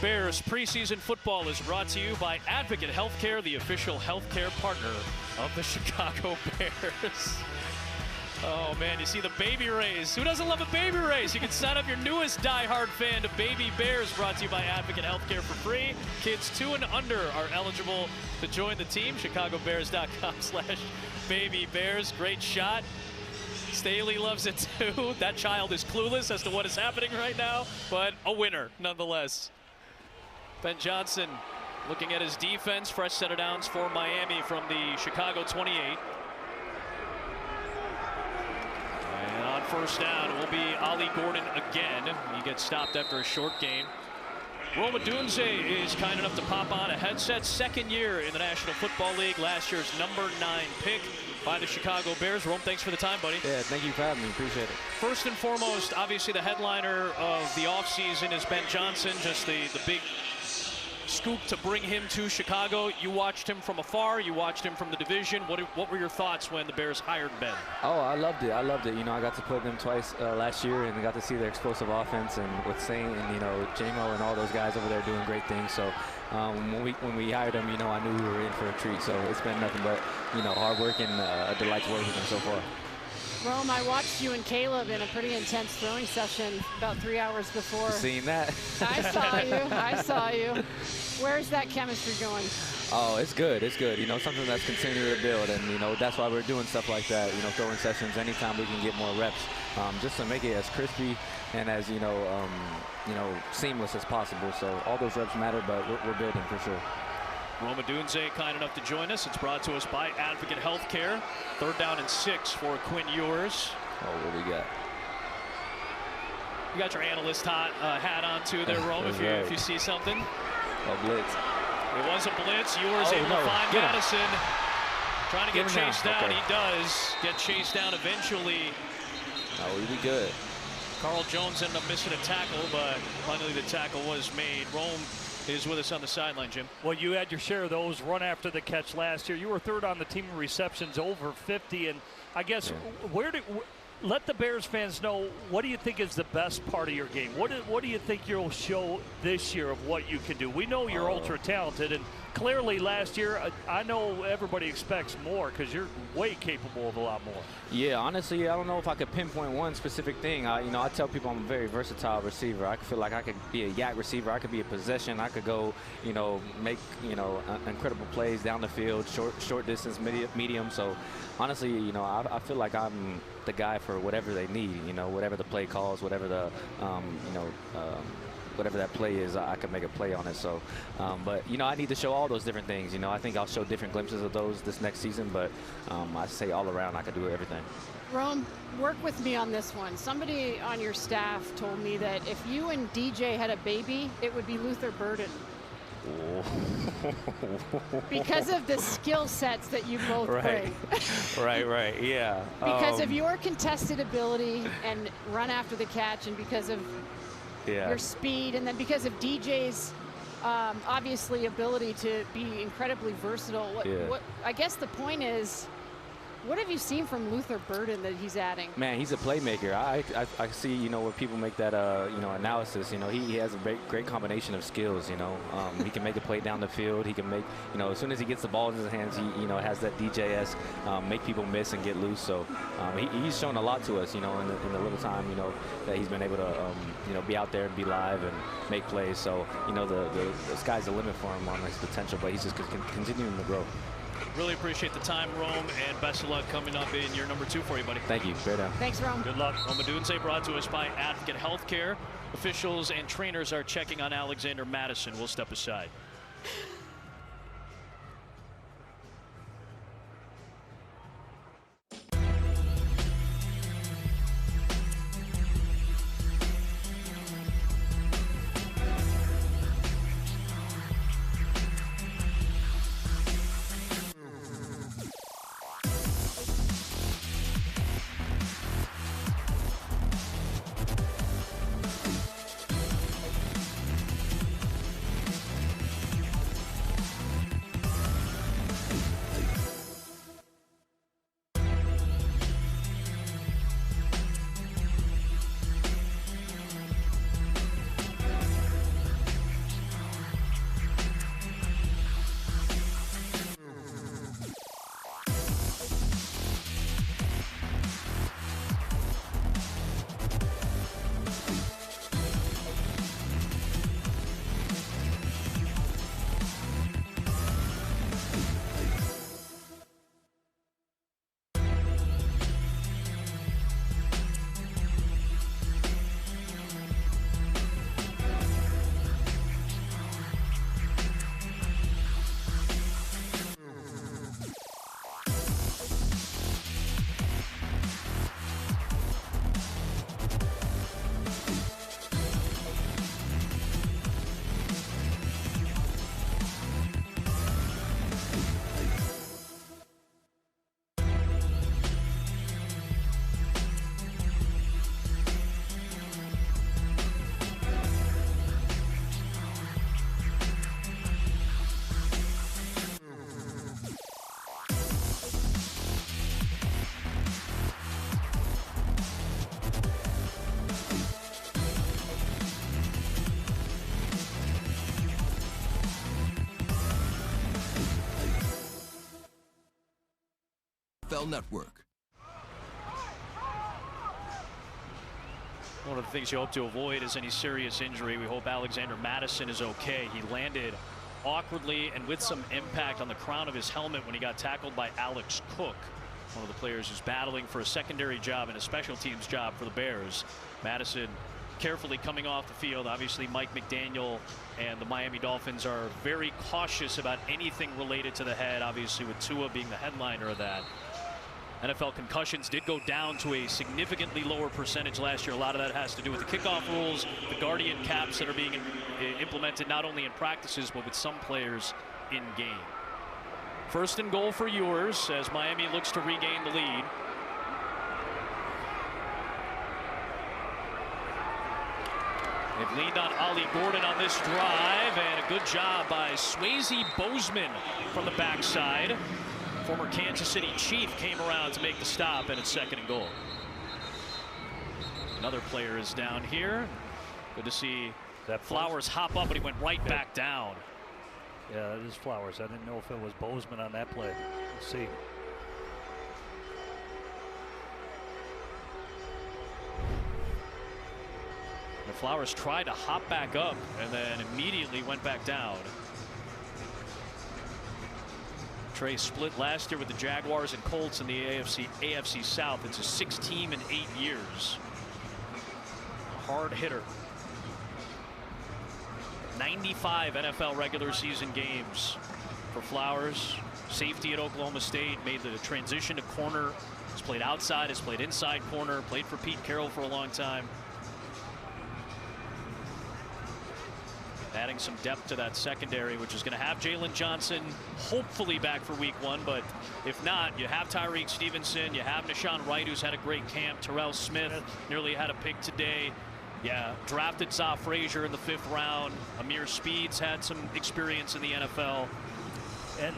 Bears preseason football is brought to you by Advocate Healthcare, the official healthcare partner of the Chicago Bears. Oh man, you see the baby raise. Who doesn't love a baby raise? You can sign up your newest diehard fan to Baby Bears, brought to you by Advocate Healthcare for free. Kids 2 and under are eligible to join the team. ChicagoBears.com/Baby Bears. Great shot. Staley loves it too. That child is clueless as to what is happening right now, but a winner nonetheless. Ben Johnson looking at his defense. Fresh set of downs for Miami from the Chicago 28. first down. It will be Ollie Gordon again. He gets stopped after a short game. Rome Odunze is kind enough to pop on a headset. Second year in the National Football League. Last year's number 9 pick by the Chicago Bears. Rome, thanks for the time, buddy. Yeah, thank you for having me. Appreciate it. First and foremost, obviously the headliner of the offseason is Ben Johnson. Just the big scoop to bring him to Chicago. You watched him from afar. You watched him from the division. What were your thoughts when the Bears hired Ben? Oh, I loved it. I loved it. You know, I got to play them twice last year, and I got to see their explosive offense, and with Saint and, you know, J-Mo and all those guys over there doing great things. So when we hired him, you know, I knew we were in for a treat. So it's been nothing but, you know, hard work and a delight to work with him so far. Rome, I watched you and Caleb in a pretty intense throwing session about 3 hours before. Seen that? I saw you. I saw you. Where's that chemistry going? Oh, it's good. It's good. You know, something that's continuing to build, and, you know, that's why we're doing stuff like that. You know, throwing sessions anytime we can get more reps, just to make it as crispy and as, you know, seamless as possible. So all those reps matter, but we're building for sure. Rome Odunze kind enough to join us. It's brought to us by Advocate Healthcare. 3rd down and 6 for Quinn Ewers. Oh, what do we got? You got your analyst hat on too there, Rome, if you see something. A blitz. It was a blitz. Ewers able to find Madison. Trying to get chased down. Okay. He does get chased down eventually. Oh, we'll be good. Carl Jones ended up missing a tackle, but finally the tackle was made. Rome is with us on the sideline, Jim. Well, you had your share of those run after the catch last year. You were 3rd on the team in receptions, over 50. And I guess let the Bears fans know, what do you think is the best part of your game? What do you think you'll show this year of what you can do? We know you're ultra talented, and clearly last year, I know everybody expects more because you're way capable of a lot more. Yeah, honestly, I don't know if I could pinpoint one specific thing. I tell people I'm a very versatile receiver. I feel like I could be a yak receiver. I could be a possession. I could go, you know, make, you know, incredible plays down the field, short distance, medium. So honestly, you know, I feel like I'm the guy for whatever they need. You know, whatever the play calls, whatever the, whatever that play is, I can make a play on it. So, but, you know, I need to show all those different things. You know, I think I'll show different glimpses of those this next season, but I say all around I can do everything. Rome, work with me on this one. Somebody on your staff told me that if you and DJ had a baby, it would be Luther Burden. Because of the skill sets that you both bring. right, yeah. Because of your contested ability and run after the catch, and because of your speed, and then because of DJ's obviously ability to be incredibly versatile. What I guess the point is, what have you seen from Luther Burden that he's adding? Man, he's a playmaker. I see, you know, where people make that, you know, analysis. You know, he has a great combination of skills. You know, he can make a play down the field. He can make, you know, as soon as he gets the ball in his hands, he, you know, has that DJS, make people miss and get loose. So he's shown a lot to us, you know, in the little time, you know, that he's been able to, you know, be out there and be live and make plays. So, you know, the sky's the limit for him on his potential, but he's just continuing to grow. Really appreciate the time, Rome, and best of luck coming up in year number 2 for you, buddy. Thank you. Fair down. Thanks, Rome. Good luck. Rome Odunze brought to us by Advocate Healthcare. Officials and trainers are checking on Alexander Madison. We'll step aside. NFL Network. One of the things you hope to avoid is any serious injury. We hope Alexander Madison is okay. He landed awkwardly and with some impact on the crown of his helmet when he got tackled by Alex Cook, one of the players who's battling for a secondary job and a special teams job for the Bears. Madison carefully coming off the field. Obviously, Mike McDaniel and the Miami Dolphins are very cautious about anything related to the head, obviously with Tua being the headliner of that. NFL concussions did go down to a significantly lower percentage last year. A lot of that has to do with the kickoff rules, the guardian caps that are being implemented not only in practices but with some players in game. First and goal for Ewers as Miami looks to regain the lead. They've leaned on Ollie Gordon on this drive, and a good job by Swayze Bozeman from the backside. Former Kansas City Chief came around to make the stop, and it's second and goal. Another player is down here. Good to see that Flowers hop up, but he went right back down. Yeah, it is Flowers. I didn't know if it was Bozeman on that play. Let's see. And Flowers tried to hop back up and then immediately went back down. Trey split last year with the Jaguars and Colts in the AFC South. It's his 6th team in 8 years. Hard hitter. 95 NFL regular season games for Flowers. Safety at Oklahoma State, made the transition to corner. He's played outside, has played inside corner, played for Pete Carroll for a long time. Adding some depth to that secondary, which is going to have Jalen Johnson hopefully back for week 1. But if not, you have Tyreek Stevenson, you have Nashawn Wright, who's had a great camp. Terrell Smith nearly had a pick today. Yeah, drafted Za Frazier in the 5th round. Amir Speeds had some experience in the NFL. And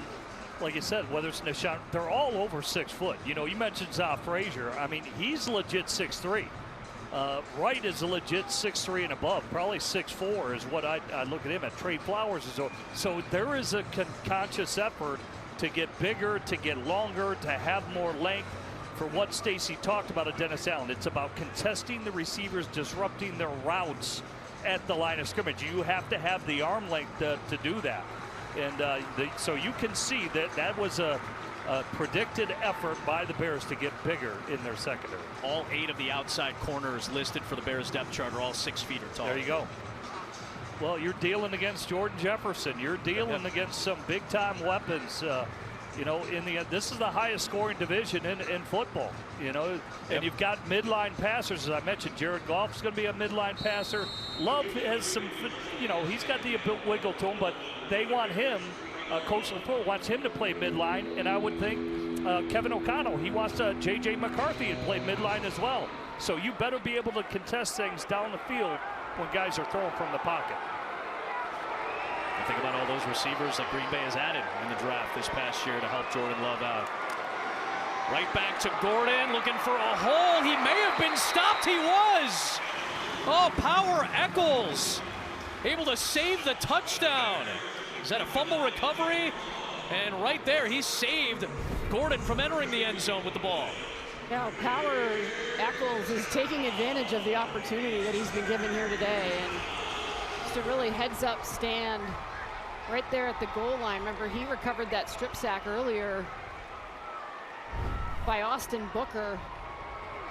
like you said, whether it's Nashawn, they're all over 6 foot. You know, you mentioned Za Frazier. I mean, he's legit 6'3". Wright is a legit 6'3" and above, probably 6'4" is what I look at him at. Trey Flowers is so there is a conscious effort to get bigger, to get longer, to have more length. For what Stacy talked about at Dennis Allen, it's about contesting the receivers, disrupting their routes at the line of scrimmage. You have to have the arm length to do that, and so you can see that was a predicted effort by the Bears to get bigger in their secondary. All 8 of the outside corners listed for the Bears depth chart are all 6 feet or taller. There you go. Well, you're dealing against Jordan Jefferson. You're dealing against some big-time weapons. You know, in the end, this is the highest scoring division in football. You know, and you've got midline passers, as I mentioned. Jared Goff's going to be a midline passer. Love has some, you know, he's got the wiggle to him, but they want him. Coach LaFleur wants him to play midline, and I would think Kevin O'Connell, he wants J.J. McCarthy to play midline as well. So you better be able to contest things down the field when guys are throwing from the pocket. I think about all those receivers that Green Bay has added in the draft this past year to help Jordan Love out. Right back to Gordon, looking for a hole. He may have been stopped. He was. Oh, Power Echols able to save the touchdown. Is that a fumble recovery? And right there, he saved Gordon from entering the end zone with the ball. Now, Power Echols is taking advantage of the opportunity that he's been given here today. And just a really heads-up stand right there at the goal line. Remember, he recovered that strip sack earlier by Austin Booker.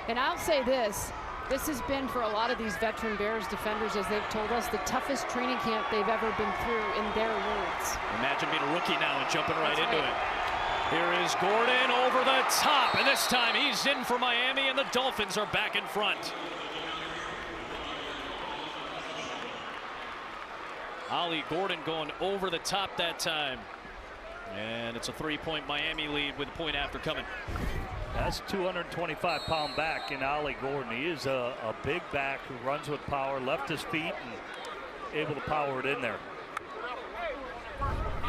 And I'll say this has been, for a lot of these veteran Bears defenders, as they've told us, the toughest training camp they've ever been through, in their words. Imagine being a rookie now and jumping right into it. Here is Gordon over the top, and this time he's in for Miami, and the Dolphins are back in front. Ollie Gordon going over the top that time. And it's a 3-point Miami lead with a point after coming. That's 225-pound back in Ollie Gordon. He is a big back who runs with power, left his feet, and able to power it in there.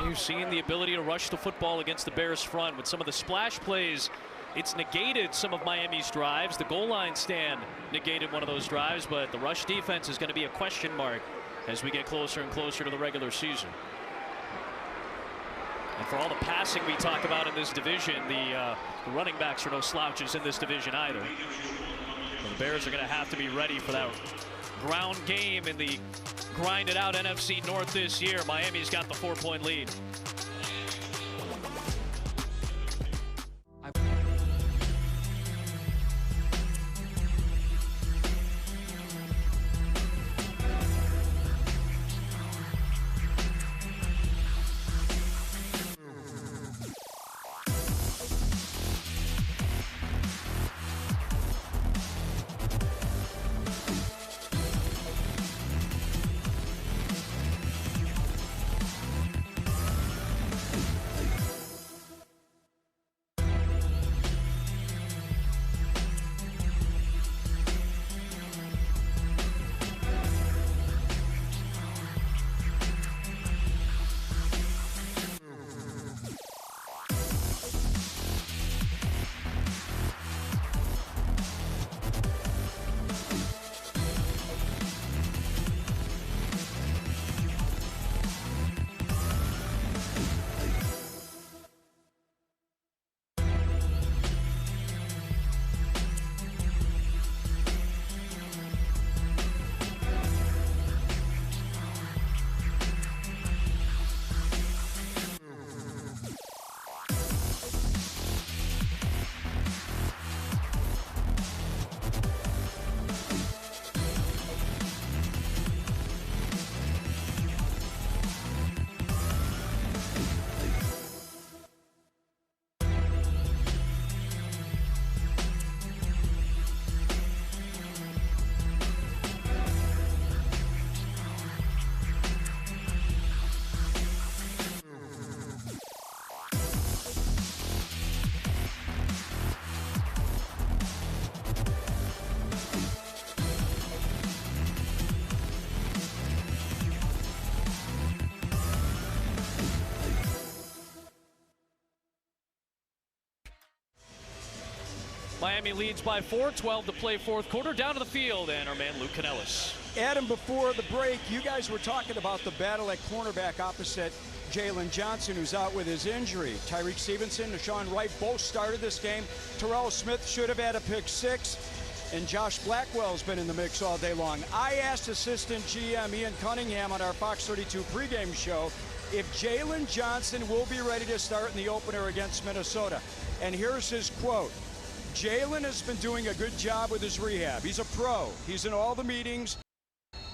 You've seen the ability to rush the football against the Bears front with some of the splash plays. It's negated some of Miami's drives. The goal line stand negated one of those drives, but the rush defense is going to be a question mark as we get closer and closer to the regular season. And for all the passing we talk about in this division, the running backs are no slouches in this division either. So the Bears are going to have to be ready for that ground game in the grinded out NFC North this year. Miami's got the 4-point lead. Miami leads by 4, 12 to play fourth quarter. Down to the field, and our man Luke Canellis. Adam, before the break, you guys were talking about the battle at cornerback opposite Jalen Johnson, who's out with his injury. Tyreek Stevenson, Deshaun Wright both started this game. Terrell Smith should have had a pick 6, and Josh Blackwell's been in the mix all day long. I asked assistant GM Ian Cunningham on our Fox 32 pregame show if Jalen Johnson will be ready to start in the opener against Minnesota. And here's his quote. Jalen has been doing a good job with his rehab. He's a pro. He's in all the meetings.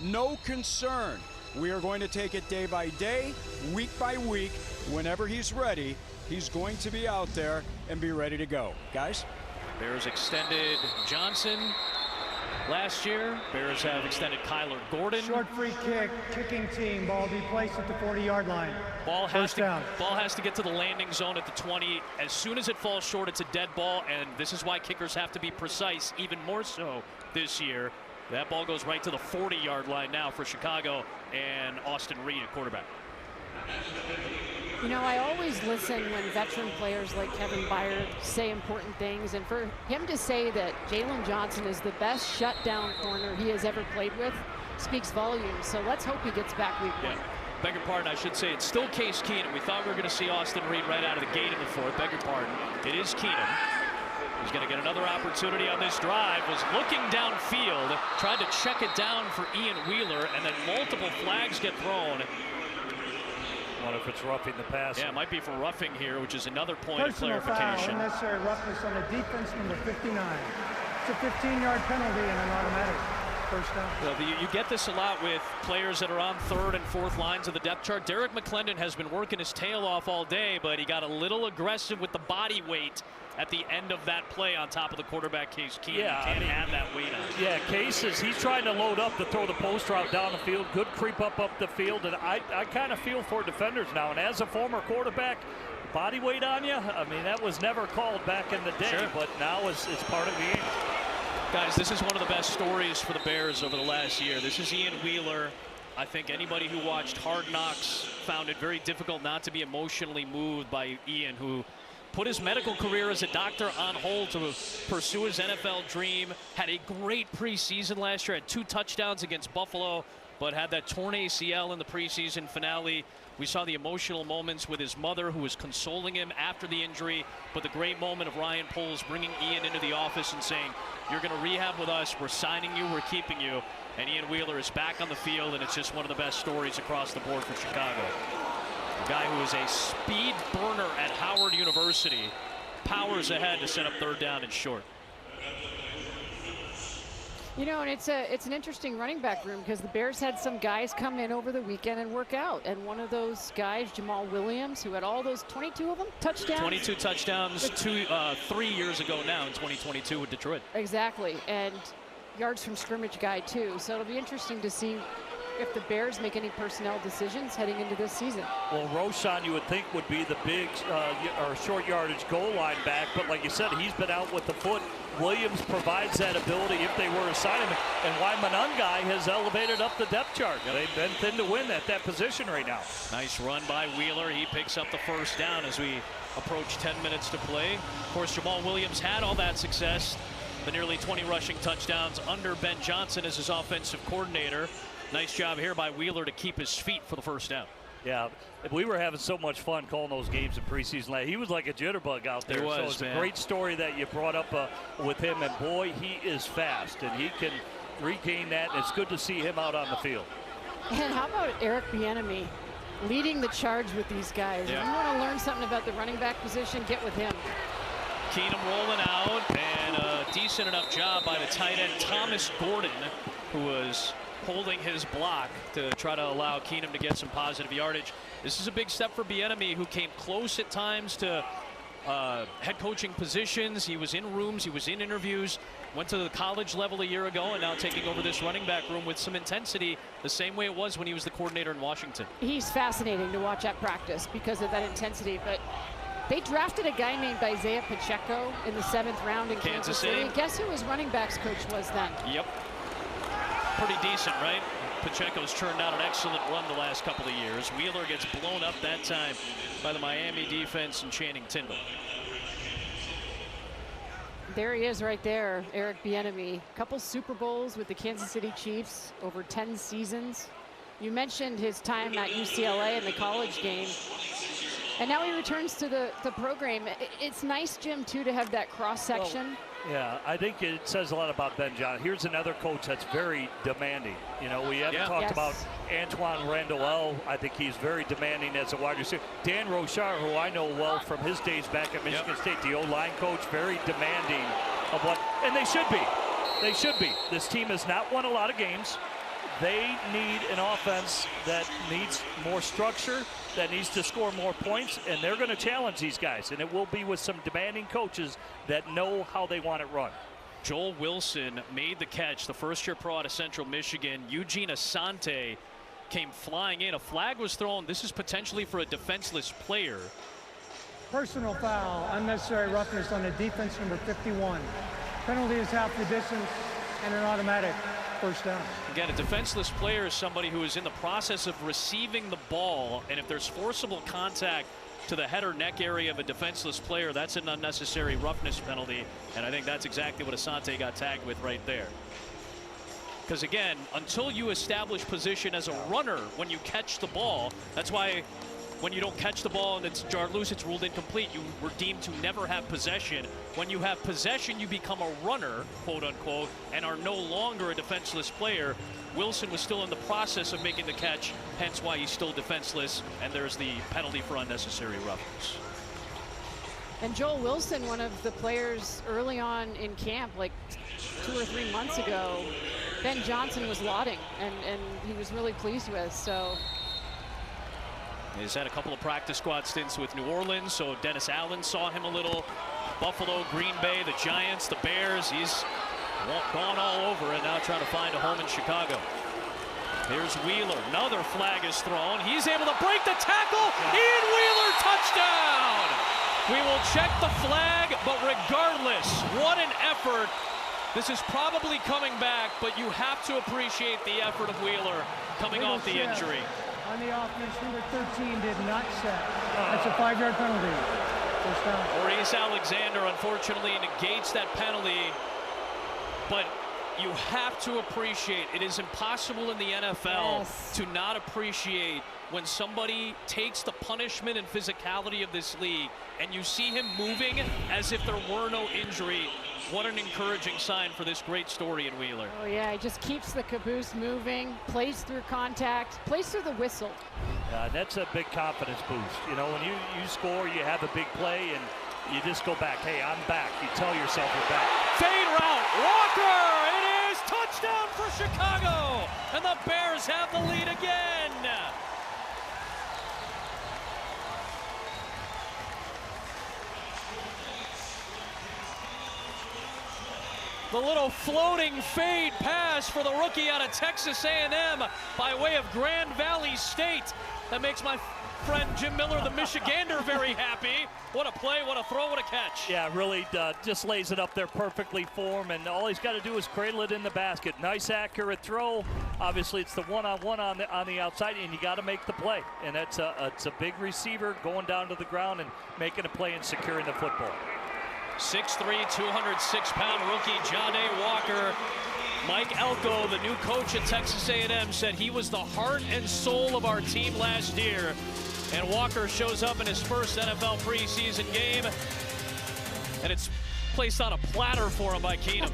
No concern. We are going to take it day by day, week by week. Whenever he's ready, he's going to be out there and be ready to go. Guys? Bears extended Johnson last year. Bears have extended Kyler Gordon. Short free kick, kicking team. Ball be placed at the 40-yard line. Ball has to get to the landing zone at the 20. As soon as it falls short, it's a dead ball, and this is why kickers have to be precise, even more so this year. That ball goes right to the 40-yard line now for Chicago and Austin Reed at quarterback. You know, I always listen when veteran players like Kevin Byard say important things, and for him to say that Jalen Johnson is the best shutdown corner he has ever played with speaks volumes. So let's hope he gets back week 1. Beg your pardon, I should say it's still Case Keenum. We thought we were going to see Austin Reed right out of the gate in the fourth. Beg your pardon. It is Keenum. He's going to get another opportunity on this drive. Was looking downfield, tried to check it down for Ian Wheeler, and then multiple flags get thrown. What if it's roughing the passer? Yeah, it might be for roughing here, which is another point Personal of clarification. Foul, unnecessary roughness on the defense, number 59. It's a 15-yard penalty and an automatic first down. Well, you get this a lot with players that are on third and fourth lines of the depth chart. Derek McClendon has been working his tail off all day, but he got a little aggressive with the body weight at the end of that play on top of the quarterback, Case Keenum. Yeah, Can't have that weight on. Yeah, Case he's trying to load up to throw the post route down the field. Good creep up the field, and I kind of feel for defenders now. And as a former quarterback, body weight on you, I mean, that was never called back in the day, Sure. but now it's part of the game. Guys, this is one of the best stories for the Bears over the last year. This is Ian Wheeler. I think anybody who watched Hard Knocks found it very difficult not to be emotionally moved by Ian, who put his medical career as a doctor on hold to pursue his NFL dream. Had a great preseason last year, had 2 touchdowns against Buffalo, but had that torn ACL in the preseason finale. We saw the emotional moments with his mother, who was consoling him after the injury, but the great moment of Ryan Poles bringing Ian into the office and saying, you're going to rehab with us, we're signing you, we're keeping you. And Ian Wheeler is back on the field, and it's just one of the best stories across the board for Chicago. A guy who is a speed burner at Howard University powers ahead to set up third down and short. You know, and it's an interesting running back room because the Bears had some guys come in over the weekend and work out. And one of those guys, Jamal Williams, who had all those 22 of them touchdowns. 22 touchdowns 3 years ago now in 2022 with Detroit. Exactly. And yards from scrimmage guy, too. So it'll be interesting to see if the Bears make any personnel decisions heading into this season. Well, Roschon, you would think, would be the big or short yardage goal line back, but like you said, he's been out with the foot. Williams provides that ability if they were to sign him, and why Monangai has elevated up the depth chart. They've been thin to win at that position right now. Nice run by Wheeler. He picks up the first down as we approach 10 minutes to play. Of course, Jamal Williams had all that success, the nearly 20 rushing touchdowns under Ben Johnson as his offensive coordinator. Nice job here by Wheeler to keep his feet for the first down. Yeah, we were having so much fun calling those games in preseason. He was like a jitterbug out there. He was, so it's man. A great story that you brought up with him. And boy, he is fast, and he can regain that. And it's good to see him out on the field. And how about Eric Bieniemy leading the charge with these guys? Yeah. If you want to learn something about the running back position, get with him. Keenum rolling out, and a decent enough job by the tight end Thomas Gordon, who was holding his block to try to allow Keenum to get some positive yardage. This is a big step for Bieniemy, who came close at times to head coaching positions. He was in rooms, he was in interviews, went to the college level a year ago, and now taking over this running back room with some intensity, the same way it was when he was the coordinator in Washington. He's fascinating to watch at practice because of that intensity, but they drafted a guy named Isaiah Pacheco in the 7th round in Kansas City. Guess who his running backs coach was then? Yep. Pretty decent, right? Pacheco's turned out an excellent run the last couple of years. Wheeler gets blown up that time by the Miami defense and Channing Tindall. There he is right there, Eric Bieniemy. Couple Super Bowls with the Kansas City Chiefs over 10 seasons. You mentioned his time at UCLA in the college game. And now he returns to the program. It's nice, Jim, too, to have that cross-section. Well, yeah, I think it says a lot about Ben Johnson. Here's another coach that's very demanding. You know, we haven't talked about Antoine Randall. I think he's very demanding as a wide receiver. Dan Rochard, who I know well from his days back at Michigan State, the O-line coach, very demanding of what, and they should be. They should be. This team has not won a lot of games. They need an offense that needs more structure, that needs to score more points, and they're going to challenge these guys. And it will be with some demanding coaches that know how they want it run. Joel Wilson made the catch, the first-year pro out of Central Michigan. Eugene Asante came flying in. A flag was thrown. This is potentially for a defenseless player. Personal foul, unnecessary roughness on the defense, number 51. Penalty is half the distance and an automatic first down. Again, a defenseless player is somebody who is in the process of receiving the ball, and if there's forcible contact to the head or neck area of a defenseless player, that's an unnecessary roughness penalty, and I think that's exactly what Asante got tagged with right there. Because again, until you establish position as a runner when you catch the ball, that's why when you don't catch the ball and it's jarred loose, it's ruled incomplete. You were deemed to never have possession. When you have possession, you become a runner, quote unquote, and are no longer a defenseless player. Wilson was still in the process of making the catch, hence why he's still defenseless, and there's the penalty for unnecessary roughness. And Joel Wilson, one of the players early on in camp, like 2 or 3 months ago, Ben Johnson was lauding, and he was really pleased with, so. He's had a couple of practice squad stints with New Orleans, so Dennis Allen saw him a little. Buffalo, Green Bay, the Giants, the Bears. He's gone all over and now trying to find a home in Chicago. Here's Wheeler. Another flag is thrown. He's able to break the tackle. Ian Wheeler, touchdown! We will check the flag, but regardless, what an effort. This is probably coming back, but you have to appreciate the effort of Wheeler coming off the injury. On the offense, number 13 did not set. That's a 5-yard penalty. First down. Maurice Alexander unfortunately negates that penalty, but you have to appreciate, it is impossible in the NFL to not appreciate when somebody takes the punishment and physicality of this league and you see him moving as if there were no injury. What an encouraging sign for this great story in Wheeler. Oh yeah, he just keeps the caboose moving, plays through contact, plays through the whistle. That's a big confidence boost. You know, when you score, you have a big play, and you just go back. Hey, I'm back. You tell yourself you're back. Fade route, Walker! It is touchdown for Chicago! And the Bears have the lead again! The little floating fade pass for the rookie out of Texas A&M by way of Grand Valley State. That makes my friend Jim Miller, the Michigander, very happy. What a play, what a throw, what a catch. Yeah, really just lays it up there perfectly for him, and all he's got to do is cradle it in the basket. Nice, accurate throw. Obviously, it's the one-on-one on the outside, and you got to make the play. And it's a big receiver going down to the ground and making a play and securing the football. 6'3", 206-pound rookie Jahdae Walker. Mike Elko, the new coach at Texas A&M, said he was the heart and soul of our team last year. And Walker shows up in his first NFL preseason game, and it's placed on a platter for him by Keenum.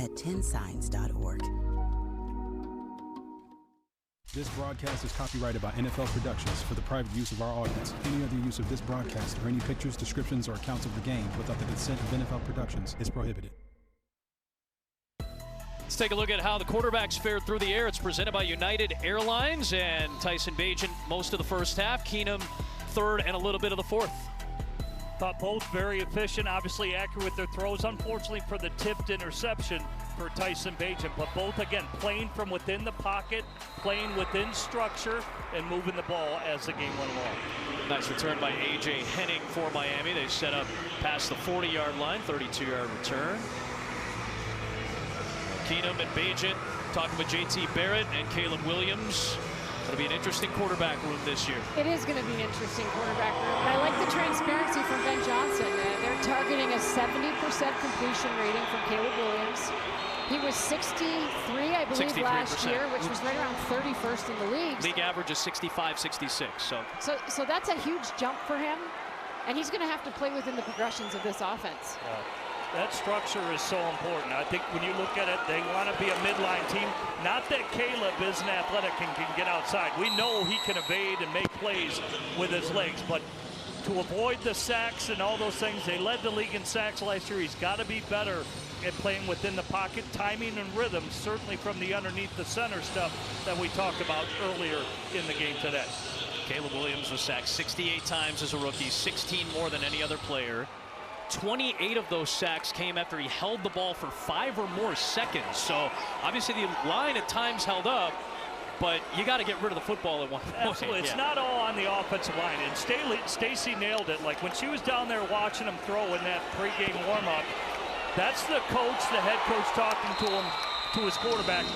At 10signs.org. This broadcast is copyrighted by NFL Productions for the private use of our audience. Any other use of this broadcast or any pictures, descriptions, or accounts of the game without the consent of NFL Productions is prohibited. Let's take a look at how the quarterbacks fared through the air. It's presented by United Airlines, and Tyson Bagent most of the first half. Keenum third and a little bit of the fourth. Thought both very efficient, obviously accurate with their throws. Unfortunately for the tipped interception for Tyson Bagent, but both, again, playing from within the pocket, playing within structure, and moving the ball as the game went along. Nice return by A.J. Henning for Miami. They set up past the 40-yard line, 32-yard return. Keenum and Bagent talking with J.T. Barrett and Caleb Williams. It'll be an interesting quarterback room this year. It is going to be an interesting quarterback room. And I like the transparency from Ben Johnson. They're targeting a 70% completion rating from Caleb Williams. He was 63, I believe, 63%. Last year, which was right around 31st in the league. League average is 65, 66. So that's a huge jump for him. And he's going to have to play within the progressions of this offense. That structure is so important. I think when you look at it, they want to be a midline team. Not that Caleb isn't athletic and can get outside. We know he can evade and make plays with his legs, but to avoid the sacks and all those things. They led the league in sacks last year. He's got to be better at playing within the pocket, timing and rhythm, certainly from the underneath the center stuff that we talked about earlier in the game today. Caleb Williams was sacked 68 times as a rookie, 16 more than any other player. 28 of those sacks came after he held the ball for 5 or more seconds. So obviously the line at times held up, but you got to get rid of the football at one point. Absolutely. It's not all on the offensive line. And Stacy nailed it. Like when she was down there watching him throw in that pregame warm-up, that's the coach, the head coach talking to him, to his quarterback.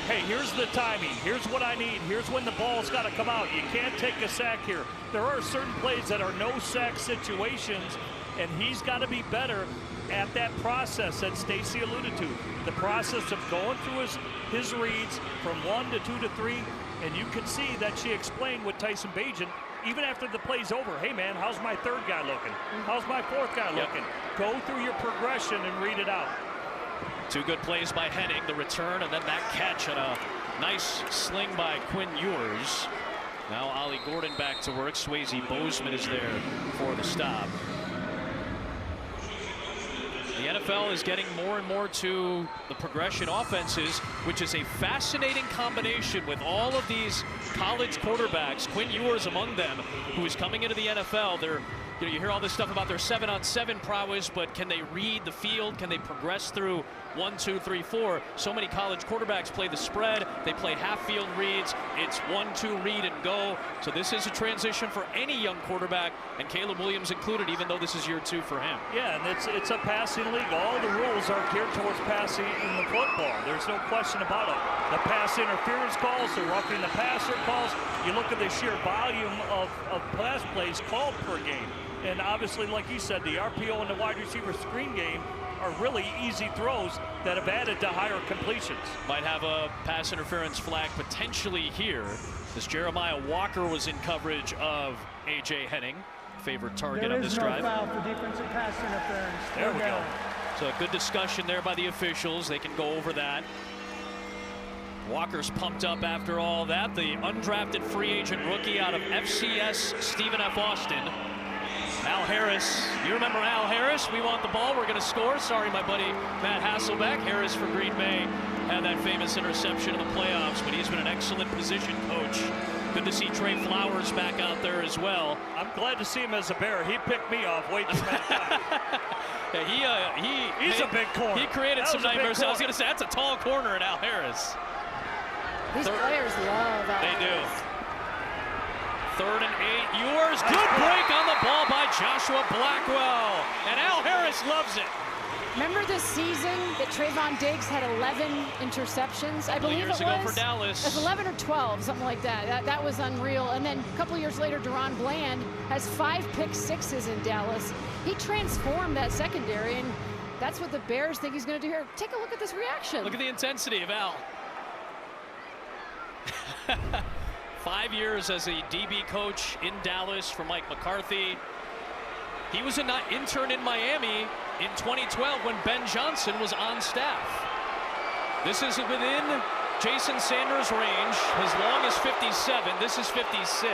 Hey, here's the timing. Here's what I need. Here's when the ball's got to come out. You can't take a sack here. There are certain plays that are no sack situations, and he's got to be better at that process that Stacy alluded to. The process of going through his reads from 1 to 2 to 3, and you can see that she explained with Tyson Bagent, even after the play's over, hey man, how's my third guy looking? How's my fourth guy looking? Go through your progression and read it out. 2 good plays by Henning, the return, and then that catch and a nice sling by Quinn Ewers. Now Ollie Gordon back to work. Swayze Bozeman is there for the stop. The NFL is getting more and more to the progression offenses, which is a fascinating combination with all of these college quarterbacks, Quinn Ewers among them, who is coming into the NFL. You hear all this stuff about their 7-on-7 prowess, but can they read the field? Can they progress through 1, 2, 3, 4? So many college quarterbacks play the spread. They play half-field reads. It's 1, 2, read and go. So this is a transition for any young quarterback, and Caleb Williams included, even though this is year 2 for him. Yeah, and it's a passing league. All the rules are geared towards passing in the football. There's no question about it. The pass interference calls, the roughing the passer calls. You look at the sheer volume of pass plays called per game. And obviously, like you said, the RPO and the wide receiver screen game are really easy throws that have added to higher completions. Might have a pass interference flag potentially here, as Jeremiah Walker was in coverage of A.J. Henning, favorite target on this drive. There is no foul for defensive pass interference. There we go. So a good discussion there by the officials. They can go over that. Walker's pumped up after all that. The undrafted free agent rookie out of FCS Stephen F. Austin. Al Harris, you remember Al Harris? We want the ball, we're going to score. Sorry, my buddy Matt Hasselbeck. Harris for Green Bay had that famous interception in the playoffs, but he's been an excellent position coach. Good to see Trey Flowers back out there as well. I'm glad to see him as a Bear. He picked me off way too many times. He's a big corner. He created some nightmares. I was going to say, that's a tall corner in Al Harris. These players love Al Harris. They do. 3rd and 8. Ewers, good break on the ball by Joshua Blackwell. And Al Harris loves it. Remember this season that Trayvon Diggs had 11 interceptions? I believe it was. Years ago for Dallas. It was 11 or 12, something like that. That was unreal. And then a couple years later, Deron Bland has 5 pick-sixes in Dallas. He transformed that secondary, and that's what the Bears think he's going to do here. Take a look at this reaction. Look at the intensity of Al. 5 years as a DB coach in Dallas for Mike McCarthy. He was an intern in Miami in 2012 when Ben Johnson was on staff. This is within Jason Sanders' range, as long as 57. This is 56.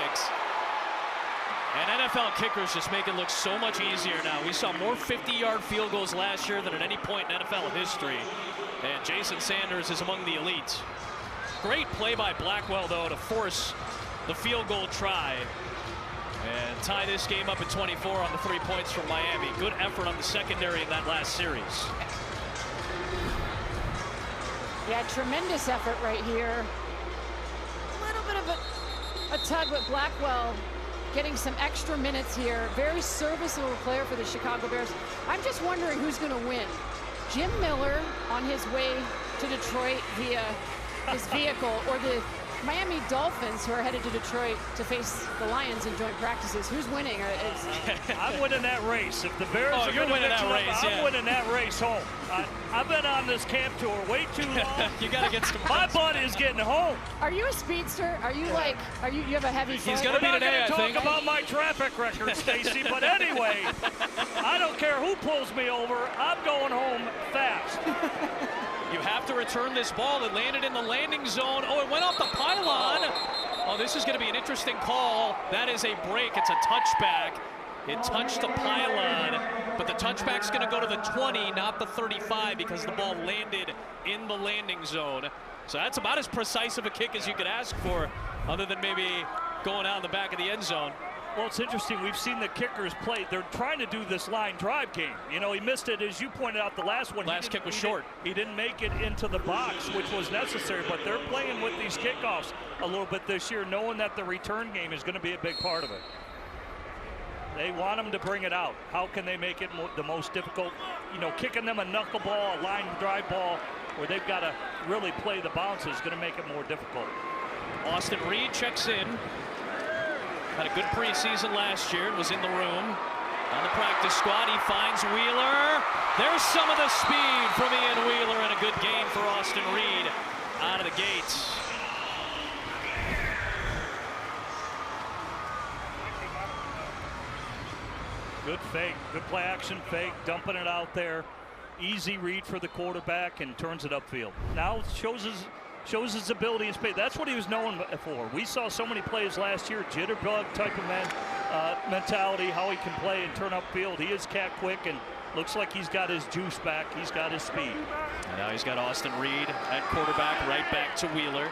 And NFL kickers just make it look so much easier now. We saw more 50-yard field goals last year than at any point in NFL history. And Jason Sanders is among the elite. Great play by Blackwell, though, to force the field goal try and tie this game up at 24 on the 3 points from Miami. Good effort on the secondary in that last series. Yeah, tremendous effort right here. A little bit of a tug with Blackwell getting some extra minutes here. Very serviceable player for the Chicago Bears. I'm just wondering who's going to win. Jim Miller on his way to Detroit via his vehicle, or the Miami Dolphins, who are headed to Detroit to face the Lions in joint practices. Who's winning? I'm winning that race. If the Bears are you're winning that race, I'm winning that race home. I've been on this camp tour way too long. You got to get some. My butt is getting home. Are you a speedster? Are you like? You have a heavy foot? He's going to be today, I think. Talk about my traffic record, Stacy. But anyway, I don't care who pulls me over. I'm going home fast. You have to return this ball. It landed in the landing zone. Oh, it went off the pylon. Oh, this is going to be an interesting call. That is a break. It's a touchback. It touched the pylon, but the touchback's going to go to the 20, not the 35, because the ball landed in the landing zone. So that's about as precise of a kick as you could ask for, other than maybe going out in the back of the end zone. Well, it's interesting. We've seen the kickers play. They're trying to do this line drive game. You know, he missed it, as you pointed out, the last one. Last kick was short. He didn't make it into the box, which was necessary, but they're playing with these kickoffs a little bit this year, knowing that the return game is going to be a big part of it. They want them to bring it out. How can they make it the most difficult? You know, kicking them a knuckleball, a line drive ball, where they've got to really play the bounce is going to make it more difficult. Austin Reed checks in. Had a good preseason last year and was in the room. On the practice squad, he finds Wheeler. There's some of the speed from Ian Wheeler, and a good game for Austin Reed out of the gates. Good fake, good play action fake, dumping it out there. Easy read for the quarterback and turns it upfield. Now shows his ability in space. That's what he was known for. We saw so many plays last year, jitterbug type of mentality, how he can play and turn upfield. He is cat quick and looks like he's got his juice back. He's got his speed. And now he's got Austin Reed at quarterback, right back to Wheeler.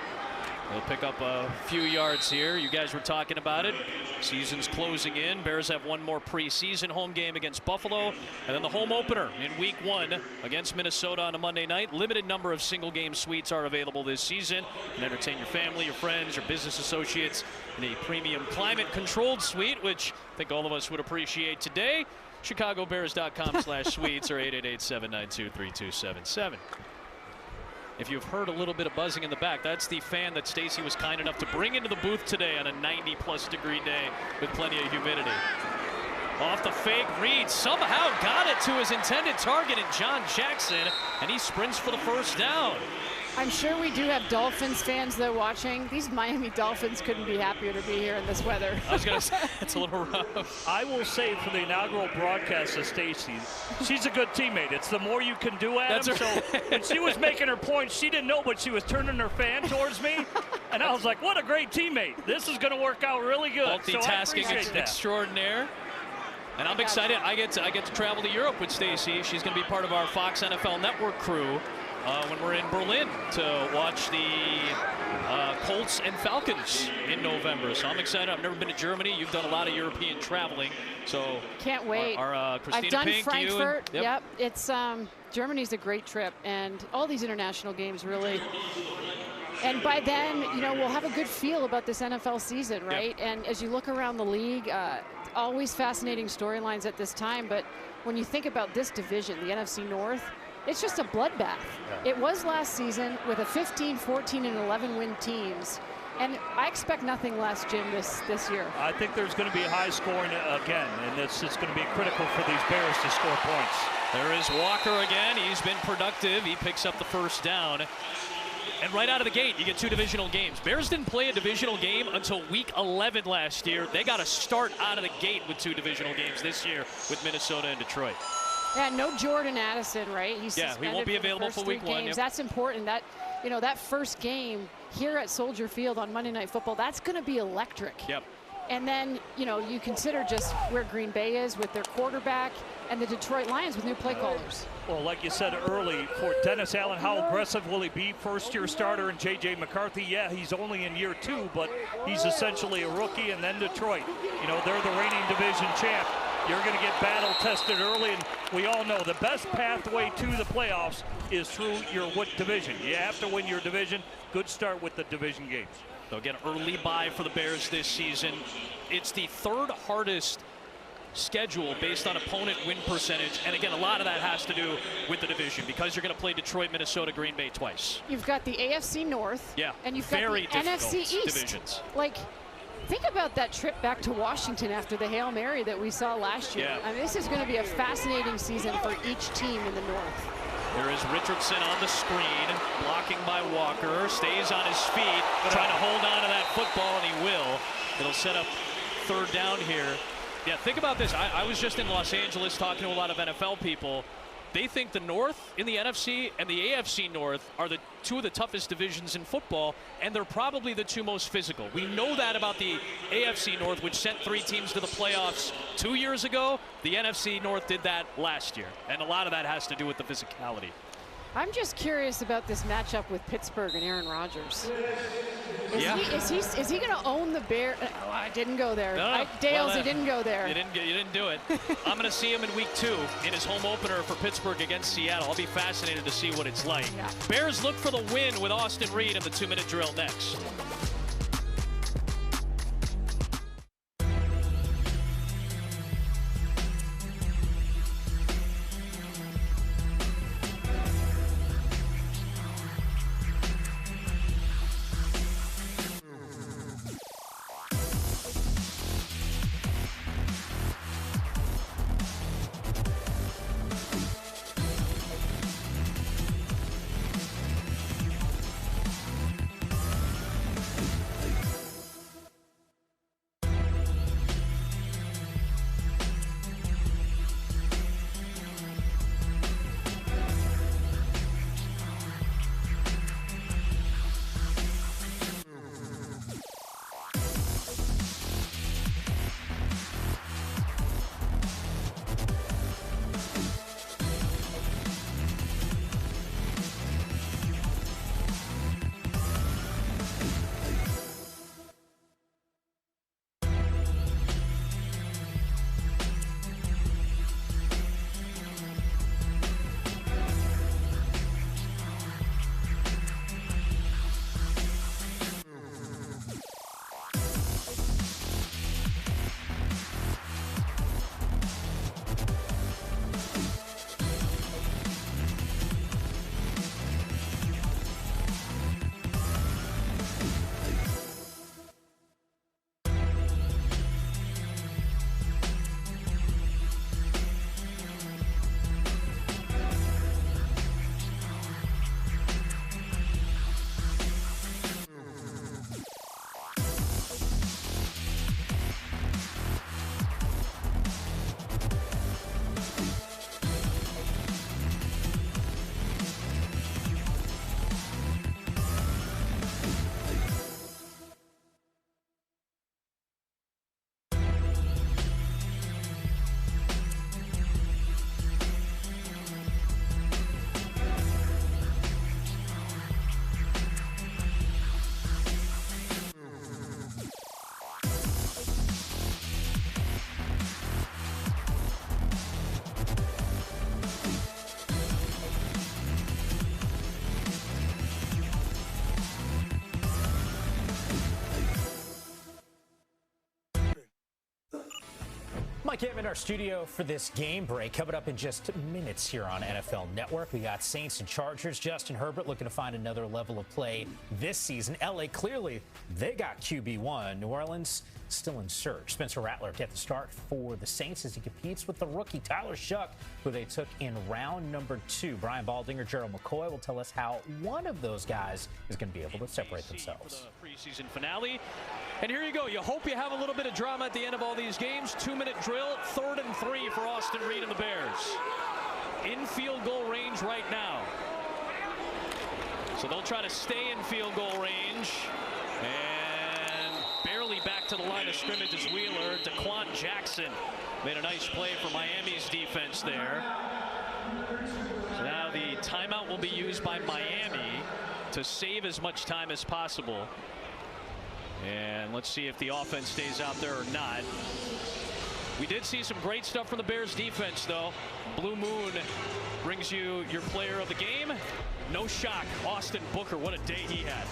He'll pick up a few yards here. You guys were talking about it. Season's closing in. Bears have one more preseason home game against Buffalo, and then the home opener in Week 1 against Minnesota on a Monday night. Limited number of single-game suites are available this season. You can entertain your family, your friends, your business associates in a premium climate-controlled suite, which I think all of us would appreciate today. ChicagoBears.com/suites or 888-792-3277. If you've heard a little bit of buzzing in the back, that's the fan that Stacy was kind enough to bring into the booth today on a 90-plus degree day with plenty of humidity. Off the fake, Reed somehow got it to his intended target in John Jackson, and he sprints for the first down. I'm sure we do have Dolphins fans, though, watching. These Miami Dolphins couldn't be happier to be here in this weather. I was going to say, it's a little rough. I will say for the inaugural broadcast of Stacy, she's a good teammate. It's the more you can do, Adam. So when she was making her point, she didn't know, but she was turning her fan towards me. And I was like, what a great teammate. This is going to work out really good. Multitasking extraordinaire. And I'm excited. I get to travel to Europe with Stacy. She's going to be part of our Fox NFL Network crew when we're in Berlin to watch the Colts and Falcons in November. So I'm excited. I've never been to Germany. You've done a lot of European traveling. So can't wait. Our Christina I've done Pink, Frankfurt. you and, yep. It's Germany's a great trip, and all these international games really. And by then, you know, we'll have a good feel about this NFL season, right? Yep. And as you look around the league, always fascinating storylines at this time. But when you think about this division, the NFC North, it's just a bloodbath. Yeah. It was last season with a 15, 14, and 11 win teams. And I expect nothing less, Jim, this year. I think there's going to be high scoring again, and it's going to be critical for these Bears to score points. There is Walker again. He's been productive. He picks up the first down. And right out of the gate, you get two divisional games. Bears didn't play a divisional game until week 11 last year. They got to start out of the gate with two divisional games this year with Minnesota and Detroit. Yeah, no Jordan Addison, right? He's he won't be available for week 1. Yep. That's important. That, you know, that first game here at Soldier Field on Monday Night Football, that's going to be electric. Yep. And then, you know, you consider just where Green Bay is with their quarterback and the Detroit Lions with new play callers. Well, like you said early, for Dennis Allen, how aggressive will he be? First-year starter and J.J. McCarthy, yeah, he's only in year 2, but he's essentially a rookie. And then Detroit, you know, they're the reigning division champ. You're going to get battle-tested early, and we all know the best pathway to the playoffs is through your division. You have to win your division. Good start with the division games. They'll get an early bye for the Bears this season. It's the third hardest schedule based on opponent win percentage, and again, a lot of that has to do with the division because you're going to play Detroit, Minnesota, Green Bay twice. You've got the AFC North, and you've got the NFC East. Divisions. Like, think about that trip back to Washington after the Hail Mary that we saw last year. Yeah. I mean, this is going to be a fascinating season for each team in the North. There is Richardson on the screen, blocking by Walker, stays on his feet, trying to hold on to that football, and he will. It'll set up third down here. Yeah, think about this. I was just in Los Angeles talking to a lot of NFL people. they think the North in the NFC and the AFC North are the two of the toughest divisions in football, and they're probably the two most physical. We know that about the AFC North, which sent 3 teams to the playoffs 2 years ago. The NFC North did that last year, and a lot of that has to do with the physicality. I'm just curious about this matchup with Pittsburgh and Aaron Rodgers. Is he going to own the Bears? Oh, I didn't go there. No. Dales, he didn't go there. You didn't do it. I'm going to see him in week 2 in his home opener for Pittsburgh against Seattle. I'll be fascinated to see what it's like. Yeah. Bears look for the win with Austin Reed in the 2-minute drill next. Mike Em in our studio for this game break. Coming up in just minutes here on NFL Network. We got Saints and Chargers. Justin Herbert looking to find another level of play this season. LA, clearly, they got QB1. New Orleans still in search. Spencer Rattler get the start for the Saints as he competes with the rookie Tyler Shuck, who they took in round number 2. Brian Baldinger, Gerald McCoy will tell us how one of those guys is going to be able to separate themselves. For the preseason finale. And here you go. You hope you have a little bit of drama at the end of all these games. 2-minute drill, 3rd and 3 for Austin Reed and the Bears. In field goal range right now. So they'll try to stay in field goal range. And barely back to the line of scrimmage is Wheeler. Daquan Jackson made a nice play for Miami's defense there. So now the timeout will be used by Miami to save as much time as possible. And let's see if the offense stays out there or not. We did see some great stuff from the Bears defense, though. Blue Moon brings you your player of the game. No shock, Austin Booker, what a day he had.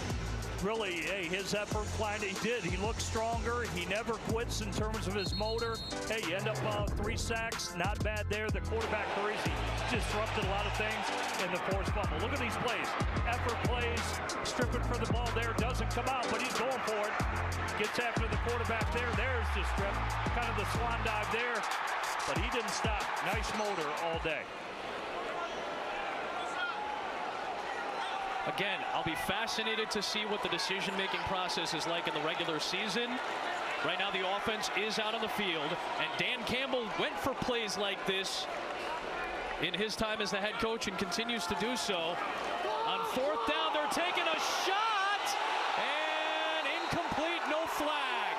Really, hey, his effort climbed. He did. He looked stronger. He never quits in terms of his motor. Hey, you end up 3 sacks. Not bad there. The quarterback threes, he disrupted a lot of things in the forced fumble. Look at these plays. Effort plays, stripping for the ball there. Doesn't come out, but he's going for it. Gets after the quarterback there. There's the strip. Kind of the swan dive there. But he didn't stop. Nice motor all day. Again, I'll be fascinated to see what the decision-making process is like in the regular season. Right now, the offense is out on the field, and Dan Campbell went for plays like this in his time as the head coach and continues to do so. On 4th down, they're taking a shot, and incomplete, no flag.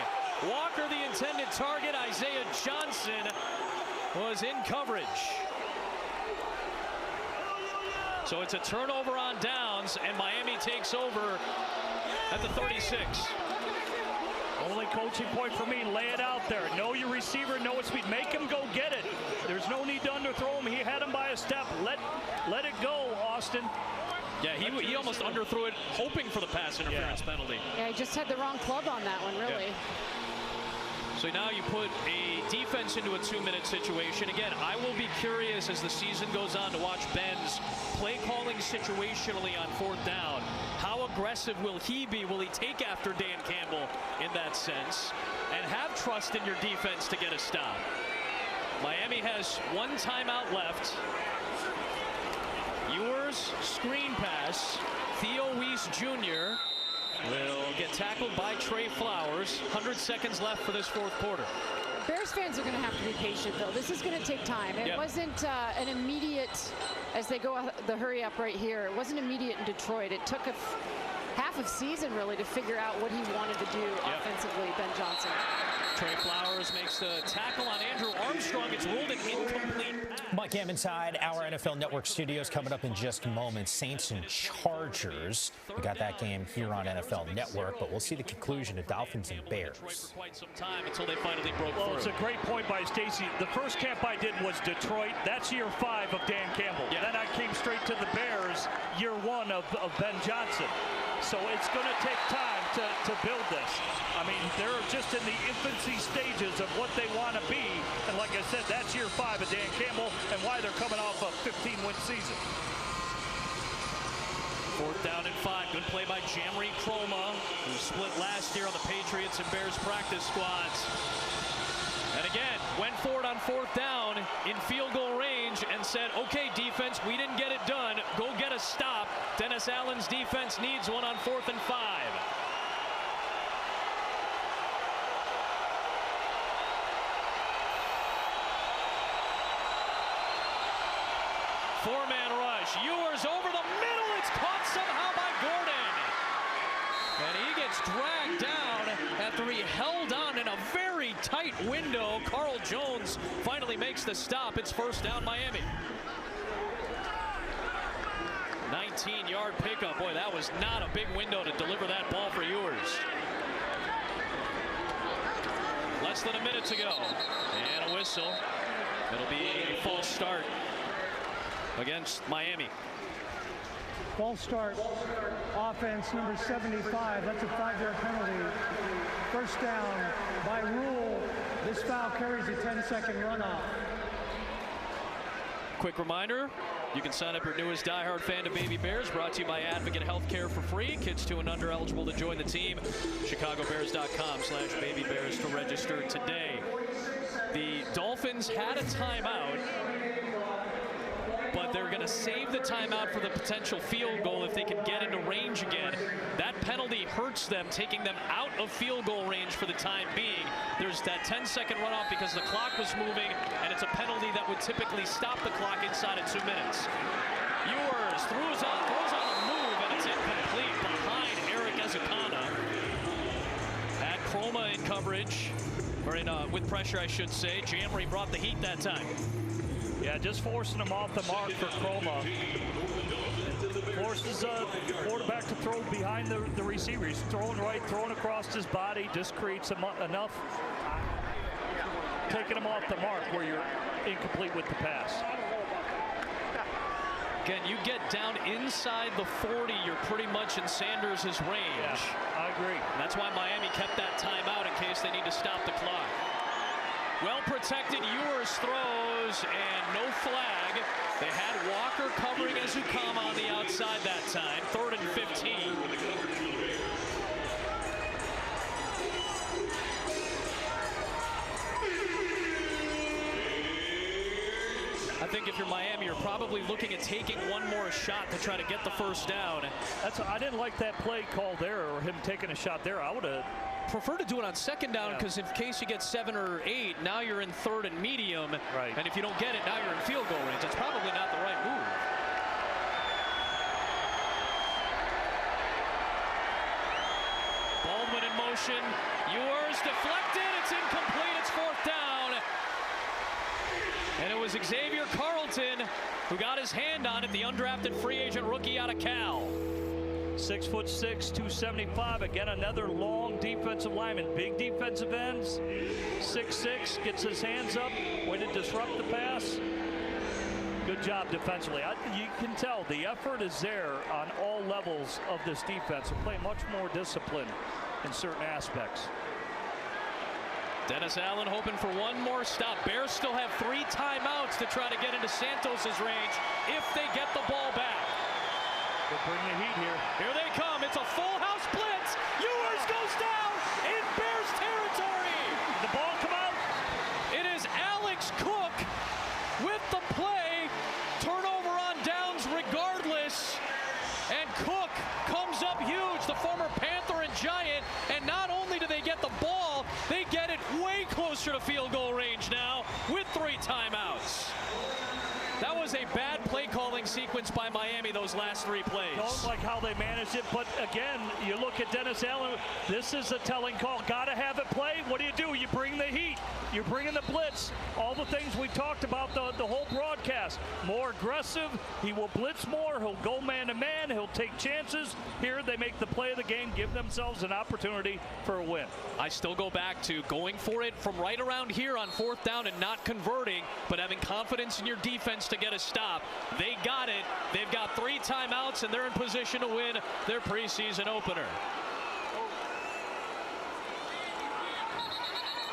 Walker, the intended target. Isaiah Johnson was in coverage. So it's a turnover on downs, and Miami takes over at the 36. Only coaching point for me, lay it out there. Know your receiver, know its speed. Make him go get it. There's no need to underthrow him. He had him by a step. Let it go, Austin. Yeah, he almost underthrew it, hoping for the pass interference penalty. Yeah, he just had the wrong club on that one, really. Yeah. So now you put a defense into a 2-minute situation. Again, I will be curious as the season goes on to watch Ben's play calling situationally on 4th down. How aggressive will he be? Will he take after Dan Campbell in that sense and have trust in your defense to get a stop? Miami has 1 timeout left. Ewers, screen pass. Theo Weiss Jr. will get tackled by Trey Flowers. 100 seconds left for this 4th quarter. Bears fans are going to have to be patient, though. This is going to take time. It wasn't an immediate, as they go the hurry up right here, it wasn't immediate in Detroit. It took half of season, really, to figure out what he wanted to do offensively, Ben Johnson. Trey Flowers makes the tackle on Andrew Armstrong. It's ruled an incomplete pass. Mike Ham inside our NFL Network studios coming up in just moments. Saints and Chargers. We got that game here on NFL Network, but we'll see the conclusion of Dolphins and Bears. For quite some time until they finally broke through. Well, it's a great point by Stacy. The first camp I did was Detroit. That's year 5 of Dan Campbell. Yeah. Then I came straight to the Bears, year 1 of Ben Johnson. So it's going to take time to build this. I mean, they're just in the infancy stages of what they want to be. And like I said, that's year 5 of Dan Campbell and why they're coming off a 15-win season. 4th down and 5. Good play by Jamry Croma, who split last year on the Patriots and Bears practice squads. And again, went forward on 4th down in field goal range and said, okay, defense, we didn't get it done. Go get a stop. Dennis Allen's defense needs one on 4th and 5. Four-man rush. Ewers over the middle. It's caught somehow by Gordon. And he gets dragged down after he held on in a very tight window. Carl Jones finally makes the stop. It's 1st down Miami. 19-yard pickup. Boy, that was not a big window to deliver that ball for Ewers. Less than a minute to go. And a whistle. It'll be a false start against Miami. False start, offense number 75. That's a 5-yard penalty. 1st down. By rule, this foul carries a 10-second runoff. Quick reminder, you can sign up your newest diehard fan to Baby Bears, brought to you by Advocate Healthcare for free. Kids 2 and under eligible to join the team. ChicagoBears.com/BabyBears to register today. The Dolphins had a timeout, but they're going to save the timeout for the potential field goal if they can get into range again. That penalty hurts them, taking them out of field goal range for the time being. There's that 10-second runoff because the clock was moving, and it's a penalty that would typically stop the clock inside of 2 minutes. Ewers throws on the move, and it's incomplete behind Eric Ezukanna. Had Croma in coverage, or with pressure, I should say. Jamry brought the heat that time. Yeah, just forcing him off the mark for Croma. Forces the quarterback to throw behind the receiver. He's throwing right, throwing across his body, just creates enough, taking him off the mark where you're incomplete with the pass. Again, you get down inside the 40, you're pretty much in Sanders' range. Yeah, I agree. And that's why Miami kept that timeout in case they need to stop the clock. Well protected, Ewers throws, and no flag. They had Walker covering Ezukanna on the outside that time. 3rd and 15. I think if you're Miami, you're probably looking at taking one more shot to try to get the first down. I didn't like that play call there, or him taking a shot there. I would have prefer to do it on second down, because in case you get 7 or 8, now you're in third and medium. Right. And if you don't get it, now you're in field goal range. That's probably not the right move. Baldwin in motion. Ewers deflected. It's incomplete. It's fourth down. And it was Xavier Carlton who got his hand on it, the undrafted free agent rookie out of Cal. 6'6", 275. Again, another long defensive lineman. Big defensive ends. 6'6", gets his hands up. Way to disrupt the pass. Good job defensively. You can tell the effort is there on all levels of this defense. They're playing much more discipline in certain aspects. Dennis Allen hoping for one more stop. Bears still have 3 timeouts to try to get into Santos's range if they get the ball back. They'll bring the heat here. Here they come. It's a full house blitz. Ewers goes down in Bears territory. Did the ball come out? It is Alex Cook with the play. Turnover on downs regardless. And Cook comes up huge, the former Panther and Giant. And not only do they get the ball, they get it way closer to field goal range now with 3 timeouts. That was a bad play calling sequence by Miami, those last 3 plays. Don't like how they managed it, but again, you look at Dennis Allen, this is a telling call. Got to have it play. What do? You bring the heat. You're bringing the blitz. All the things we talked about the whole broadcast. More aggressive. He will blitz more. He'll go man-to-man. He'll take chances. Here, they make the play of the game, give themselves an opportunity for a win. I still go back to going for it from right around here on 4th down and not converting, but having confidence in your defense to get a stop. They got it. They've got 3 timeouts, and they're in position to win their preseason opener.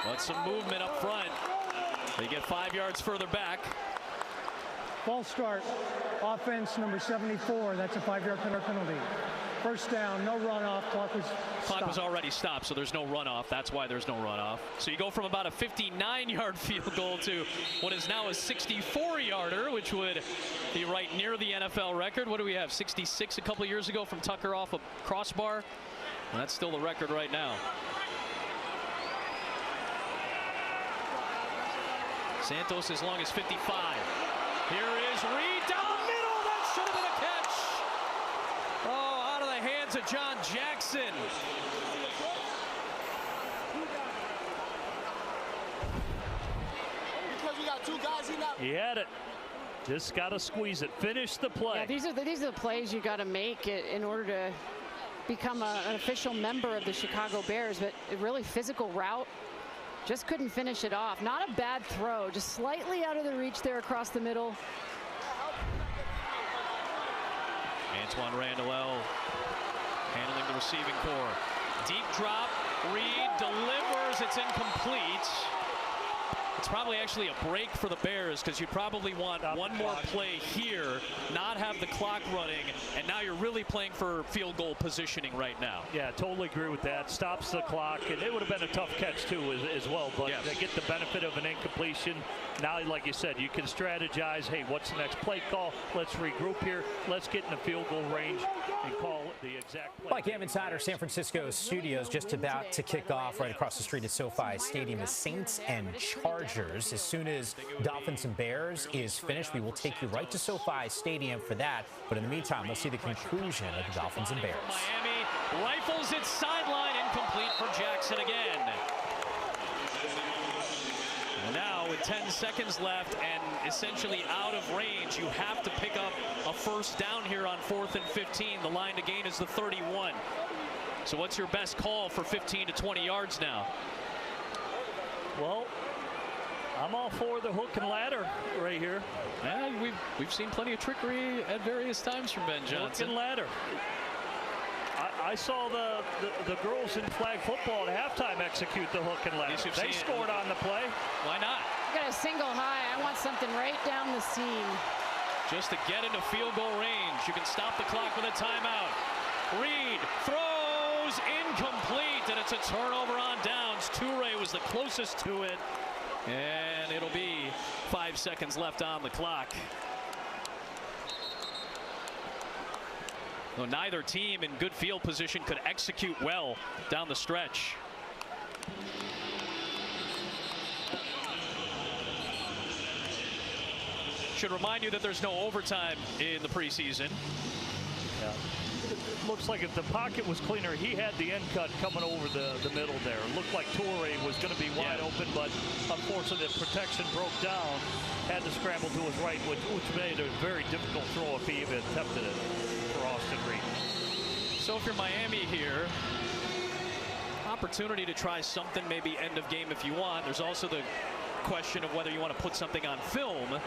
But some movement up front. They get 5 yards further back. False start. Offense number 74. That's a 5-yard penalty. First down, no runoff. Clock was already stopped, so there's no runoff. That's why there's no runoff. So you go from about a 59-yard field goal to what is now a 64-yarder, which would be right near the NFL record. What do we have, 66 a couple of years ago from Tucker off a crossbar? Well, that's still the record right now. Santos as long as 55. Here is Reed down the middle. That should have been a catch. Oh, out of the hands of John Jackson. Because we got 2 guys in that. He had it. Just got to squeeze it. Finish the play. Yeah, these are the plays you got to make in order to become an official member of the Chicago Bears. But a really physical route. Just couldn't finish it off. Not a bad throw, just slightly out of the reach there across the middle. Antoine Randall handling the receiving core. Deep drop, Reed delivers, it's incomplete. It's probably actually a break for the Bears, because you probably want one more play here, not have the clock running, and now you're really playing for field goal positioning right now. Yeah, totally agree with that. Stops the clock, and it would have been a tough catch too as well, but yes, they get the benefit of an incompletion. Now, like you said, you can strategize, hey, what's the next play call? Let's regroup here. Let's get in the field goal range and call the exact play. Mike Hammond, our San Francisco studios, just about to kick off right across the street at SoFi Stadium. The Saints and Chargers. As soon as Dolphins and Bears is finished, we will take you right to SoFi Stadium for that. But in the meantime, we'll see the conclusion of the Dolphins and Bears. Miami rifles its sideline, incomplete for Jackson again. And now with 10 seconds left and essentially out of range, you have to pick up a first down here on 4th and 15. The line to gain is the 31. So what's your best call for 15 to 20 yards now? Well, I'm all for the hook and ladder right here. Yeah, we've seen plenty of trickery at various times from Ben Johnson. Hook and ladder. I saw the girls in flag football at halftime execute the hook and ladder. They scored on the play. Why not? I got a single high. I want something right down the seam. Just to get into field goal range. You can stop the clock with a timeout. Reed throws incomplete, and it's a turnover on downs. Toure was the closest to it. And it'll be 5 seconds left on the clock. Though neither team in good field position could execute well down the stretch. Should remind you that there's no overtime in the preseason. Yeah. It looks like if the pocket was cleaner, he had the end cut coming over the middle there. It looked like Toure was going to be wide open, but unfortunately the protection broke down. Had to scramble to his right, which made it a very difficult throw if he even attempted it for Austin Reed. So if you're Miami here, opportunity to try something, maybe end of game if you want. There's also the question of whether you want to put something on film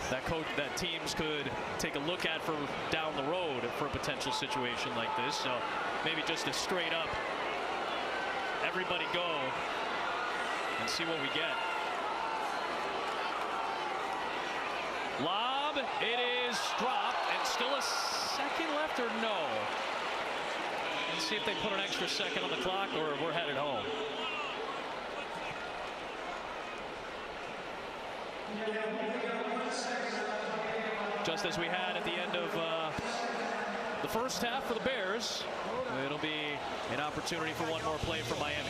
that teams could take a look at for down the road for a potential situation like this. So maybe just a straight up everybody go and see what we get. Lob, it is dropped, and still a second left, or no? Let's see if they put an extra second on the clock, or we're headed home. Just as we had at the end of the first half for the Bears, it'll be an opportunity for one more play for Miami.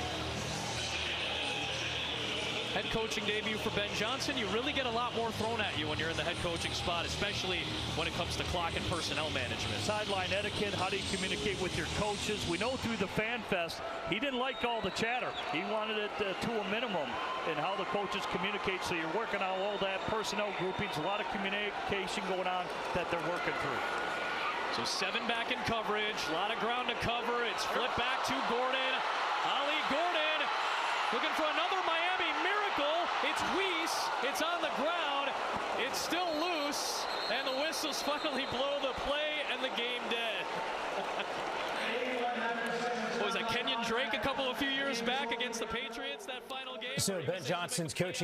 Head coaching debut for Ben Johnson. You really get a lot more thrown at you when you're in the head coaching spot, especially when it comes to clock and personnel management. Sideline etiquette, how do you communicate with your coaches? We know through the Fan Fest, he didn't like all the chatter. He wanted it to a minimum in how the coaches communicate. So you're working on all that personnel groupings, a lot of communication going on that they're working through. So 7 back in coverage, a lot of ground to cover. It's flipped back to Gordon. Ali Gordon looking for another Miami miracle. It's Weiss. It's on the ground. It's still loose. And the whistles finally blow the play and the game dead. What was that, Kenyon Drake a few years back against the Patriots, that final game? So Ben Johnson's coaching